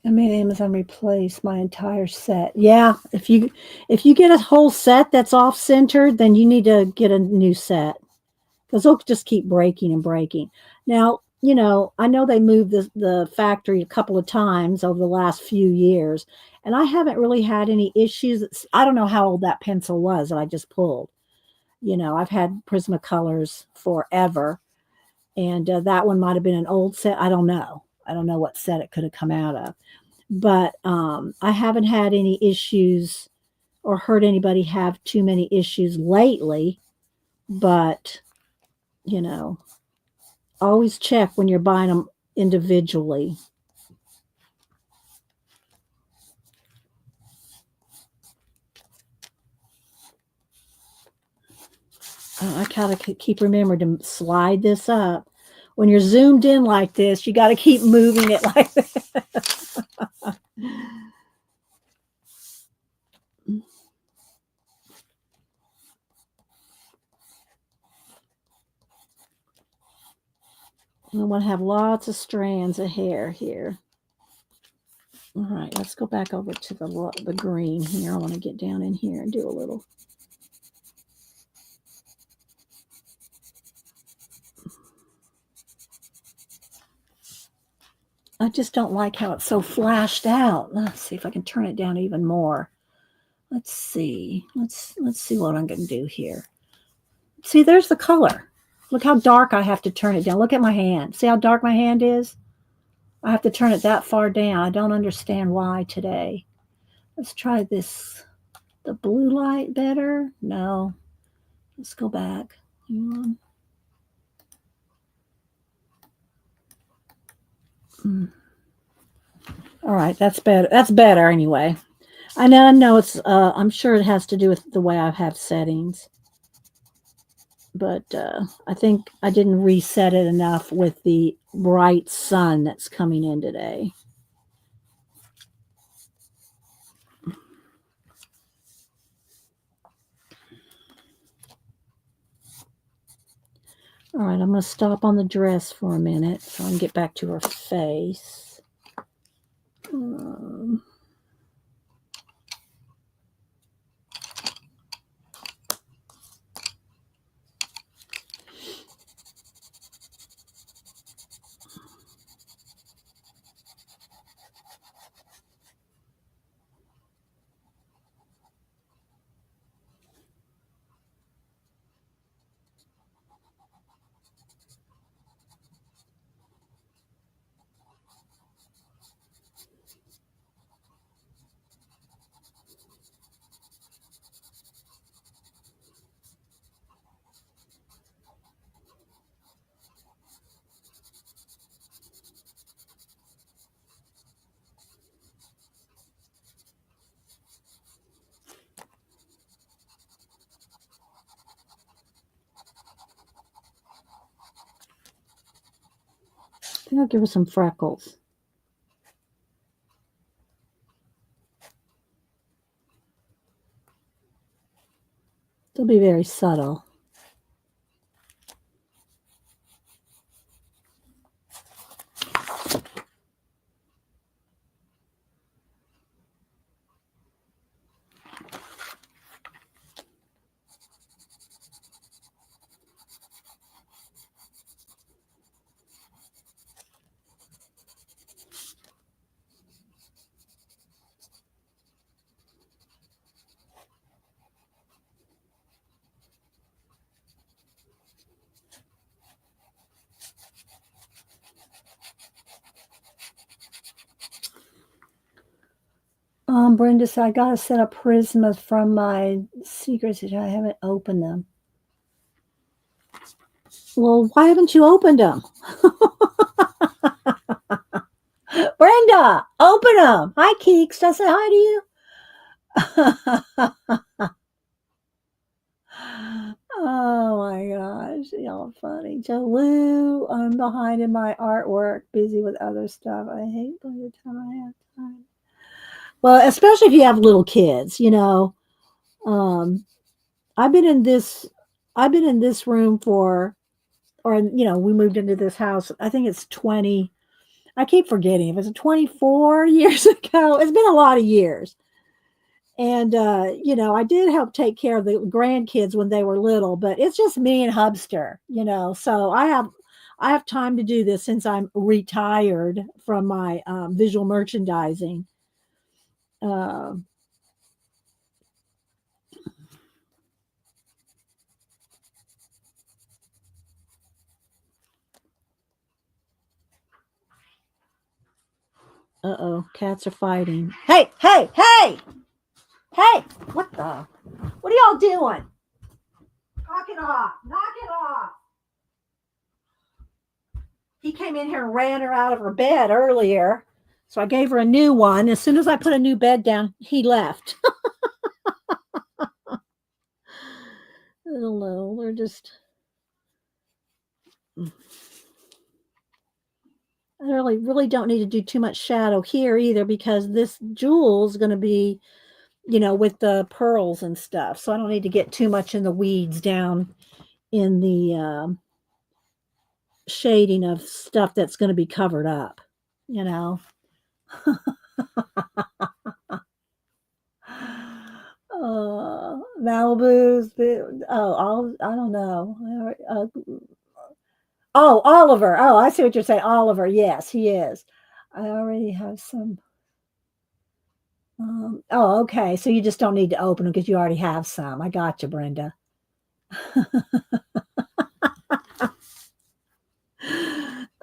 I made Amazon replace my entire set. Yeah, if you get a whole set that's off centered, then you need to get a new set because they'll just keep breaking and breaking. Now, I know they moved the factory a couple of times over the last few years, and I haven't really had any issues. I don't know how old that pencil was that I just pulled. I've had Prismacolors forever, and that one might have been an old set. I don't know. I don't know what set it could have come out of. But I haven't had any issues or heard anybody have too many issues lately. But, always check when you're buying them individually. I gotta keep remembering to slide this up. When you're zoomed in like this, you got to keep moving it like this. I want to have lots of strands of hair here. All right, let's go back over to the green here. I want to get down in here and do a little. I just don't like how it's so flashed out. Let's see if I can turn it down even more. Let's see. Let's see what I'm going to do here. See, there's the color. Look how dark I have to turn it down. Look at my hand. See how dark my hand is? I have to turn it that far down. I don't understand why today. Let's try this. The blue light better? No. Let's go back. All right, that's better. That's better anyway. I know it's. I'm sure it has to do with the way I have settings, but I think I didn't reset it enough with the bright sun that's coming in today. All right, I'm going to stop on the dress for a minute so I can get back to her face. I think I'll give her some freckles. They'll be very subtle. Brenda said, I got a set of Prismas from my secrets. I haven't opened them. Well, why haven't you opened them? Brenda, open them. Hi, Keeks. I say hi to you. Oh my gosh, y'all funny. Joloo, I'm behind in my artwork, busy with other stuff. I hate by the time I have time. Well, especially if you have little kids, you know. Um, I've been in this, I've been in this room for, or you know, we moved into this house. I think it's 20. I keep forgetting if it's 24 years ago. It's been a lot of years. And you know, I did help take care of the grandkids when they were little, but it's just me and Hubster, you know. So I have time to do this since I'm retired from my visual merchandising. Uh, uh-oh, cats are fighting. Hey, hey, hey, hey! What are y'all doing? Knock it off! Knock it off! He came in here and ran her out of her bed earlier. So I gave her a new one. As soon as I put a new bed down, he left. I don't know. They're just. I really don't need to do too much shadow here either because this jewel is going to be, you know, with the pearls and stuff. So I don't need to get too much in the weeds down in the shading of stuff that's going to be covered up, you know. Malibu's, I don't know. Oh, Oliver. Oh, I see what you're saying. Oliver. Yes, he is. I already have some. Oh, okay. So you just don't need to open them because you already have some. I got you, Brenda.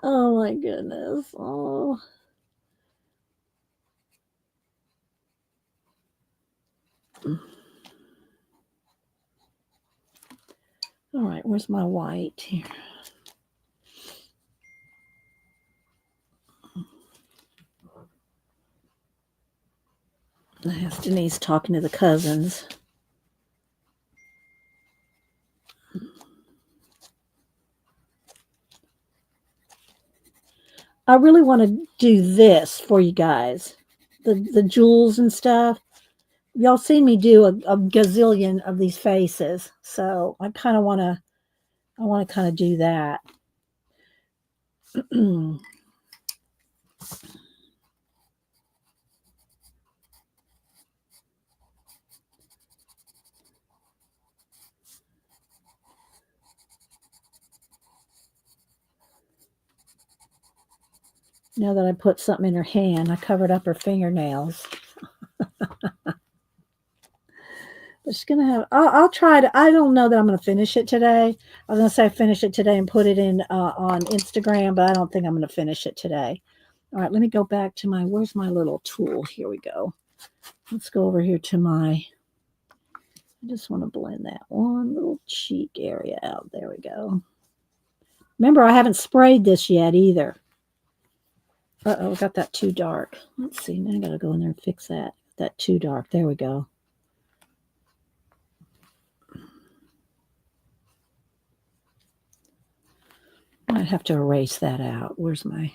Oh my goodness. Oh. All right. Where's my white here? That's Denise talking to the cousins. I really want to do this for you guys. The jewels and stuff. Y'all seen me do a gazillion of these faces. So I kind of want to kind of do that. Now that I put something in her hand, I covered up her fingernails. But she's gonna have. I'll try to. I don't know that I'm gonna finish it today. I was gonna say finish it today and put it in on Instagram, but I don't think I'm gonna finish it today. All right, let me go back to my. Where's my little tool? Here we go. Let's go over here to my. I just want to blend that one little cheek area out. There we go. Remember, I haven't sprayed this yet either. Uh-oh, I got that too dark. Let's see. Now I got to go in there and fix that. That too dark. There we go. I might have to erase that out. Where's my...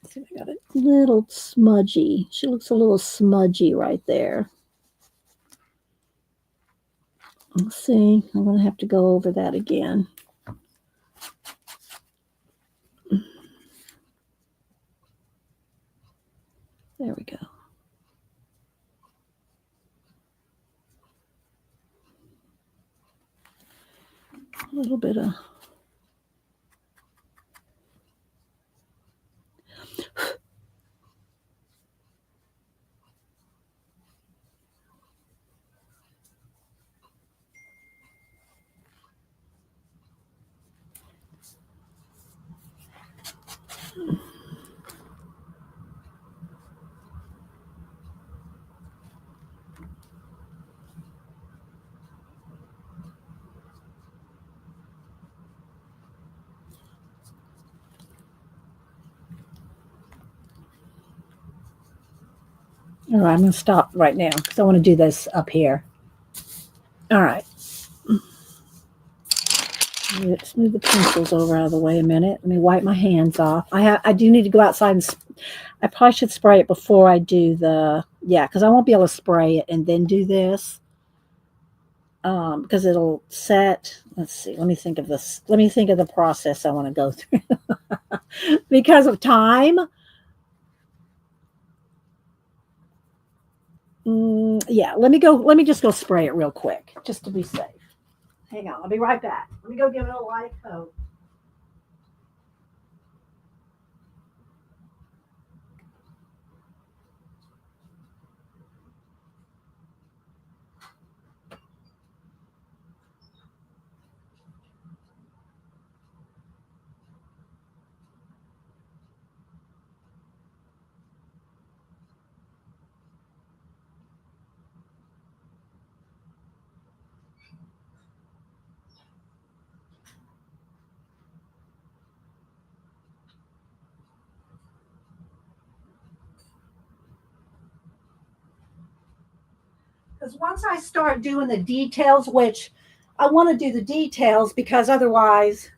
Let's see, I got a little smudgy. She looks a little smudgy right there. Let's see. I'm going to have to go over that again. There we go. A little bit of... All right, I'm going to stop right now because I want to do this up here. All right. Let's move the pencils over out of the way a minute. Let me wipe my hands off. I do need to go outside and I probably should spray it before I do because I won't be able to spray it and then do this. Because it'll set. Let's see. Let me think of this. Let me think of the process I want to go through because of time. Yeah, let me just go spray it real quick just to be safe. Hang on, I'll be right back. Let me go give it a light coat. Because once I start doing the details, which I want to do the details because otherwise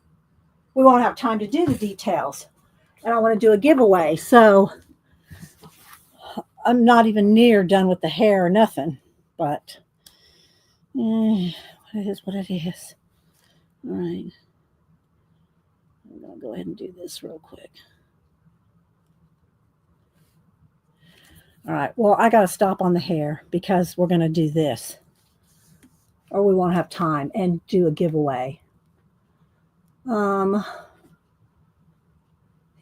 we won't have time to do the details. And I want to do a giveaway. So I'm not even near done with the hair or nothing. But it is what it is. All right. I'm going to go ahead and do this real quick. All right. Well, I got to stop on the hair because we're going to do this. Or we won't have time and do a giveaway.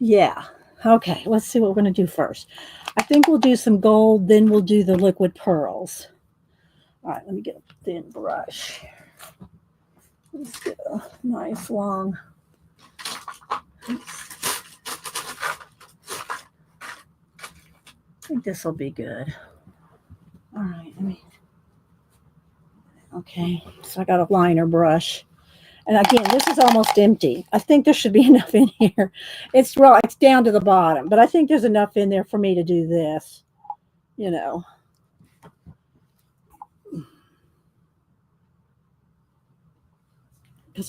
Yeah. Okay. Let's see what we're going to do first. I think we'll do some gold, then we'll do the liquid pearls. All right. Let me get a thin brush. Let's get a nice long. I think this will be good. All right. Okay. So I got a liner brush. And again, this is almost empty. I think there should be enough in here. It's down to the bottom, but I think there's enough in there for me to do this, Because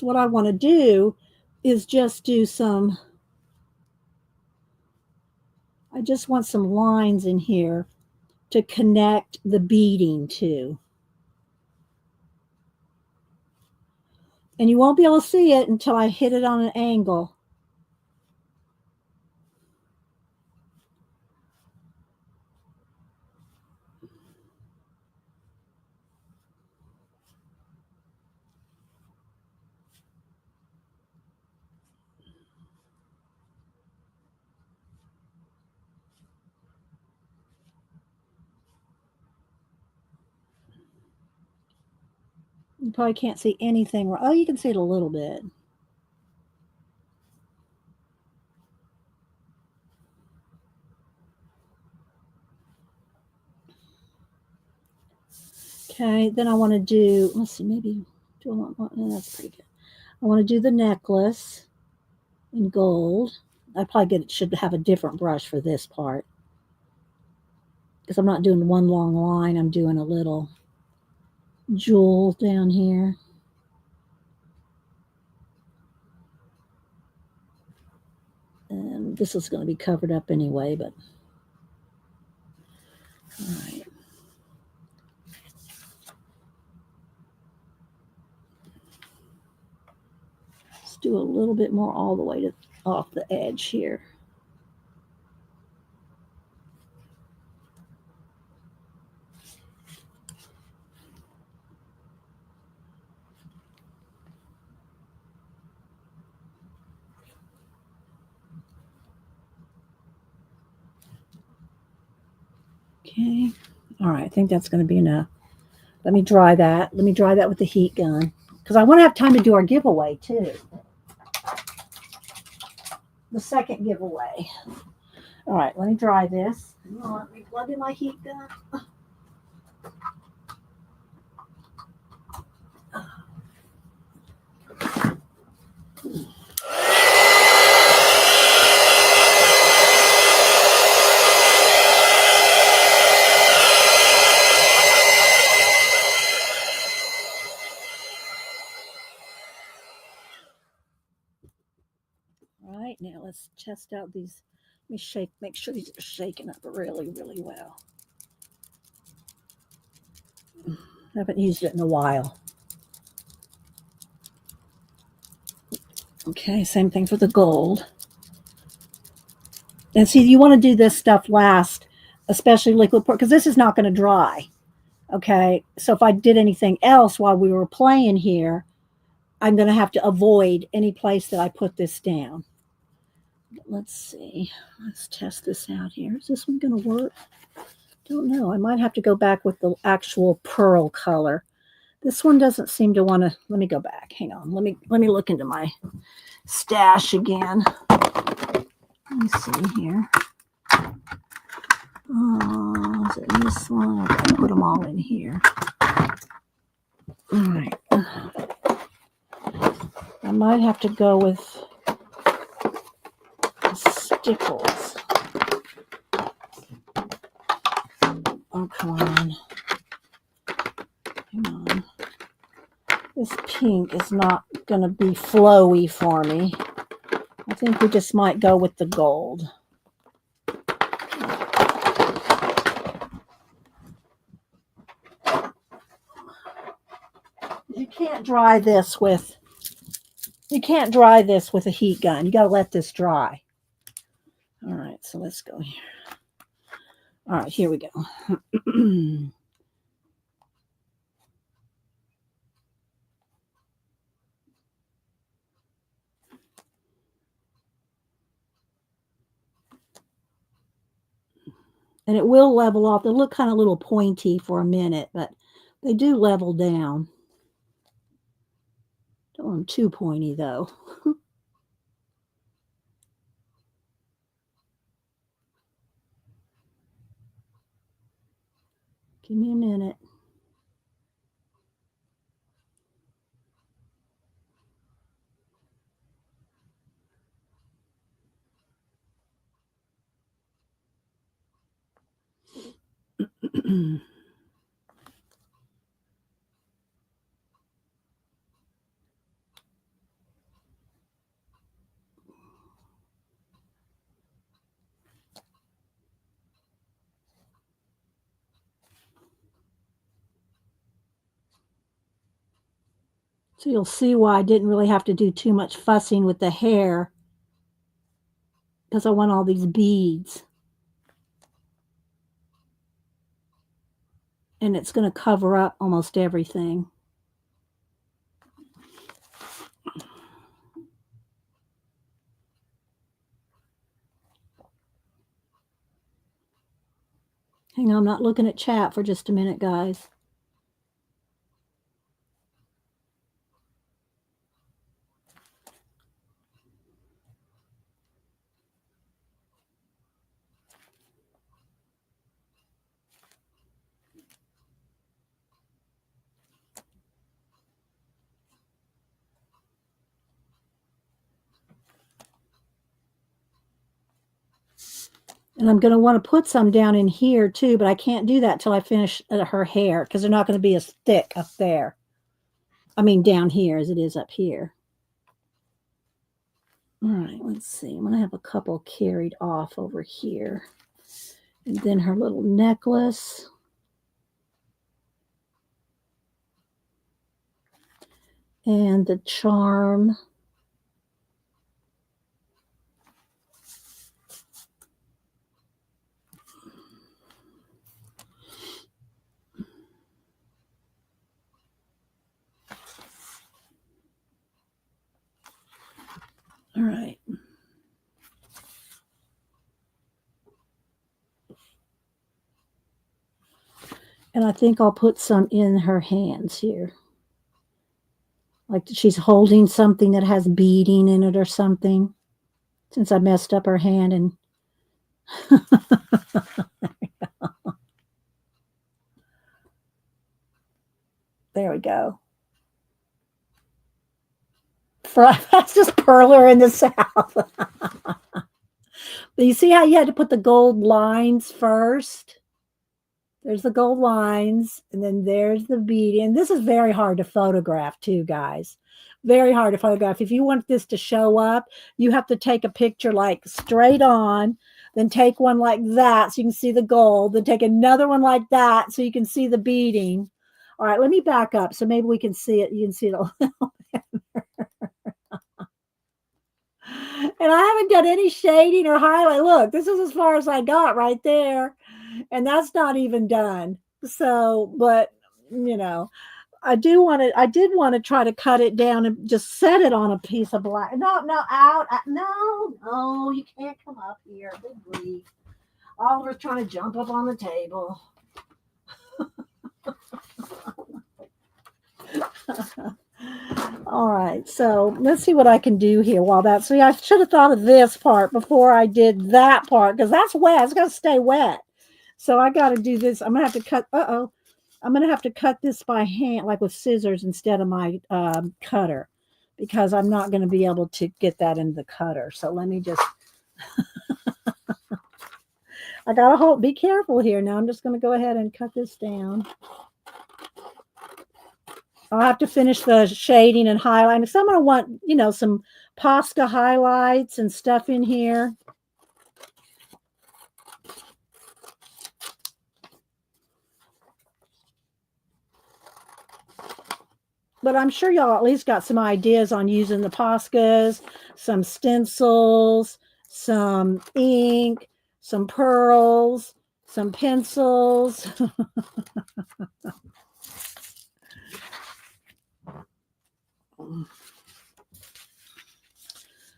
what I want to do is just do I just want some lines in here to connect the beading to. And you won't be able to see it until I hit it on an angle. You probably can't see anything. Oh, you can see it a little bit. Okay, then I want to do, let's see, maybe, do I want one? No, that's pretty good. I want to do the necklace in gold. I probably should have a different brush for this part. Because I'm not doing one long line, I'm doing a little jewel down here. And this is going to be covered up anyway, but all right. Let's do a little bit more all the way off the edge here. Okay. All right. I think that's going to be enough. Let me dry that. Let me dry that with the heat gun because I want to have time to do our giveaway too. The second giveaway. All right. Let me dry this. Let me plug in my heat gun. test out these. Let me shake, make sure these are shaken up really, really well. I haven't used it in a while. Okay, same thing for the gold. And see, you want to do this stuff last, especially liquid pork, because this is not going to dry. Okay, so if I did anything else while we were playing here, I'm going to have to avoid any place that I put this down. Let's see. Let's test this out here. Is this one going to work? Don't know. I might have to go back with the actual pearl color. This one doesn't seem to want to. Let me go back. Hang on. Let me look into my stash again. Let me see here. Oh, is it this one? I gotta put them all in here. All right. I might have to go with stickles. Oh, come on. Hang on. This pink is not going to be flowy for me. I think we just might go with the gold. You can't dry this with a heat gun. You got to let this dry. All right, so let's go here. All right, here we go. And it will level off. They look kind of a little pointy for a minute, but they do level down. Don't want them too pointy, though. Give me a minute. So you'll see why I didn't really have to do too much fussing with the hair, because I want all these beads. And it's going to cover up almost everything. Hang on, I'm not looking at chat for just a minute, guys. And I'm going to want to put some down in here too, but I can't do that till I finish her hair because they're not going to be as thick up there. I mean, down here as it is up here. All right, let's see. I'm going to have a couple carried off over here. And then her little necklace. And the charm. All right. And I think I'll put some in her hands here. Like she's holding something that has beading in it or something. Since I messed up her hand and there we go. That's just perler in the South. But you see how you had to put the gold lines first? There's the gold lines, and then there's the beading. And this is very hard to photograph too, guys. Very hard to photograph. If you want this to show up, you have to take a picture like straight on, then take one like that so you can see the gold, then take another one like that so you can see the beading. All right, let me back up so maybe we can see it. You can see it a little better. And I haven't done any shading or highlight. Look, this is as far as I got right there. And that's not even done. So, but you know, I did want to try to cut it down and just set it on a piece of black. No, out. No, you can't come up here. Good grief. Oliver's trying to jump up on the table. All right, so let's see what I can do here while that's, see, I should have thought of this part before I did that part because that's wet. It's got to stay wet. So I got to do this. I'm going to have to cut, I'm going to have to cut this by hand, like with scissors instead of my cutter because I'm not going to be able to get that in the cutter. So let me just, I got to be careful here. Now I'm just going to go ahead and cut this down. I'll have to finish the shading and highlighting. So I'm going to want, you know, some Posca highlights and stuff in here. But I'm sure y'all at least got some ideas on using the Poscas, some stencils, some ink, some pearls, some pencils.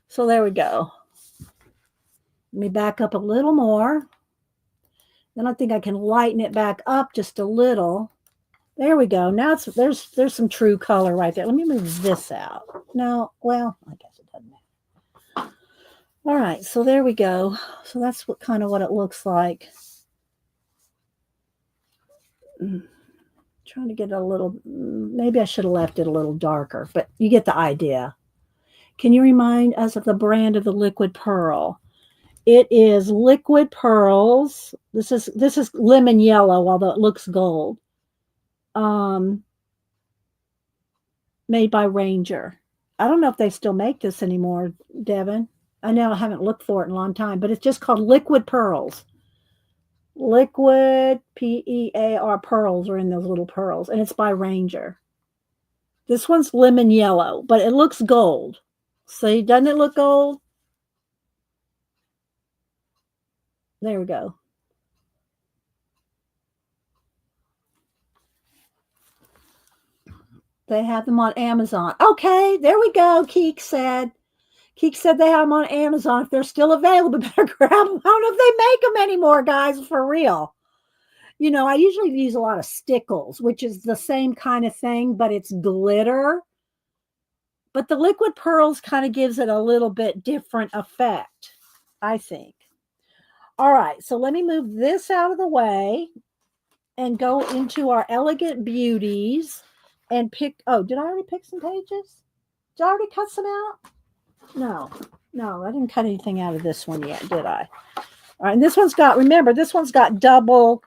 So there we go. Let me back up a little more. Then I think I can lighten it back up just a little. There we go. Now it's there's some true color right there. Let me move this out. No, well, I guess it doesn't matter. All right, so there we go. So that's what kind of what it looks like. Trying to get a little, maybe I should have left it a little darker, but you get the idea. Can you remind us of the brand of the liquid pearl? It is Liquid Pearls. This is lemon yellow, although it looks gold. Made by Ranger. I don't know if they still make this anymore, Devin. I know I haven't looked for it in a long time, but it's just called Liquid Pearls. Liquid Pear pearls are in those little pearls, and it's by Ranger. This one's lemon yellow, but it looks gold. See, doesn't it look gold? There we go. They have them on Amazon. Okay, there we go, Keek said. Keek said they have them on Amazon. If they're still available, better grab them. I don't know if they make them anymore, guys, for real. You know, I usually use a lot of stickles, which is the same kind of thing, but it's glitter. But the liquid pearls kind of gives it a little bit different effect, I think. All right, so let me move this out of the way and go into our Elegant Beauties and pick, oh, did I already pick some pages? Did I already cut some out? No, I didn't cut anything out of this one yet, did I? All right, and this one's got, remember, this one's got double,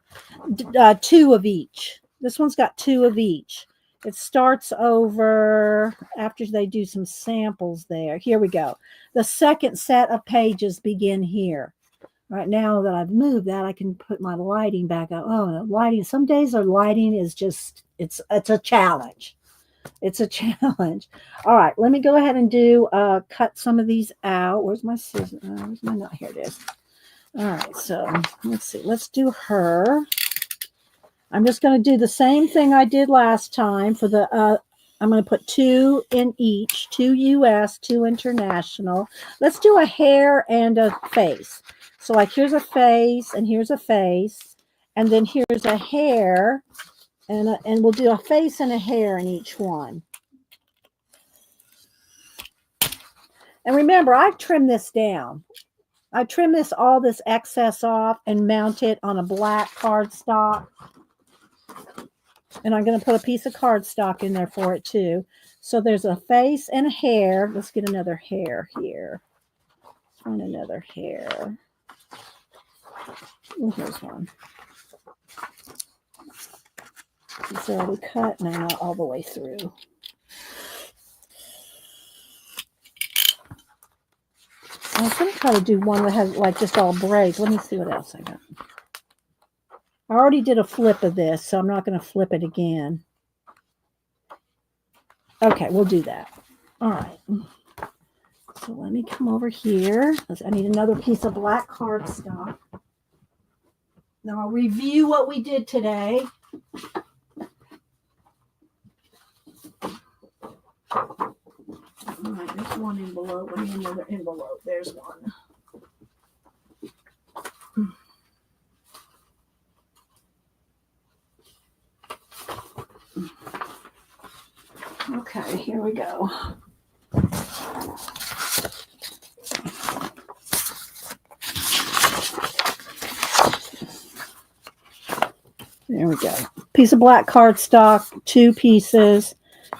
2 of each. This one's got 2 of each. It starts over after they do some samples there. Here we go. The second set of pages begin here. All right, now that I've moved that, I can put my lighting back up. Oh, the lighting. Some days our lighting is just, it's a challenge. It's a challenge. All right, let me go ahead and do, cut some of these out. Where's my scissors? Where's my, not, here it is. All right, so let's see. Let's do her. I'm just going to do the same thing I did last time for the, I'm going to put 2 in each, 2 US, 2 international. Let's do a hair and a face. So like here's a face and here's a face. And then here's a hair and we'll do a face and a hair in each one. And remember, I've trimmed this down. I trim all this excess off and mount it on a black cardstock. And I'm going to put a piece of cardstock in there for it too. So there's a face and a hair. Let's get another hair here. Find another hair. Oh, here's one. It's already cut. No, not all the way through. I was going to try to do one that has like just all braids. Let me see what else I got. I already did a flip of this, so I'm not going to flip it again. Okay, we'll do that. All right. So let me come over here. I need another piece of black cardstock. Now I'll review what we did today. All right, there's one envelope. Let me another envelope. There's one. Okay, here we go. There we go. Piece of black cardstock, 2 pieces.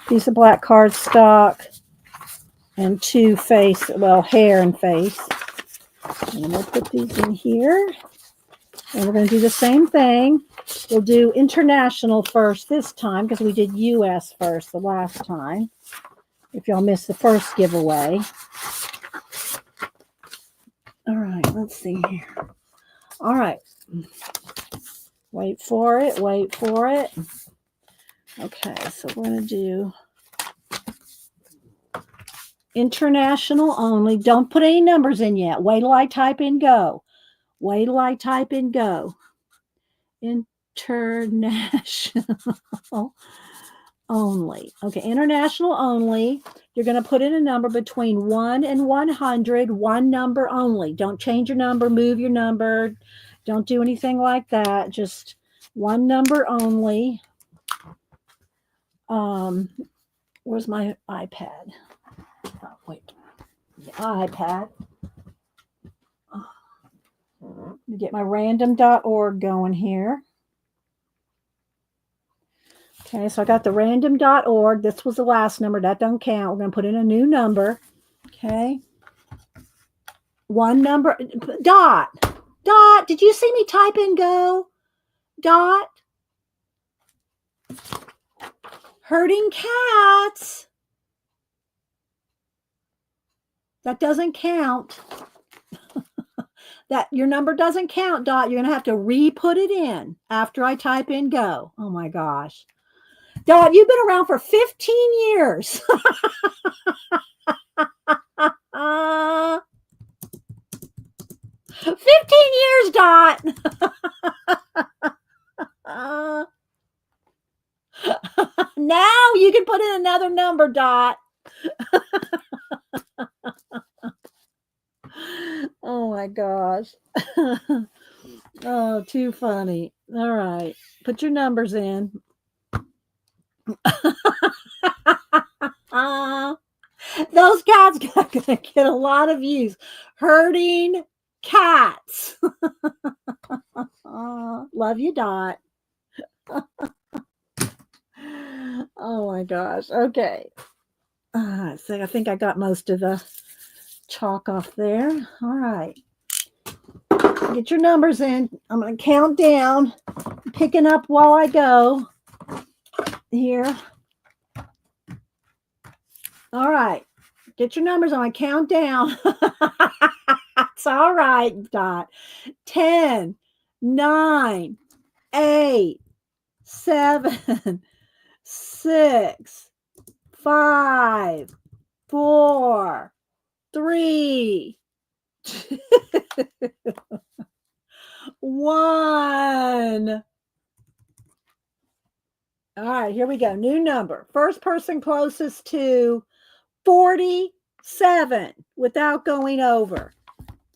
Piece of black cardstock and 2 hair and face. And I'm going to put these in here. And we're going to do the same thing. We'll do international first this time because we did US first the last time. If y'all missed the first giveaway. All right, let's see here. All right. Wait for it. Wait for it. Okay, so we're going to do international only. Don't put any numbers in yet. Wait till I type in go. Wait till I type in go. International only. Okay, international only. You're going to put in a number between 1 and 100. One number only. Don't change your number. Move your number. Don't do anything like that. Just one number only. Where's my iPad? Oh, wait. The iPad. Let me get my random.org going here. Okay, so I got the random.org. This was the last number. That doesn't count. We're going to put in a new number. Okay. One number. Dot. Dot. Did you see me type in go? Dot. Herding cats. That doesn't count. That your number doesn't count, Dot. You're going to have to re-put it in after I type in go. Oh my gosh. Dot, you've been around for 15 years. 15 years, Dot. Now you can put in another number, Dot. Oh my gosh. Oh, too funny. All right. Put your numbers in. Those cats are going to get a lot of views. Herding cats. Love you, Dot. Oh my gosh. Okay. So I think I got most of the chalk off there. All right. Get your numbers in. I'm going to count down, picking up while I go here. All right. Get your numbers on. I count down. It's all right, Dot. 10, 9, 8, 7, 6, 5, 4, 3, 2, 1. All right, here we go. New number. First person closest to 47 without going over.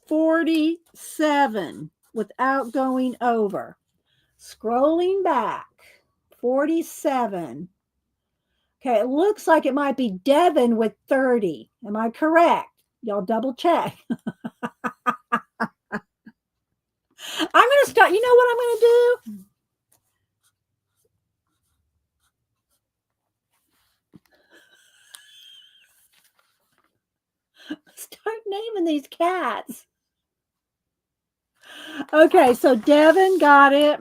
47 without going over. Scrolling back. 47. Okay, it looks like it might be Devin with 30. Am I correct? Y'all double check. I'm going to start. You know what I'm going to do? Start naming these cats. Okay, so Devin got it.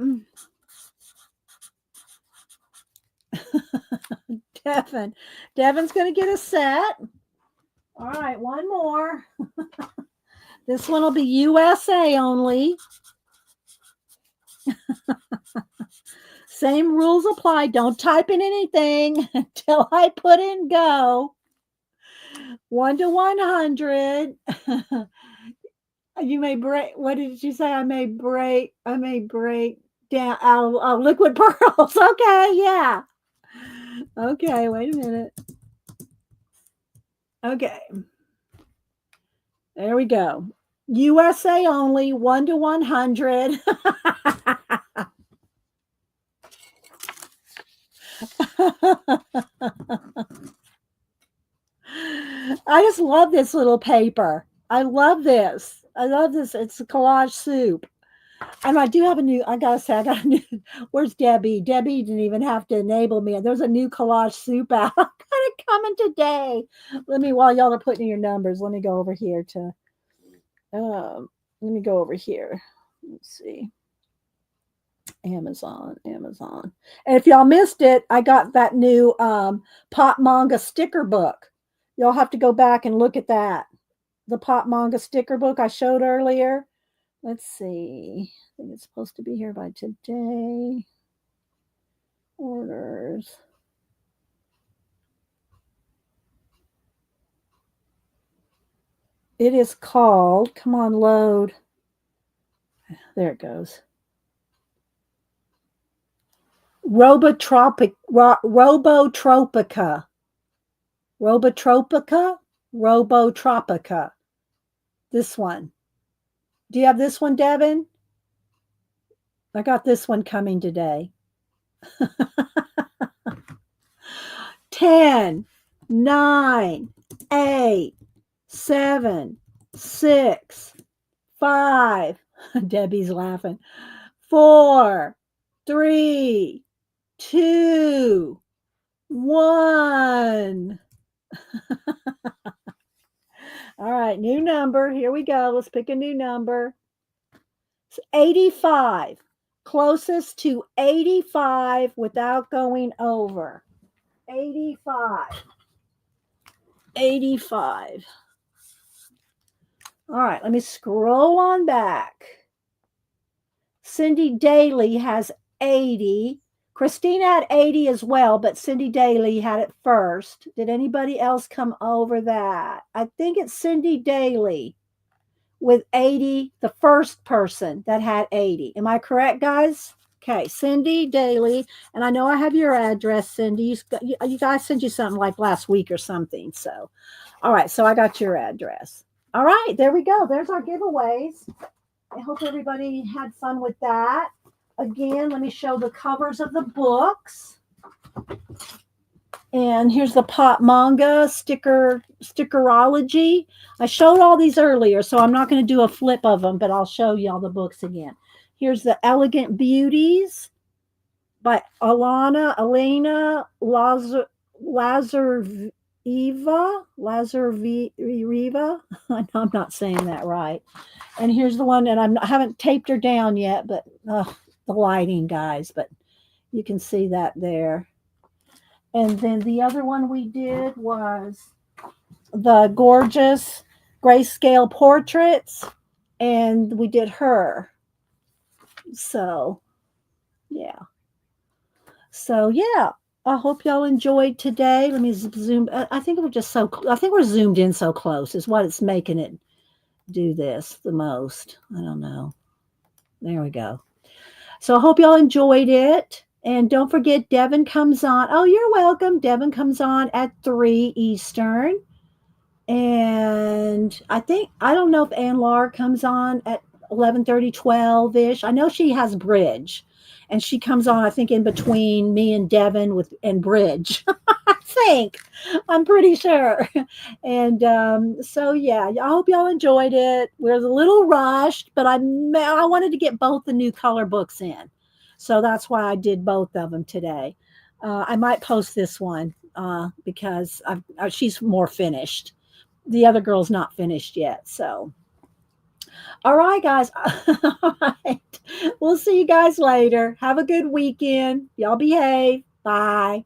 Devin's going to get a set. All right, one more. This one will be USA only. Same rules apply. Don't type in anything until I put in go. 1 to 100. You may break. What did you say? I may break. Down. Liquid pearls. Okay, yeah. Okay, wait a minute. Okay. There we go. USA only, 1 to 100. I just love this little paper. I love this. I love this. It's a collage soup. And I do have a new, I gotta say, I got a new, where's Debbie? Debbie didn't even have to enable me. There's a new collage soup out. Got it coming today. While y'all are putting in your numbers, let me go over here to, let me go over here. Let's see. Amazon. And if y'all missed it, I got that new Pop Manga sticker book. Y'all have to go back and look at that. The Pop Manga sticker book I showed earlier. Let's see. I think it's supposed to be here by today. Orders. It is called, come on, load. There it goes. Robotropica. Robotropica. This one. Do you have this one, Devin? I got this one coming today. 10, 9, 8, 7, 6, 5. Debbie's laughing. 4, 3, 2, 1. All right, new number. Here we go. Let's pick a new number. It's 85. Closest to 85 without going over. 85. 85. All right, let me scroll on back. Cindy Daly has 80. Christina had 80 as well, but Cindy Daly had it first. Did anybody else come over that? I think it's Cindy Daly with 80, the first person that had 80. Am I correct, guys? Okay, Cindy Daly. And I know I have your address, Cindy. You guys sent you something like last week or something. So, all right, so I got your address. All right, there we go. There's our giveaways. I hope everybody had fun with that. Again, let me show the covers of the books. And here's the Pop Manga stickerology. I showed all these earlier, so I'm not going to do a flip of them, but I'll show you all the books again. Here's the Elegant Beauties by Elena Lazareva. I'm not saying that right. And here's the one, and I haven't taped her down yet, but the lighting, guys, but you can see that there. And then the other one we did was the gorgeous grayscale portraits, and we did her. So, yeah. I hope y'all enjoyed today. Let me zoom. I think we're zoomed in so close is what it's making it do this the most. I don't know. There we go. So I hope y'all enjoyed it. And don't forget, Devin comes on. Oh, you're welcome. Devin comes on at 3 Eastern. And I don't know if Ann Laura comes on at 11:30, 12-ish. I know she has Bridge. And she comes on, I think, in between me and Devin and Bridge. I think. I'm pretty sure. And so, yeah, I hope y'all enjoyed it. We're a little rushed, but I wanted to get both the new color books in. So that's why I did both of them today. I might post this one because she's more finished. The other girl's not finished yet. So, all right, guys. All right. We'll see you guys later. Have a good weekend. Y'all behave. Bye.